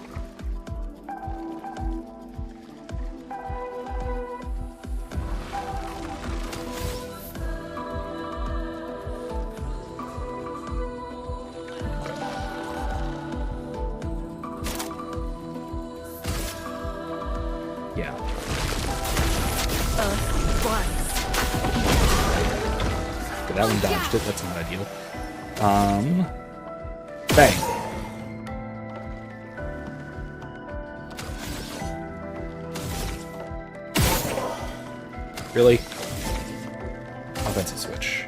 Yeah. that one dodged it. That's not ideal. Bang. Really? Offensive switch.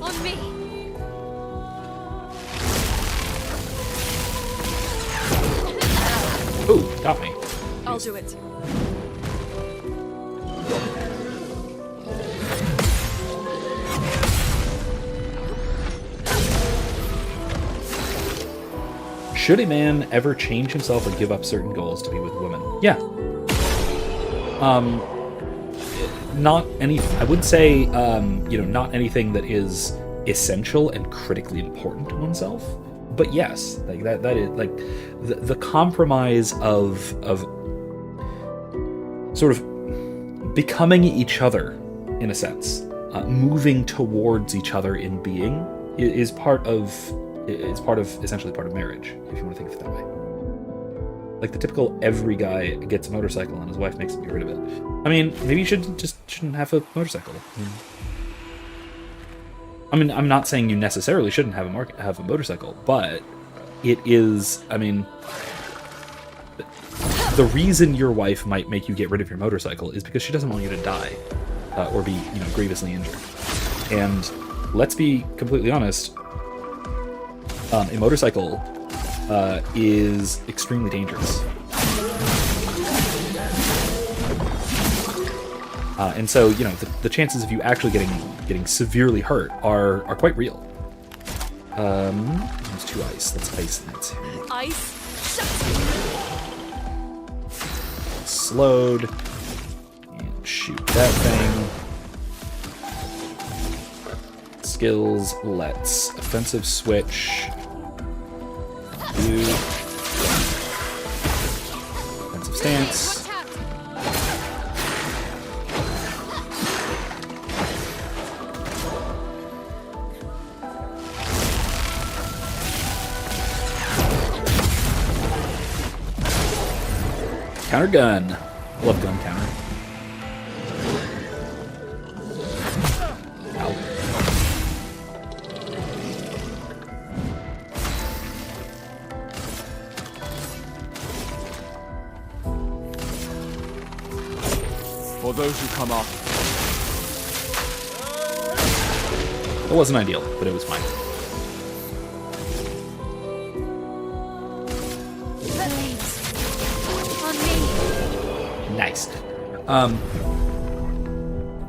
On me. Ooh, got me. I'll do it. Should a man ever change himself or give up certain goals to be with women? Yeah. Not any. I would say, not anything that is essential and critically important to oneself. But yes, like that is like the compromise of sort of becoming each other in a sense, moving towards each other in being is essentially part of marriage, if you want to think of it that way. Like the typical every guy gets a motorcycle and his wife makes him get rid of it. I mean, maybe you shouldn't have a motorcycle. I mean, I'm not saying you necessarily shouldn't have a motorcycle, but it is. I mean, the reason your wife might make you get rid of your motorcycle is because she doesn't want you to die or be, grievously injured. And let's be completely honest. A motorcycle is extremely dangerous. And so, the chances of you actually getting severely hurt are quite real. There's 2 ice. Let's ice that. Ice. Slowed. And shoot that thing. Skills. Let's offensive switch. Defensive stance. Counter gun. I love gun counter. Ow. For those who come after. It wasn't ideal, but it was fine. Nice.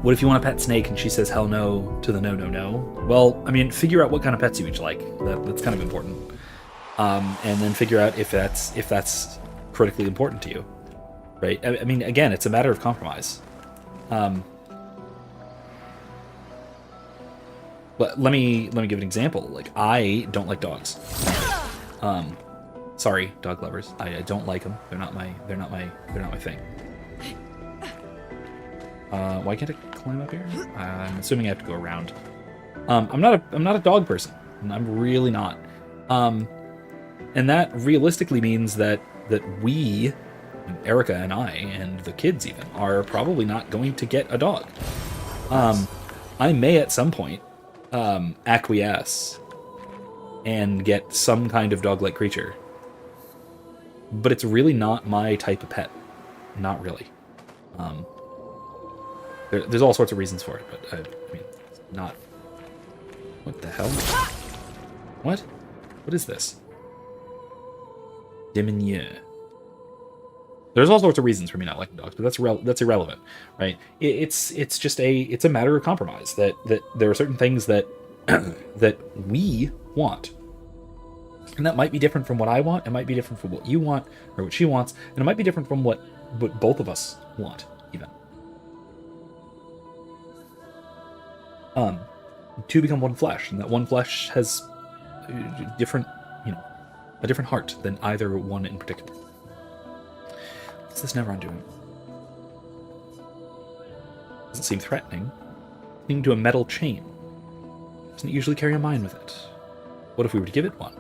What if you want a pet snake and she says hell no to the no, no, no? Well, I mean, figure out what kind of pets you each like. That's kind of important. And then figure out if that's critically important to you, right? I mean, again, it's a matter of compromise. But let me give an example. Like, I don't like dogs. Sorry, dog lovers. I don't like them. They're not my thing. Why can't I climb up here? I'm assuming I have to go around. I'm not a dog person. I'm really not. And that realistically means that we, Erica and I, and the kids even, are probably not going to get a dog. I may at some point acquiesce and get some kind of dog-like creature. But it's really not my type of pet. Not really. There's all sorts of reasons for it, but I mean, not. What the hell? What? What is this? Diminuer. There's all sorts of reasons for me not liking dogs, but that's irrelevant, right? It's just a matter of compromise. That there are certain things that that we want, and that might be different from what I want. It might be different from what you want or what she wants, and it might be different from what both of us want, even. Two become one flesh, and that one flesh has a different heart than either one in particular. What's this Nevron doing? Doesn't seem threatening. Clinging to a metal chain. Doesn't usually carry a mine with it. What if we were to give it one?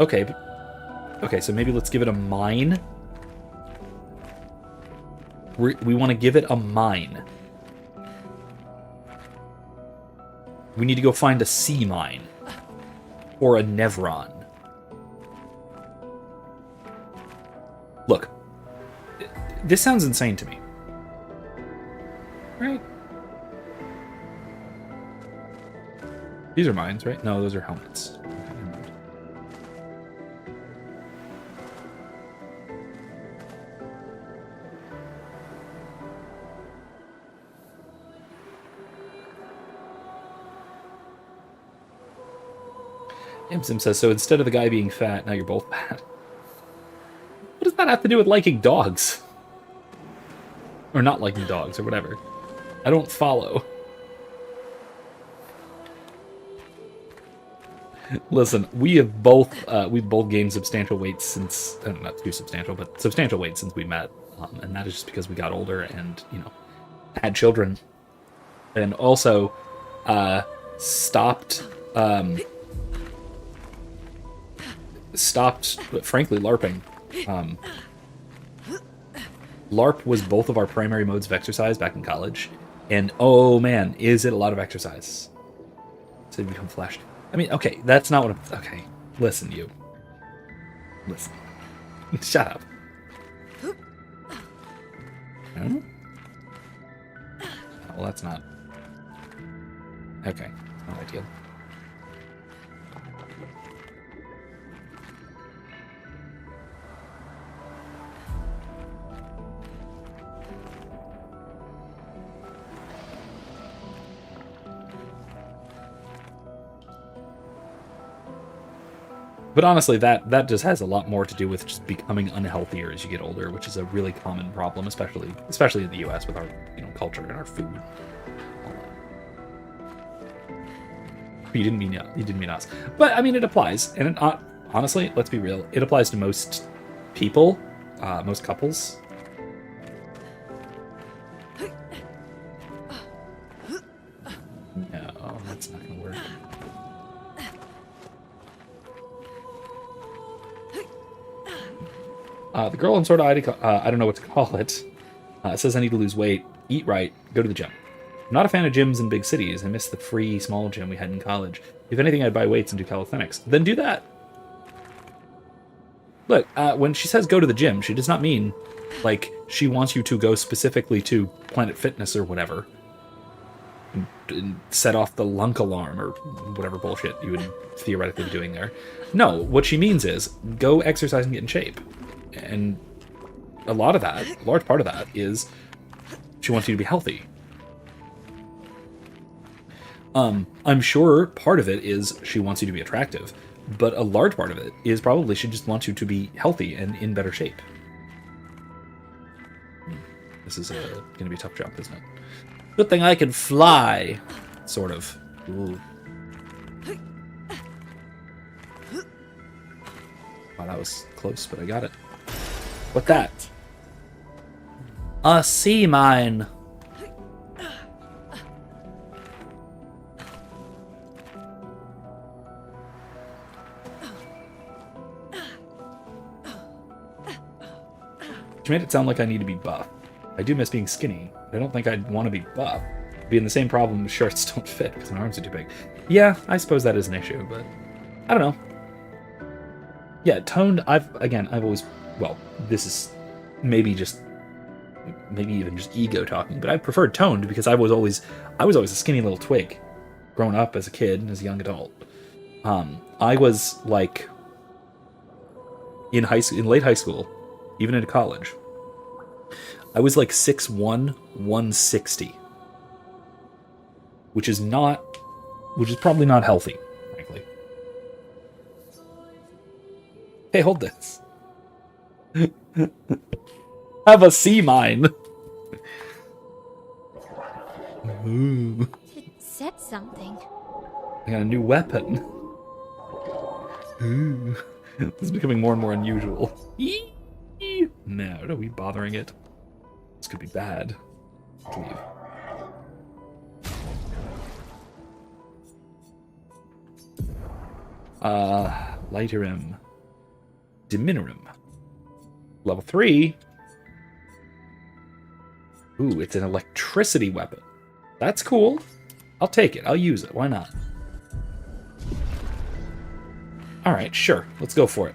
Okay, so maybe let's give it a mine. We want to give it a mine. We need to go find a sea mine. Or a Nevron. Look. This sounds insane to me. Right? These are mines, right? No, those are helmets. Okay, never mind. Imsim says, so instead of the guy being fat, now you're both fat. What does that have to do with liking dogs? Or not liking dogs, or whatever. I don't follow. Listen, we've both gained substantial weight since, not too substantial, but substantial weight since we met. And that is just because we got older and, had children. And also, stopped, frankly, LARPing. LARP was both of our primary modes of exercise back in college. And, oh man, is it a lot of exercise. To become flashed. I mean, okay, that's not what I'm... Okay, listen, you. Listen. Shut up. Hmm? Oh, well, that's not... Okay, not ideal. But honestly, that just has a lot more to do with just becoming unhealthier as you get older, which is a really common problem, especially in the U.S. with our culture and our food. You didn't mean us, but I mean it applies, and honestly, let's be real, it applies to most people, most couples. No, that's not gonna work. The girl in Sword of ID, I don't know what to call it, says I need to lose weight, eat right, go to the gym. I'm not a fan of gyms in big cities. I miss the free small gym we had in college. If anything, I'd buy weights and do calisthenics. Then do that. Look, when she says go to the gym, she does not mean, like, she wants you to go specifically to Planet Fitness or whatever. And set off the lunk alarm or whatever bullshit you would theoretically be doing there. No, what she means is go exercise and get in shape. And a large part of that is she wants you to be healthy. I'm sure part of it is she wants you to be attractive, but a large part of it is probably she just wants you to be healthy and in better shape. This is going to be a tough jump, isn't it? Good thing I can fly, sort of. Ooh. Wow, that was close, but I got it. What that? A sea mine. She made it sound like I need to be buff. I do miss being skinny, but I don't think I'd want to be buff. It'd be in the same problem if shirts don't fit because my arms are too big. Yeah, I suppose that is an issue, but I don't know. Yeah, toned, I've always, well, this is maybe even just ego talking, but I preferred toned because I was always a skinny little twig growing up as a kid and as a young adult. I was like in late high school, even into college, I was like 6'1", 160, which is probably not healthy, frankly. Hey, hold this. Have a sea mine. Ooh. It said something. I got a new weapon. Ooh. This is becoming more and more unusual. No, don't be bothering it. This could be bad. Let's leave. Lighterem. Diminurum. Level 3. Ooh, it's an electricity weapon. That's cool. I'll take it. I'll use it. Why not? Alright, sure. Let's go for it.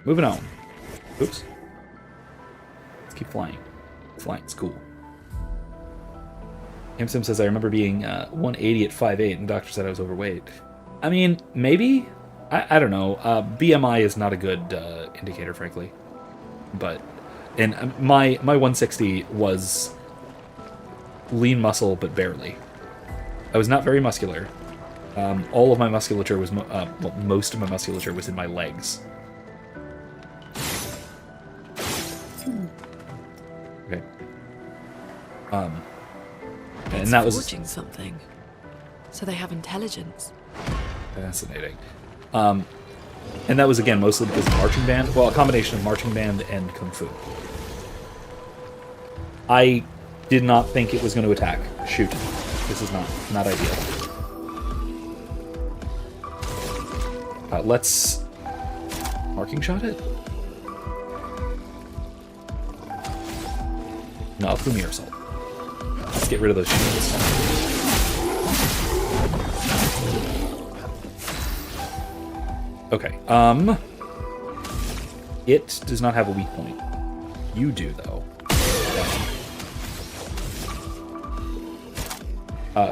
Moving on. Oops. Let's keep flying. Flying's cool. Hamsim says, I remember being 180 at 5'8", and the doctor said I was overweight. I mean, maybe? I don't know. BMI is not a good indicator, frankly. But, and my 160 was lean muscle, but barely. I was not very muscular. All of my musculature was, well, most of my musculature was in my legs. Okay. And that was forging something. So they have intelligence. Fascinating. And that was, again, mostly because of marching band. Well, a combination of marching band and kung fu. I did not think it was going to attack. Shoot. This is not ideal. Let's marking shot it? No, Lumiere Assault. Let's get rid of those shields. Okay, it does not have a weak point. You do, though.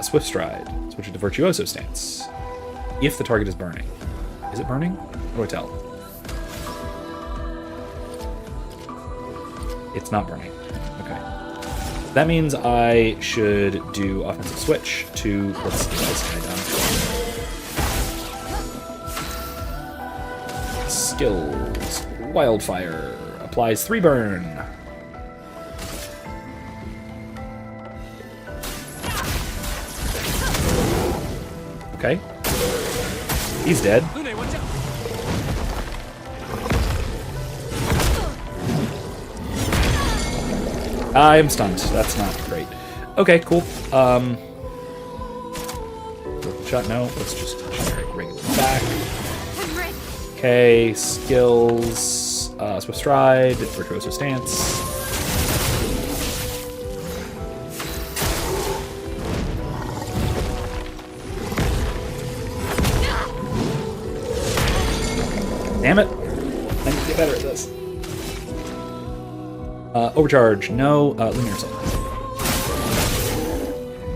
Swift Stride. Switch it to Virtuoso stance. If the target is burning. Is it burning? How do I tell? It's not burning. Okay. That means I should do offensive switch to... Let's get this guy done. Skills. Wildfire. Applies 3 burn. Okay. He's dead. I'm stunned. That's not great. Okay, cool. Shot, no. Let's just generic regular back. Okay, skills. Swift Stride, Virtuoso Stance. Damn it. I need to get better at this. Overcharge, no. Lumiere Assault.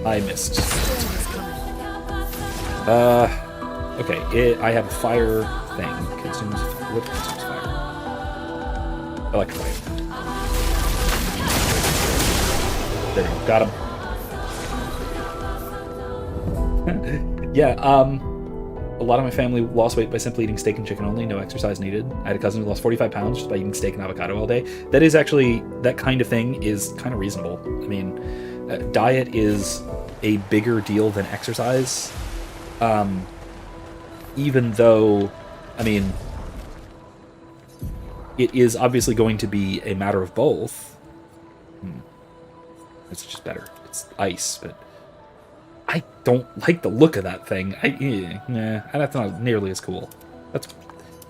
I missed. Okay, I have a fire thing. Consumes... What consumes fire? Electrify. There we go. Got him. Yeah, a lot of my family lost weight by simply eating steak and chicken only, no exercise needed. I had a cousin who lost 45 pounds just by eating steak and avocado all day. That is actually, that kind of thing is kind of reasonable. I mean, diet is a bigger deal than exercise. Even though, I mean, it is obviously going to be a matter of both. It's just better. It's ice, but... I don't like the look of that thing. That's not nearly as cool.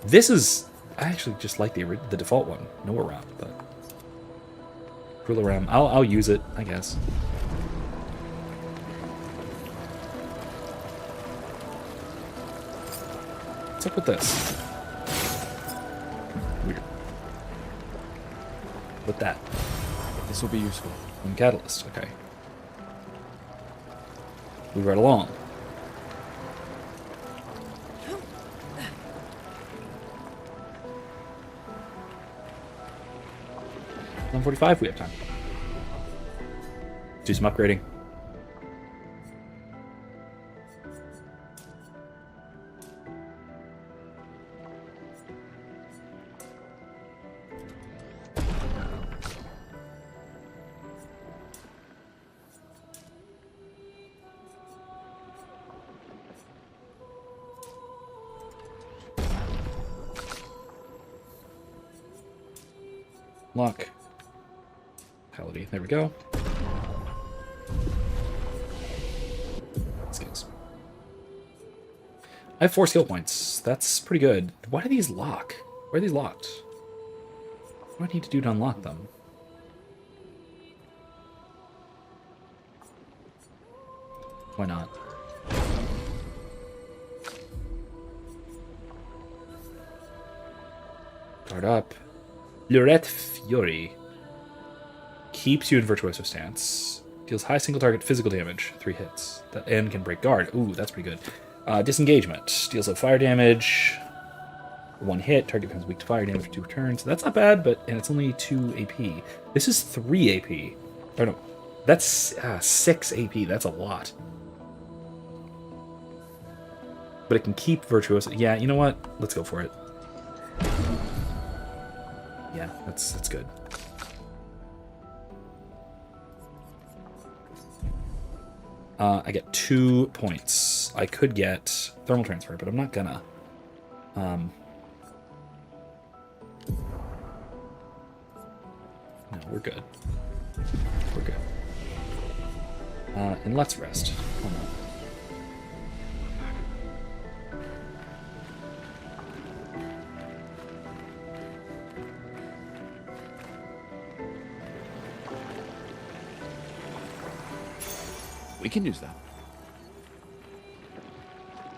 This is... I actually just like the default one. No around, but... Cruel around. I'll use it, I guess. What's up with this? Weird. With that. This will be useful. And catalyst, okay. Move right along. $1:45, we have time. Do some upgrading. Lock. Paladin. There we go. Skills. I have 4 skill points. That's pretty good. Why do these lock? Why are these locked? What do I need to do to unlock them? Why not? Guard up. Lurette Fury. Keeps you in Virtuoso stance. Deals high single target physical damage. 3 hits. That end can break guard. Ooh, that's pretty good. Disengagement. Deals some fire damage. 1 hit. Target becomes weak to fire damage for 2 turns. That's not bad, and it's only 2 AP. This is 3 AP. Oh no. That's 6 AP. That's a lot. But it can keep Virtuoso. Yeah, you know what? Let's go for it. Yeah, that's good. I get 2 points. I could get thermal transfer, but I'm not gonna. No, we're good. We're good. And let's rest. Hold on. We can use that.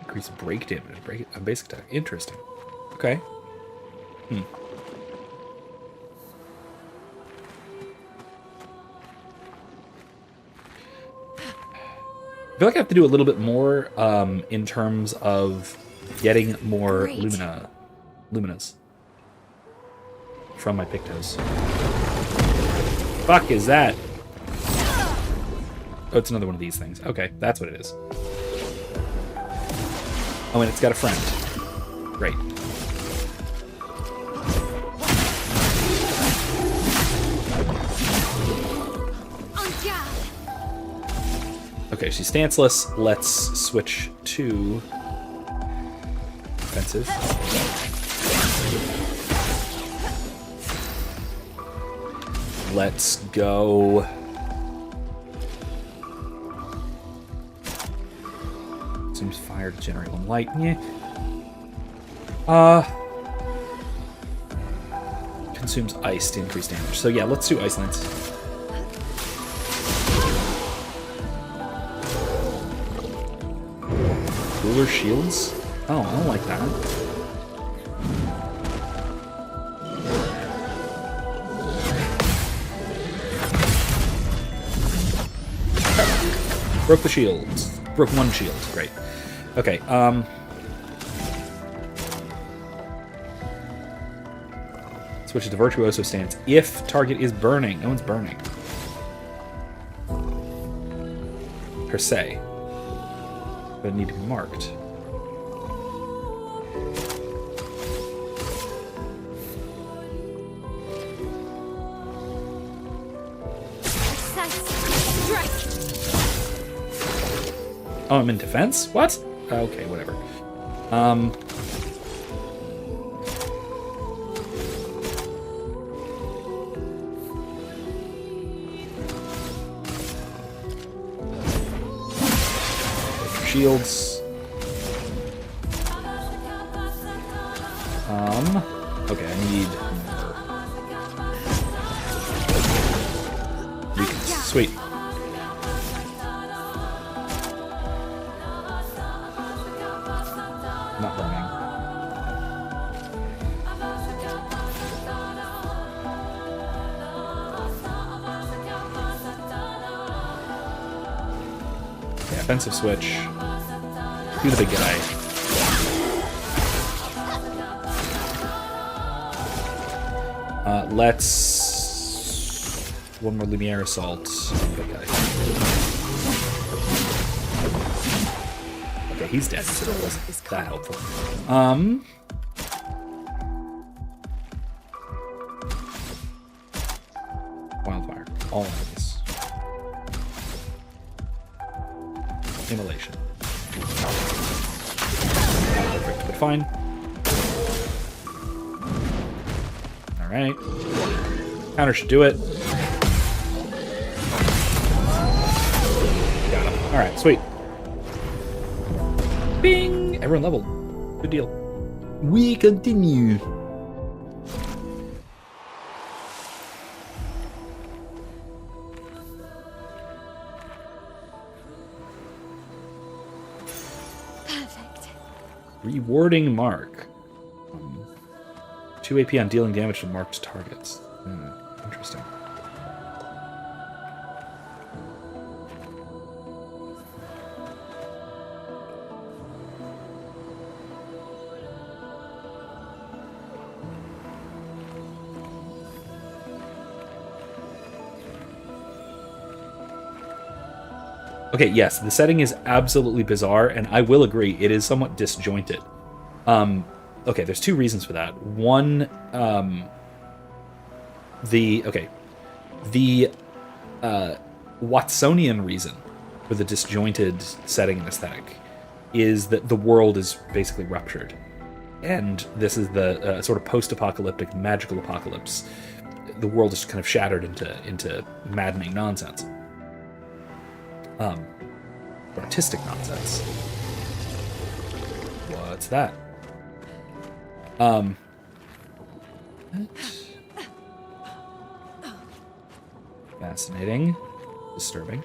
Increase break damage. Break a basic attack. Interesting. Okay. I feel like I have to do a little bit more in terms of getting more luminas from my Pictos. Fuck is that? Oh, it's another one of these things. Okay, that's what it is. Oh, and it's got a friend. Great. Okay, she's stanceless. Let's switch to offensive. Let's go. Consumes fire to generate 1 light. Yeah. Consumes ice to increase damage. So yeah, let's do Ice Lance. Cooler shields? Oh, I don't like that. Broke the shield. Broke 1 shield. Great. Okay, switch to Virtuoso stance if target is burning. No one's burning. Per se. But it need to be marked. Oh, I'm in defense? What? Okay, whatever. Shields. Okay, I need more. Weakness. Sweet. Not burning. Okay, offensive switch. Do the big guy. Let's... 1 more Lumiere Assault. Big guy. Okay, he's dead, so that wasn't that helpful. Wildfire. All of this. Immolation. Not perfect, but fine. Alright. Counter should do it. Got him. Alright, sweet. Bing! Everyone leveled. Good deal. We continue. Rewarding mark. 2 AP on dealing damage to marked targets. Interesting. Okay, yes, the setting is absolutely bizarre, and I will agree, it is somewhat disjointed. Okay, there's 2 reasons for that. One, the Watsonian reason for the disjointed setting and aesthetic is that the world is basically ruptured. And this is the sort of post-apocalyptic magical apocalypse. The world is kind of shattered into maddening nonsense. Artistic nonsense. What's that? Fascinating. Disturbing.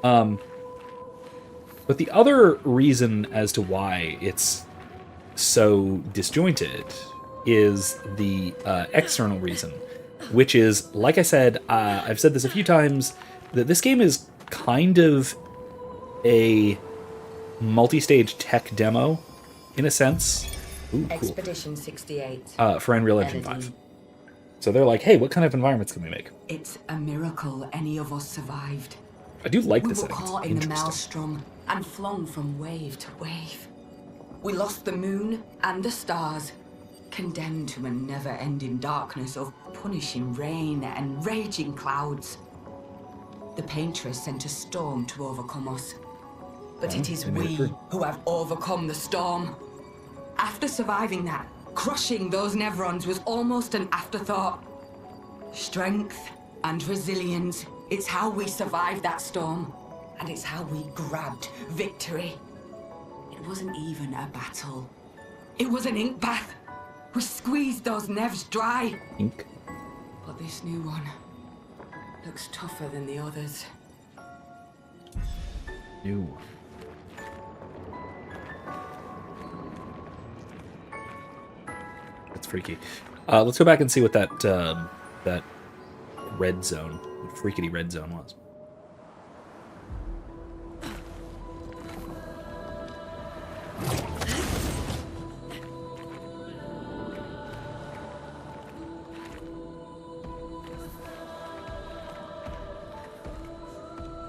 But the other reason as to why it's so disjointed is the external reason, which is, like I said, I've said this a few times, that this game is kind of a multi-stage tech demo, in a sense. Ooh, cool. Expedition 68. For Unreal Engine 5. So they're like, hey, what kind of environments can we make? It's a miracle any of us survived. I do like We this were setting. It's caught in the interesting. maelstrom and flung from wave to wave. We lost the moon and the stars, condemned to a never-ending darkness of punishing rain and raging clouds. The Paintress sent a storm to overcome us. But it is they made it we through. who have overcome the storm. After surviving that, crushing those Nevrons was almost an afterthought. Strength and resilience, it's how we survived that storm. And it's how we grabbed victory. It wasn't even a battle. It was an ink bath. We squeezed those Nevs dry. Ink. But this new one looks tougher than the others. New. That's freaky. Let's go back and see what that that red zone, freakity red zone was.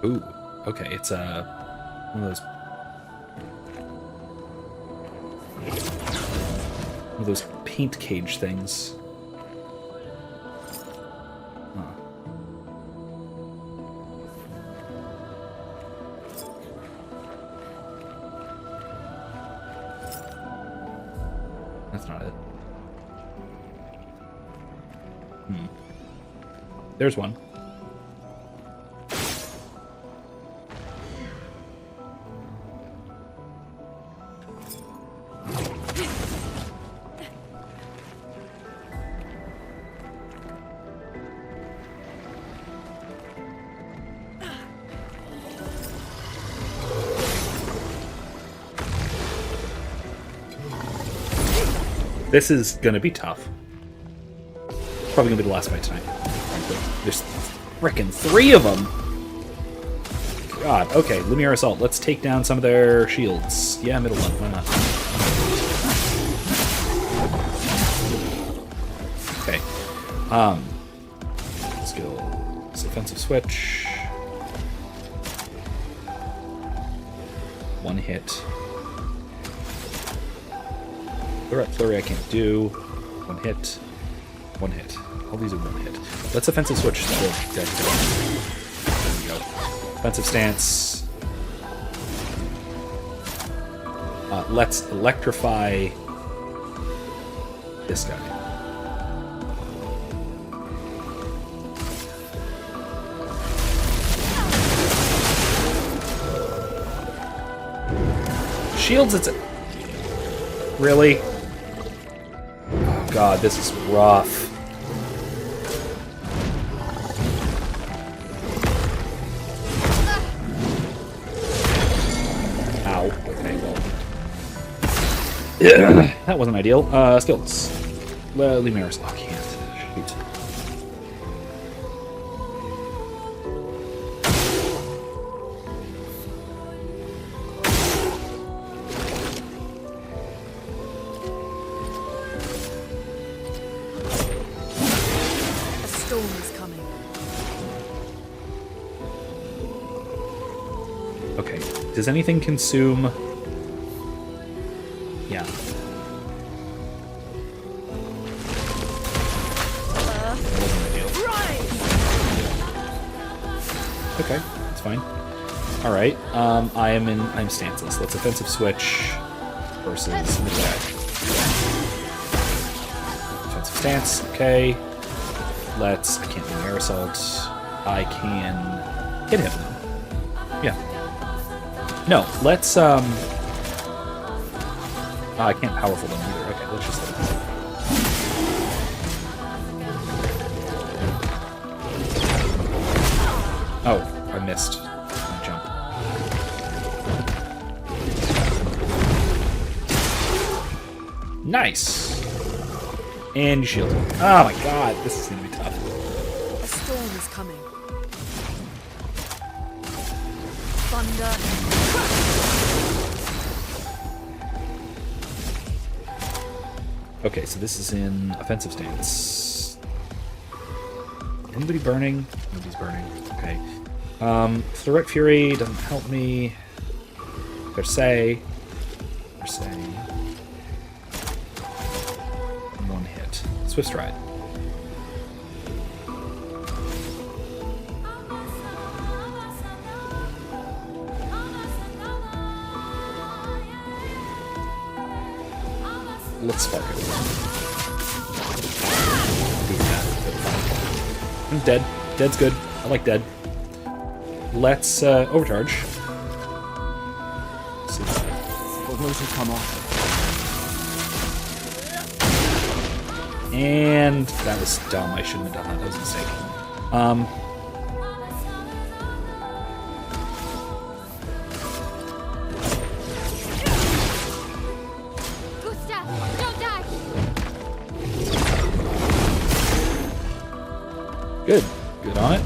Ooh, okay, it's one of those paint cage things. Huh. That's not it. There's one. This is gonna be tough. Probably gonna be the last fight tonight. There's frickin' 3 of them! God, okay, Lumiere Assault. Let's take down some of their shields. Yeah, middle one, why not? Okay. Skills. Offensive switch. 1 hit. Flurry I can't do. 1 hit. 1 hit. All these are 1 hit. Let's offensive switch the dead guy. There we go. Offensive stance. Let's electrify this guy. Shields, it's... Really? Oh god, this is rough. Ow. Okay, well. That wasn't ideal. Skills. Lumineers. Oh, I can't. Shoot. A storm is coming. Okay. Does anything consume... Yeah. That wasn't ideal. Okay, that's fine. Alright, I'm stanceless. Let's offensive switch versus attack. Offensive stance, okay. Let's... I can't do air assault. I can hit him though. Yeah. No, let's I can't powerful them either. Okay, let's just hit him. Oh, I missed my jump. Nice! And shield. Oh my god, this is gonna be tough. A storm is coming. Thunder. Okay, so this is in offensive stance. Anybody burning? Nobody's burning. Okay. Threat Fury doesn't help me. Per se. One hit. Swift Stride. Let's spark it. I'm dead. Dead's good. I like dead. Let's overcharge. Let's see. Will come off. And that was dumb. I shouldn't have done that. That was a mistake. Gustav, don't die! Good. Good on it.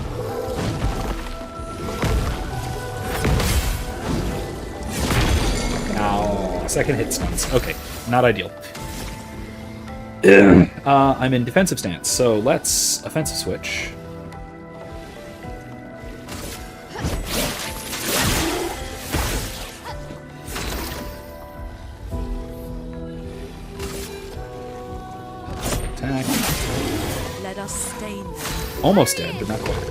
Ow. Second hit stuns. Okay. Not ideal. I'm in defensive stance, so let's offensive switch. Attack. Let us stain them. Almost dead, but not quite.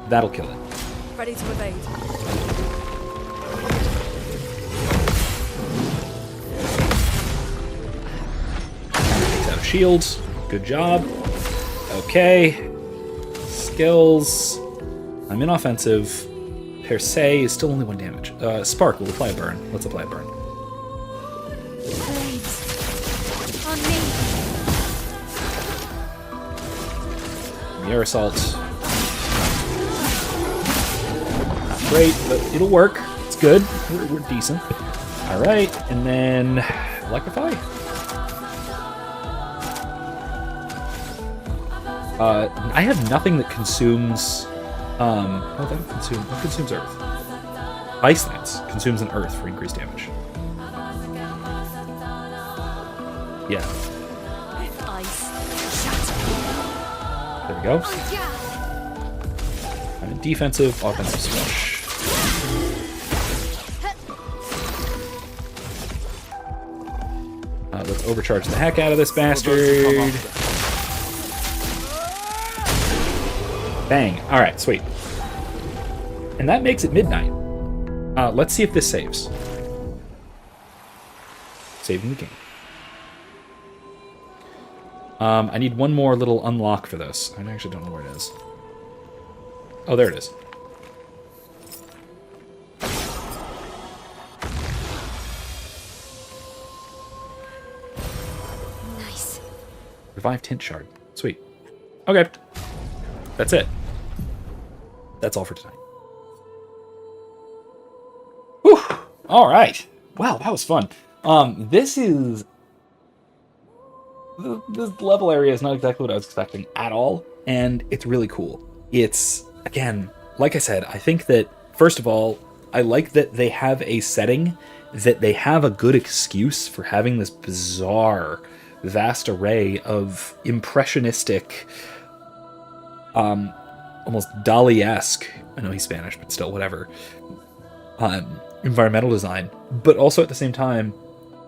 That'll kill it. Ready to evade. Takes out a shield. Good job. Okay. Skills. I'm in offensive. Per se is still only 1 damage. Spark will apply a burn. Let's apply a burn. Blades. On me. The air assault. Not great, but it'll work. It's good. We're decent. Alright, and then electrify. I have nothing that consumes what consumes earth? Ice Lance consumes an earth for increased damage. Yeah. Ice. Shatter. There we go. Oh, yeah. I'm in defensive, offensive switch. Let's overcharge the heck out of this bastard. Bang. Alright, sweet. And that makes it midnight. Let's see if this saves. Saving the game. I need one more little unlock for this. I actually don't know where it is. Oh, there it is. Nice. Revive Tint Shard. Sweet. Okay. That's it. That's all for tonight. Whew. All right. Wow, that was fun. This is... This level area is not exactly what I was expecting at all, and it's really cool. It's, again, like I said, I think that, first of all, I like that they have a setting, that they have a good excuse for having this bizarre, vast array of impressionistic, almost Dali-esque, I know he's Spanish, but still, whatever, environmental design, but also at the same time,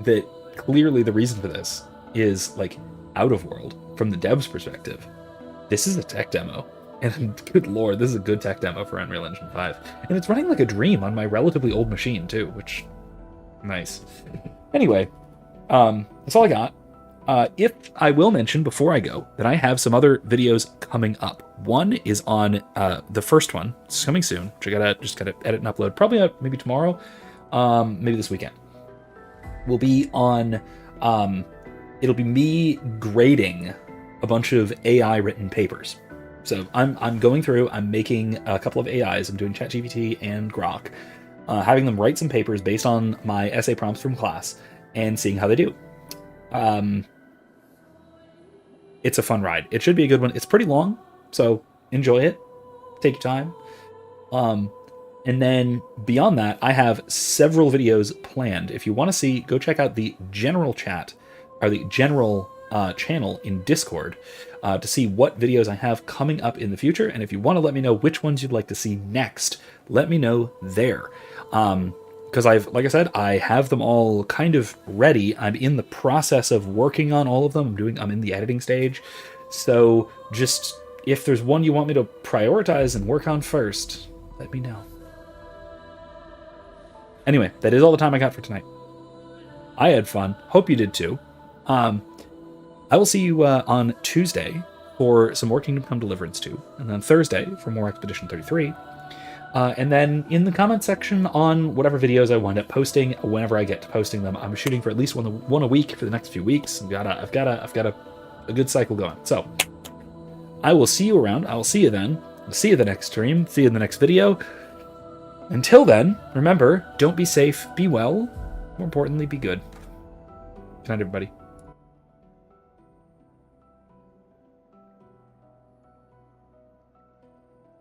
that clearly the reason for this is, like, out of world, from the dev's perspective. This is a tech demo. And good lord, this is a good tech demo for Unreal Engine 5. And it's running like a dream on my relatively old machine, too, which... nice. Anyway, that's all I got. If I will mention before I go that I have some other videos coming up. One is on the first one. It's coming soon, which I just gotta edit and upload. Probably maybe tomorrow, maybe this weekend. Will be on... it'll be me grading a bunch of AI written papers. So I'm going through, I'm making a couple of AIs, I'm doing ChatGPT and Grok, having them write some papers based on my essay prompts from class, and seeing how they do. It's a fun ride. It should be a good one. It's pretty long, so enjoy it. Take your time. And then beyond that, I have several videos planned. If you want to see, go check out the general chat, or the general channel in Discord, to see what videos I have coming up in the future. And if you want to let me know which ones you'd like to see next, let me know there. Because like I said, I have them all kind of ready. I'm in the process of working on all of them. I'm in the editing stage. So just, if there's one you want me to prioritize and work on first, let me know. Anyway, that is all the time I got for tonight. I had fun. Hope you did too. I will see you on Tuesday for some more Kingdom Come Deliverance 2, and then Thursday for more Expedition 33, and then in the comment section on whatever videos I wind up posting, whenever I get to posting them. I'm shooting for at least one a week for the next few weeks. I've got a good cycle going. So I will see you around. I will see you then. I'll see you the next stream. See you in the next video. Until then, remember, don't be safe, be well. More importantly, be good. Good night, everybody.